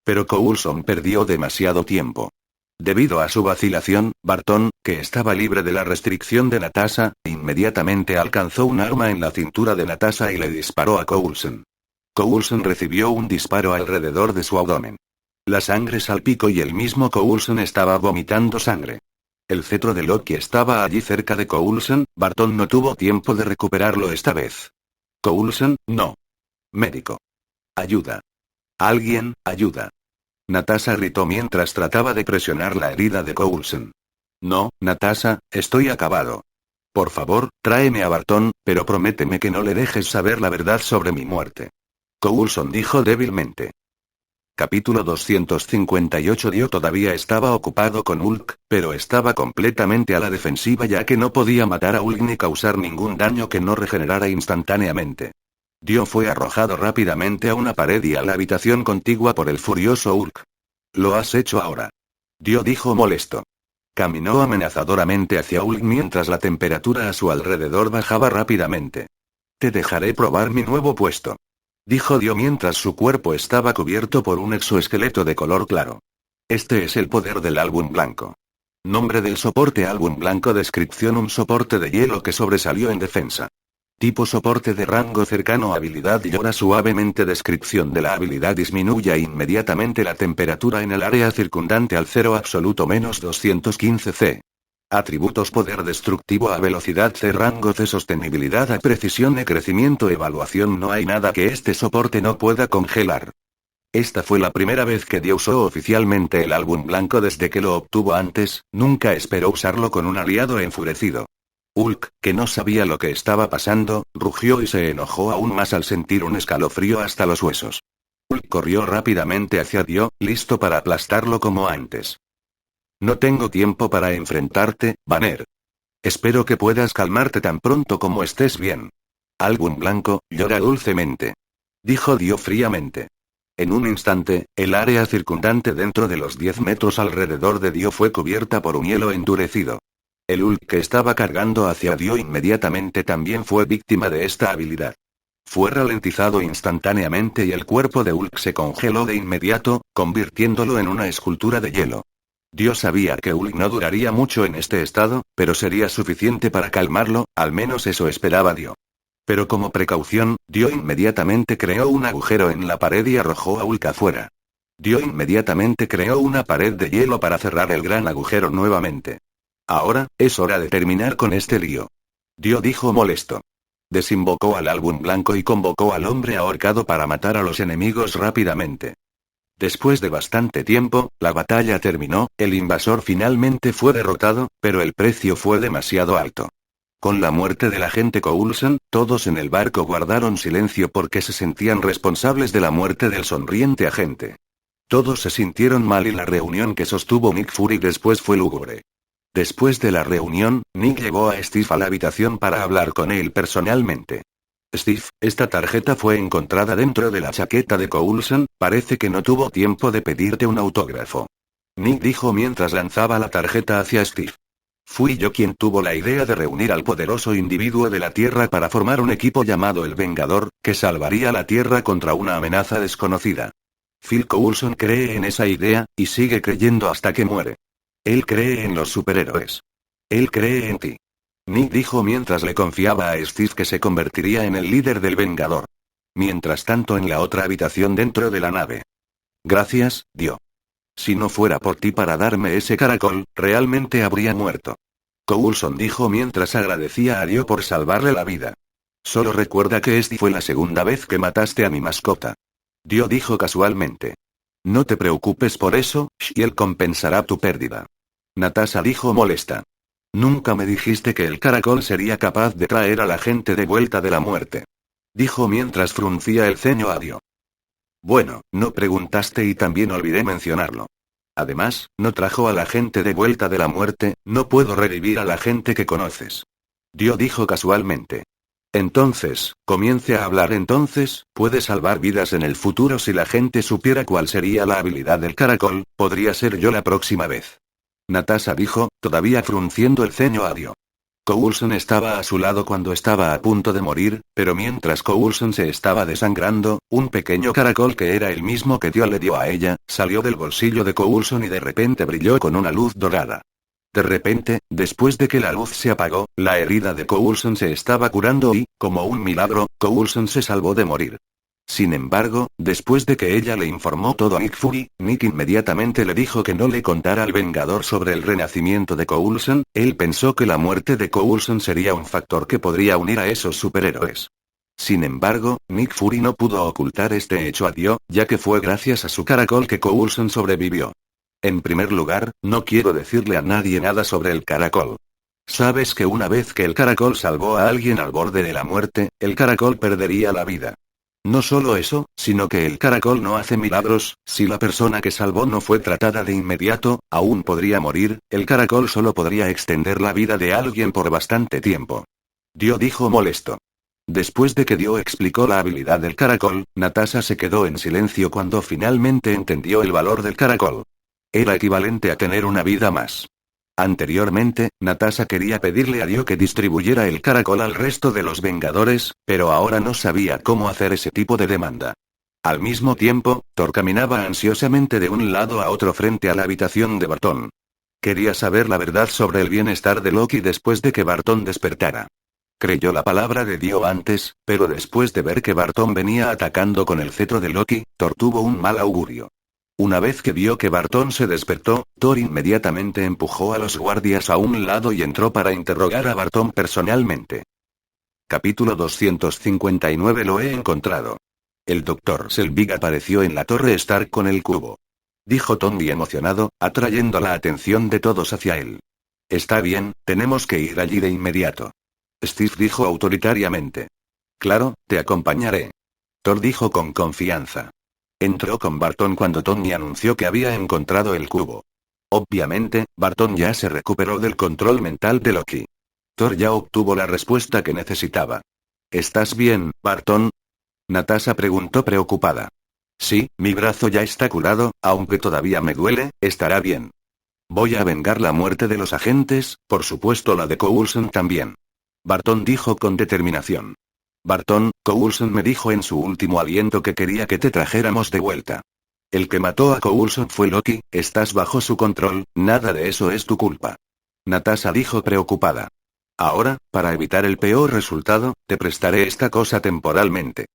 Pero Coulson perdió demasiado tiempo. Debido a su vacilación, Barton, que estaba libre de la restricción de Natasha, inmediatamente alcanzó un arma en la cintura de Natasha y le disparó a Coulson. Coulson recibió un disparo alrededor de su abdomen. La sangre salpicó y el mismo Coulson estaba vomitando sangre. El cetro de Loki estaba allí cerca de Coulson. Barton no tuvo tiempo de recuperarlo esta vez. Coulson, no. Médico. Ayuda. Alguien, ayuda. Natasha gritó mientras trataba de presionar la herida de Coulson. No, Natasha, estoy acabado. Por favor, tráeme a Barton, pero prométeme que no le dejes saber la verdad sobre mi muerte. Coulson dijo débilmente. Capítulo 258. Dio todavía estaba ocupado con Hulk, pero estaba completamente a la defensiva ya que no podía matar a Hulk ni causar ningún daño que no regenerara instantáneamente. Dio fue arrojado rápidamente a una pared y a la habitación contigua por el furioso Hulk. Lo has hecho ahora. Dio dijo molesto. Caminó amenazadoramente hacia Hulk mientras la temperatura a su alrededor bajaba rápidamente. Te dejaré probar mi nuevo puesto. Dijo Dio mientras su cuerpo estaba cubierto por un exoesqueleto de color claro. Este es el poder del álbum blanco. Nombre del soporte álbum blanco. Descripción: un soporte de hielo que sobresalió en defensa. Tipo: soporte de rango cercano. Habilidad: llora suavemente. Descripción de la habilidad: disminuye inmediatamente la temperatura en el área circundante al 0 absoluto menos 215 C. Atributos: poder destructivo a velocidad C, rango C, sostenibilidad a precisión de crecimiento. Evaluación: no hay nada que este soporte no pueda congelar. Esta fue la primera vez que Dio usó oficialmente el álbum blanco desde que lo obtuvo antes. Nunca esperó usarlo con un aliado enfurecido. Hulk, que no sabía lo que estaba pasando, rugió y se enojó aún más al sentir un escalofrío hasta los huesos. Hulk corrió rápidamente hacia Dio, listo para aplastarlo como antes. No tengo tiempo para enfrentarte, Banner. Espero que puedas calmarte tan pronto como estés bien. Álbum blanco, llora dulcemente. Dijo Dio fríamente. En un instante, el área circundante dentro de los 10 metros alrededor de Dio fue cubierta por un hielo endurecido. El Hulk que estaba cargando hacia Dio inmediatamente también fue víctima de esta habilidad. Fue ralentizado instantáneamente y el cuerpo de Hulk se congeló de inmediato, convirtiéndolo en una escultura de hielo. Dio sabía que Hulk no duraría mucho en este estado, pero sería suficiente para calmarlo, al menos eso esperaba Dio. Pero como precaución, Dio inmediatamente creó un agujero en la pared y arrojó a Hulk afuera. Dio inmediatamente creó una pared de hielo para cerrar el gran agujero nuevamente. Ahora, es hora de terminar con este lío. Dio dijo molesto. Desinvocó al álbum blanco y convocó al hombre ahorcado para matar a los enemigos rápidamente. Después de bastante tiempo, la batalla terminó. El invasor finalmente fue derrotado, pero el precio fue demasiado alto. Con la muerte del agente Coulson, todos en el barco guardaron silencio porque se sentían responsables de la muerte del sonriente agente. Todos se sintieron mal y la reunión que sostuvo Nick Fury después fue lúgubre. Después de la reunión, Nick llevó a Steve a la habitación para hablar con él personalmente. Steve, esta tarjeta fue encontrada dentro de la chaqueta de Coulson. Parece que no tuvo tiempo de pedirte un autógrafo. Nick dijo mientras lanzaba la tarjeta hacia Steve. Fui yo quien tuvo la idea de reunir al poderoso individuo de la Tierra para formar un equipo llamado el Vengador, que salvaría la Tierra contra una amenaza desconocida. Phil Coulson cree en esa idea, y sigue creyendo hasta que muere. Él cree en los superhéroes. Él cree en ti. Nick dijo mientras le confiaba a Steve que se convertiría en el líder del Vengador. Mientras tanto en la otra habitación dentro de la nave. Gracias, Dio. Si no fuera por ti para darme ese caracol, realmente habría muerto. Coulson dijo mientras agradecía a Dio por salvarle la vida. Solo recuerda que esta fue la segunda vez que mataste a mi mascota. Dio dijo casualmente. No te preocupes por eso, Shield compensará tu pérdida. Natasha dijo molesta. Nunca me dijiste que el caracol sería capaz de traer a la gente de vuelta de la muerte. Dijo mientras fruncía el ceño a Dio. Bueno, no preguntaste y también olvidé mencionarlo. Además, no trajo a la gente de vuelta de la muerte. No puedo revivir a la gente que conoces. Dio dijo casualmente. Entonces, comience a hablar entonces. Puede salvar vidas en el futuro si la gente supiera cuál sería la habilidad del caracol. Podría ser yo la próxima vez. Natasha dijo, todavía frunciendo el ceño a Dio. Coulson estaba a su lado cuando estaba a punto de morir, pero mientras Coulson se estaba desangrando, un pequeño caracol que era el mismo que Dio le dio a ella, salió del bolsillo de Coulson y de repente brilló con una luz dorada. De repente, después de que la luz se apagó, la herida de Coulson se estaba curando y, como un milagro, Coulson se salvó de morir. Sin embargo, después de que ella le informó todo a Nick Fury, Nick inmediatamente le dijo que no le contara al Vengador sobre el renacimiento de Coulson. Él pensó que la muerte de Coulson sería un factor que podría unir a esos superhéroes. Sin embargo, Nick Fury no pudo ocultar este hecho a Dio, ya que fue gracias a su caracol que Coulson sobrevivió. En primer lugar, no quiero decirle a nadie nada sobre el caracol. Sabes que una vez que el caracol salvó a alguien al borde de la muerte, el caracol perdería la vida. No solo eso, sino que el caracol no hace milagros. Si la persona que salvó no fue tratada de inmediato, aún podría morir. El caracol solo podría extender la vida de alguien por bastante tiempo. Dio dijo molesto. Después de que Dio explicó la habilidad del caracol, Natasha se quedó en silencio cuando finalmente entendió el valor del caracol. Era equivalente a tener una vida más. Anteriormente, Natasha quería pedirle a Dio que distribuyera el caracol al resto de los Vengadores, pero ahora no sabía cómo hacer ese tipo de demanda. Al mismo tiempo, Thor caminaba ansiosamente de un lado a otro frente a la habitación de Barton. Quería saber la verdad sobre el bienestar de Loki después de que Barton despertara. Creyó la palabra de Dio antes, pero después de ver que Barton venía atacando con el cetro de Loki, Thor tuvo un mal augurio. Una vez que vio que Barton se despertó, Thor inmediatamente empujó a los guardias a un lado y entró para interrogar a Barton personalmente. Capítulo 259. Lo he encontrado. El Dr. Selvig apareció en la torre Stark con el cubo. Dijo Tony emocionado, atrayendo la atención de todos hacia él. Está bien, tenemos que ir allí de inmediato. Steve dijo autoritariamente. Claro, te acompañaré. Thor dijo con confianza. Entró con Barton cuando Tony anunció que había encontrado el cubo. Obviamente, Barton ya se recuperó del control mental de Loki. Thor ya obtuvo la respuesta que necesitaba. ¿Estás bien, Barton? Natasha preguntó preocupada. Sí, mi brazo ya está curado, aunque todavía me duele, estará bien. Voy a vengar la muerte de los agentes, por supuesto la de Coulson también. Barton dijo con determinación. Barton, Coulson me dijo en su último aliento que quería que te trajéramos de vuelta. El que mató a Coulson fue Loki, estás bajo su control, nada de eso es tu culpa. Natasha dijo preocupada. Ahora, para evitar el peor resultado, te prestaré esta cosa temporalmente.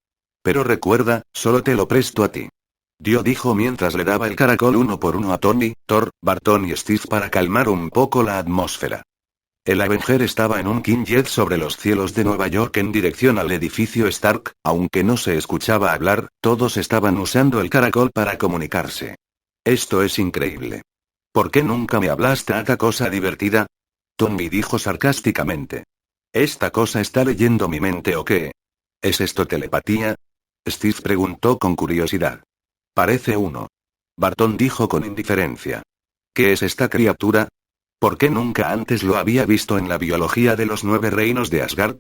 Pero recuerda, solo te lo presto a ti. Dio dijo mientras le daba el caracol uno por uno a Tony, Thor, Barton y Steve para calmar un poco la atmósfera. El Avenger estaba en un King Jet sobre los cielos de Nueva York en dirección al edificio Stark. Aunque no se escuchaba hablar, todos estaban usando el caracol para comunicarse. Esto es increíble. ¿Por qué nunca me hablaste de esta cosa divertida? Tony dijo sarcásticamente. ¿Esta cosa está leyendo mi mente o qué? ¿Es esto telepatía? Steve preguntó con curiosidad. Parece uno. Barton dijo con indiferencia. ¿Qué es esta criatura? ¿Por qué nunca antes lo había visto en la biología de los 9 reinos de Asgard?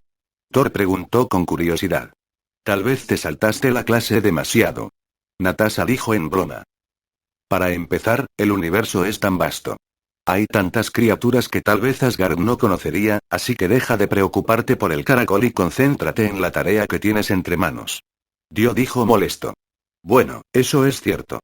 Thor preguntó con curiosidad. Tal vez te saltaste la clase demasiado. Natasha dijo en broma. Para empezar, el universo es tan vasto. Hay tantas criaturas que tal vez Asgard no conocería, así que deja de preocuparte por el caracol y concéntrate en la tarea que tienes entre manos. Dio dijo molesto. Bueno, eso es cierto.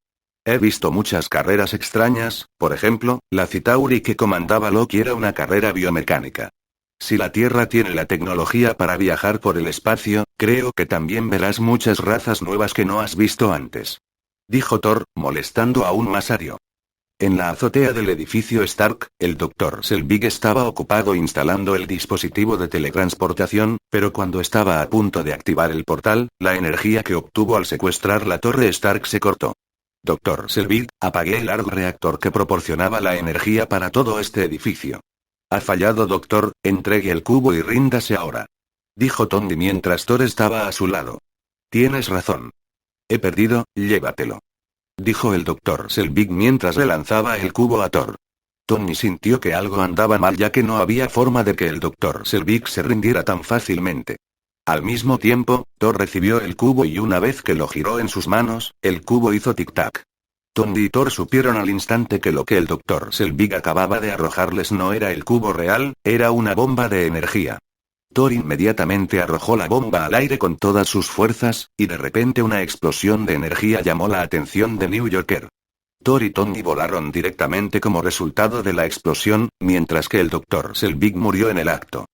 He visto muchas carreras extrañas, por ejemplo, la Citauri que comandaba Loki era una carrera biomecánica. Si la Tierra tiene la tecnología para viajar por el espacio, creo que también verás muchas razas nuevas que no has visto antes. Dijo Thor, molestando aún más a Dio. En la azotea del edificio Stark, el Dr. Selvig estaba ocupado instalando el dispositivo de teletransportación, pero cuando estaba a punto de activar el portal, la energía que obtuvo al secuestrar la torre Stark se cortó. Dr. Selvig, apagué el largo reactor que proporcionaba la energía para todo este edificio. Ha fallado, doctor, entregue el cubo y ríndase ahora. Dijo Tony mientras Thor estaba a su lado. Tienes razón. He perdido, llévatelo. Dijo el Dr. Selvig mientras le lanzaba el cubo a Thor. Tony sintió que algo andaba mal ya que no había forma de que el Dr. Selvig se rindiera tan fácilmente. Al mismo tiempo, Thor recibió el cubo y una vez que lo giró en sus manos, el cubo hizo tic-tac. Tony y Thor supieron al instante que lo que el Dr. Selvig acababa de arrojarles no era el cubo real, era una bomba de energía. Thor inmediatamente arrojó la bomba al aire con todas sus fuerzas, y de repente una explosión de energía llamó la atención de New Yorker. Thor y Tony volaron directamente como resultado de la explosión, mientras que el Dr. Selvig murió en el acto.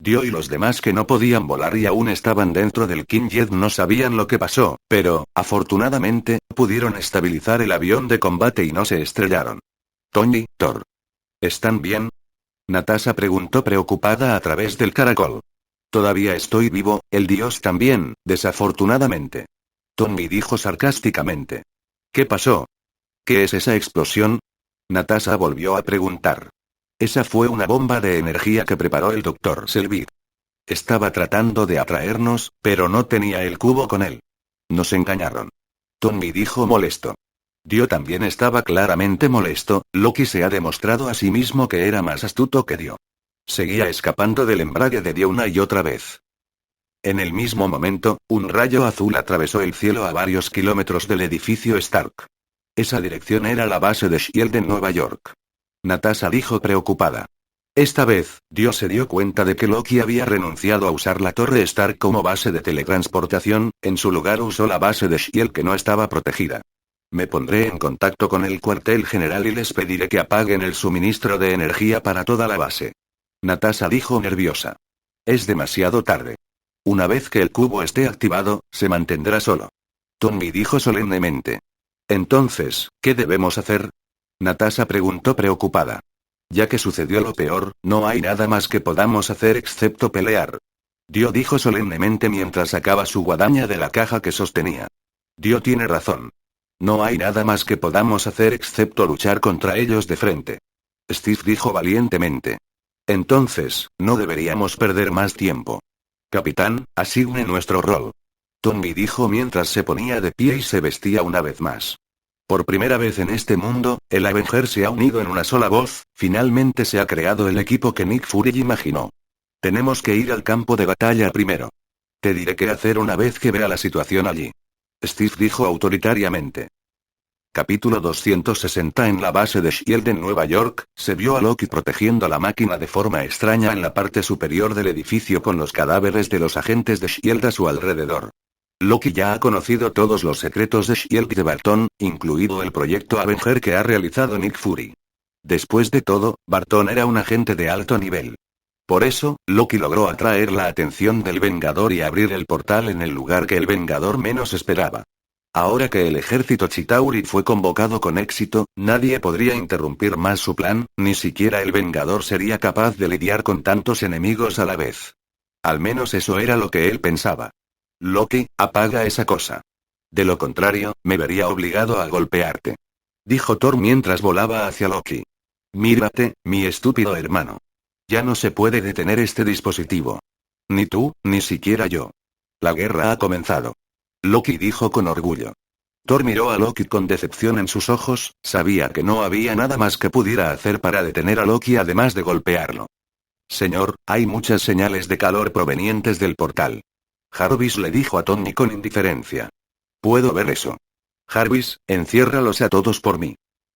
Dio y los demás que no podían volar y aún estaban dentro del Quinjet no sabían lo que pasó, pero, afortunadamente, pudieron estabilizar el avión de combate y no se estrellaron. Tony, Thor. ¿Están bien? Natasha preguntó preocupada a través del caracol. Todavía estoy vivo, el dios también, desafortunadamente. Tony dijo sarcásticamente. ¿Qué pasó? ¿Qué es esa explosión? Natasha volvió a preguntar. Esa fue una bomba de energía que preparó el Dr. Selvig. Estaba tratando de atraernos, pero no tenía el cubo con él. Nos engañaron. Tony dijo molesto. Dio también estaba claramente molesto. Loki se ha demostrado a sí mismo que era más astuto que Dio. Seguía escapando del embrague de Dio una y otra vez. En el mismo momento, un rayo azul atravesó el cielo a varios kilómetros del edificio Stark. Esa dirección era la base de S.H.I.E.L.D. en Nueva York. Natasha dijo preocupada. Esta vez, Dio se dio cuenta de que Loki había renunciado a usar la torre Stark como base de teletransportación, en su lugar usó la base de S.H.I.E.L.D. que no estaba protegida. Me pondré en contacto con el cuartel general y les pediré que apaguen el suministro de energía para toda la base. Natasha dijo nerviosa. Es demasiado tarde. Una vez que el cubo esté activado, se mantendrá solo. Tony dijo solemnemente. Entonces, ¿qué debemos hacer? Natasha preguntó preocupada. Ya que sucedió lo peor, no hay nada más que podamos hacer excepto pelear. Dio dijo solemnemente mientras sacaba su guadaña de la caja que sostenía. Dio tiene razón. No hay nada más que podamos hacer excepto luchar contra ellos de frente. Steve dijo valientemente. Entonces, no deberíamos perder más tiempo. Capitán, asigne nuestro rol. Tony dijo mientras se ponía de pie y se vestía una vez más. Por primera vez en este mundo, el Avenger se ha unido en una sola voz, finalmente se ha creado el equipo que Nick Fury imaginó. Tenemos que ir al campo de batalla primero. Te diré qué hacer una vez que vea la situación allí. Steve dijo autoritariamente. Capítulo 260. En la base de S.H.I.E.L.D. en Nueva York, se vio a Loki protegiendo la máquina de forma extraña en la parte superior del edificio con los cadáveres de los agentes de S.H.I.E.L.D. a su alrededor. Loki ya ha conocido todos los secretos de S.H.I.E.L.D. de Barton, incluido el proyecto Avenger que ha realizado Nick Fury. Después de todo, Barton era un agente de alto nivel. Por eso, Loki logró atraer la atención del Vengador y abrir el portal en el lugar que el Vengador menos esperaba. Ahora que el ejército Chitauri fue convocado con éxito, nadie podría interrumpir más su plan, ni siquiera el Vengador sería capaz de lidiar con tantos enemigos a la vez. Al menos eso era lo que él pensaba. Loki, apaga esa cosa. De lo contrario, me vería obligado a golpearte. Dijo Thor mientras volaba hacia Loki. Mírate, mi estúpido hermano. Ya no se puede detener este dispositivo. Ni tú, ni siquiera yo. La guerra ha comenzado. Loki dijo con orgullo. Thor miró a Loki con decepción en sus ojos, sabía que no había nada más que pudiera hacer para detener a Loki además de golpearlo. Señor, hay muchas señales de calor provenientes del portal. Jarvis le dijo a Tony con indiferencia. Puedo ver eso. Jarvis, enciérralos a todos por mí.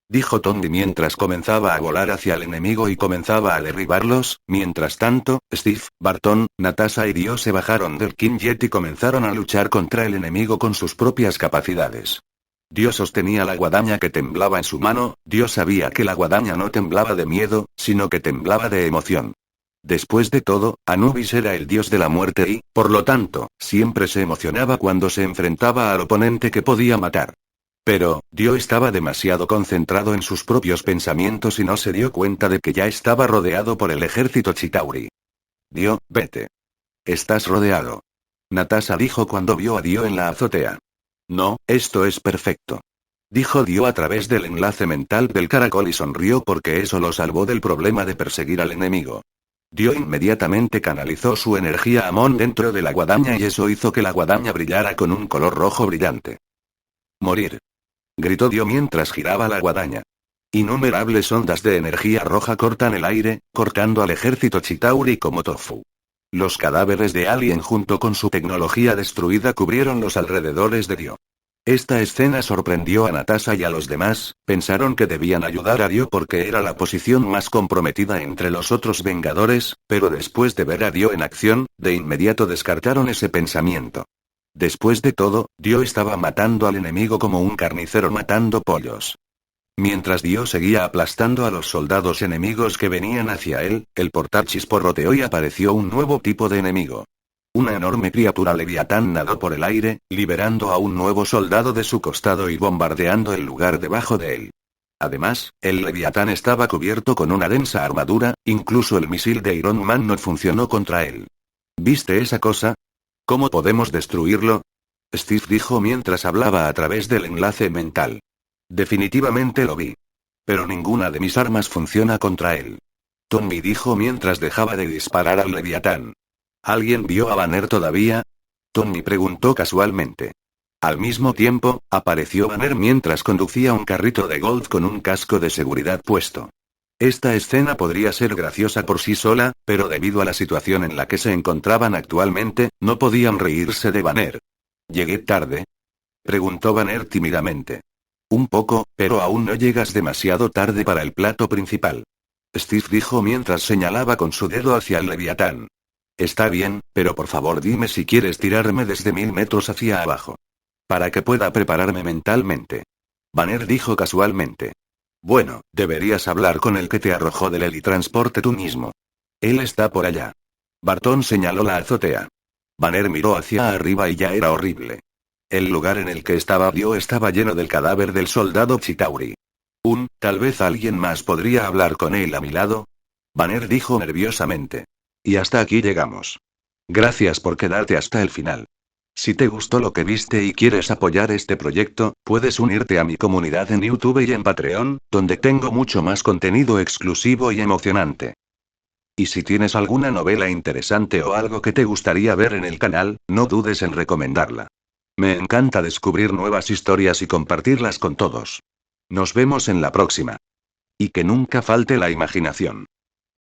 Dijo Tony mientras comenzaba a volar hacia el enemigo y comenzaba a derribarlos. Mientras tanto, Steve, Barton, Natasha y Dio se bajaron del Quinjet y comenzaron a luchar contra el enemigo con sus propias capacidades. Dio sostenía la guadaña que temblaba en su mano. Dio sabía que la guadaña no temblaba de miedo, sino que temblaba de emoción. Después de todo, Anubis era el dios de la muerte y, por lo tanto, siempre se emocionaba cuando se enfrentaba al oponente que podía matar. Pero, Dio estaba demasiado concentrado en sus propios pensamientos y no se dio cuenta de que ya estaba rodeado por el ejército Chitauri. Dio, vete. Estás rodeado. Natasha dijo cuando vio a Dio en la azotea. No, esto es perfecto. Dijo Dio a través del enlace mental del caracol y sonrió porque eso lo salvó del problema de perseguir al enemigo. Dio inmediatamente canalizó su energía a Mon dentro de la guadaña y eso hizo que la guadaña brillara con un color rojo brillante. Morir. Gritó Dio mientras giraba la guadaña. Innumerables ondas de energía roja cortan el aire, cortando al ejército Chitauri como tofu. Los cadáveres de Alien junto con su tecnología destruida cubrieron los alrededores de Dio. Esta escena sorprendió a Natasha y a los demás, pensaron que debían ayudar a Dio porque era la posición más comprometida entre los otros Vengadores, pero después de ver a Dio en acción, de inmediato descartaron ese pensamiento. Después de todo, Dio estaba matando al enemigo como un carnicero matando pollos. Mientras Dio seguía aplastando a los soldados enemigos que venían hacia él, el portal chisporroteó y apareció un nuevo tipo de enemigo. Una enorme criatura leviatán nadó por el aire, liberando a un nuevo soldado de su costado y bombardeando el lugar debajo de él. Además, el leviatán estaba cubierto con una densa armadura, incluso el misil de Iron Man no funcionó contra él. ¿Viste esa cosa? ¿Cómo podemos destruirlo? Steve dijo mientras hablaba a través del enlace mental. Definitivamente lo vi. Pero ninguna de mis armas funciona contra él. Tommy dijo mientras dejaba de disparar al leviatán. ¿Alguien vio a Banner todavía? Tommy preguntó casualmente. Al mismo tiempo, apareció Banner mientras conducía un carrito de golf con un casco de seguridad puesto. Esta escena podría ser graciosa por sí sola, pero debido a la situación en la que se encontraban actualmente, no podían reírse de Banner. ¿Llegué tarde? Preguntó Banner tímidamente. Un poco, pero aún no llegas demasiado tarde para el plato principal. Steve dijo mientras señalaba con su dedo hacia el leviatán. Está bien, pero por favor dime si quieres tirarme desde 1000 metros hacia abajo. Para que pueda prepararme mentalmente. Banner dijo casualmente. Bueno, deberías hablar con el que te arrojó del helitransporte tú mismo. Él está por allá. Barton señaló la azotea. Banner miró hacia arriba y ya era horrible. El lugar en el que estaba Dio estaba lleno del cadáver del soldado Chitauri. Tal vez alguien más podría hablar con él a mi lado. Banner dijo nerviosamente. Y hasta aquí llegamos. Gracias por quedarte hasta el final. Si te gustó lo que viste y quieres apoyar este proyecto, puedes unirte a mi comunidad en YouTube y en Patreon, donde tengo mucho más contenido exclusivo y emocionante. Y si tienes alguna novela interesante o algo que te gustaría ver en el canal, no dudes en recomendarla. Me encanta descubrir nuevas historias y compartirlas con todos. Nos vemos en la próxima. Y que nunca falte la imaginación.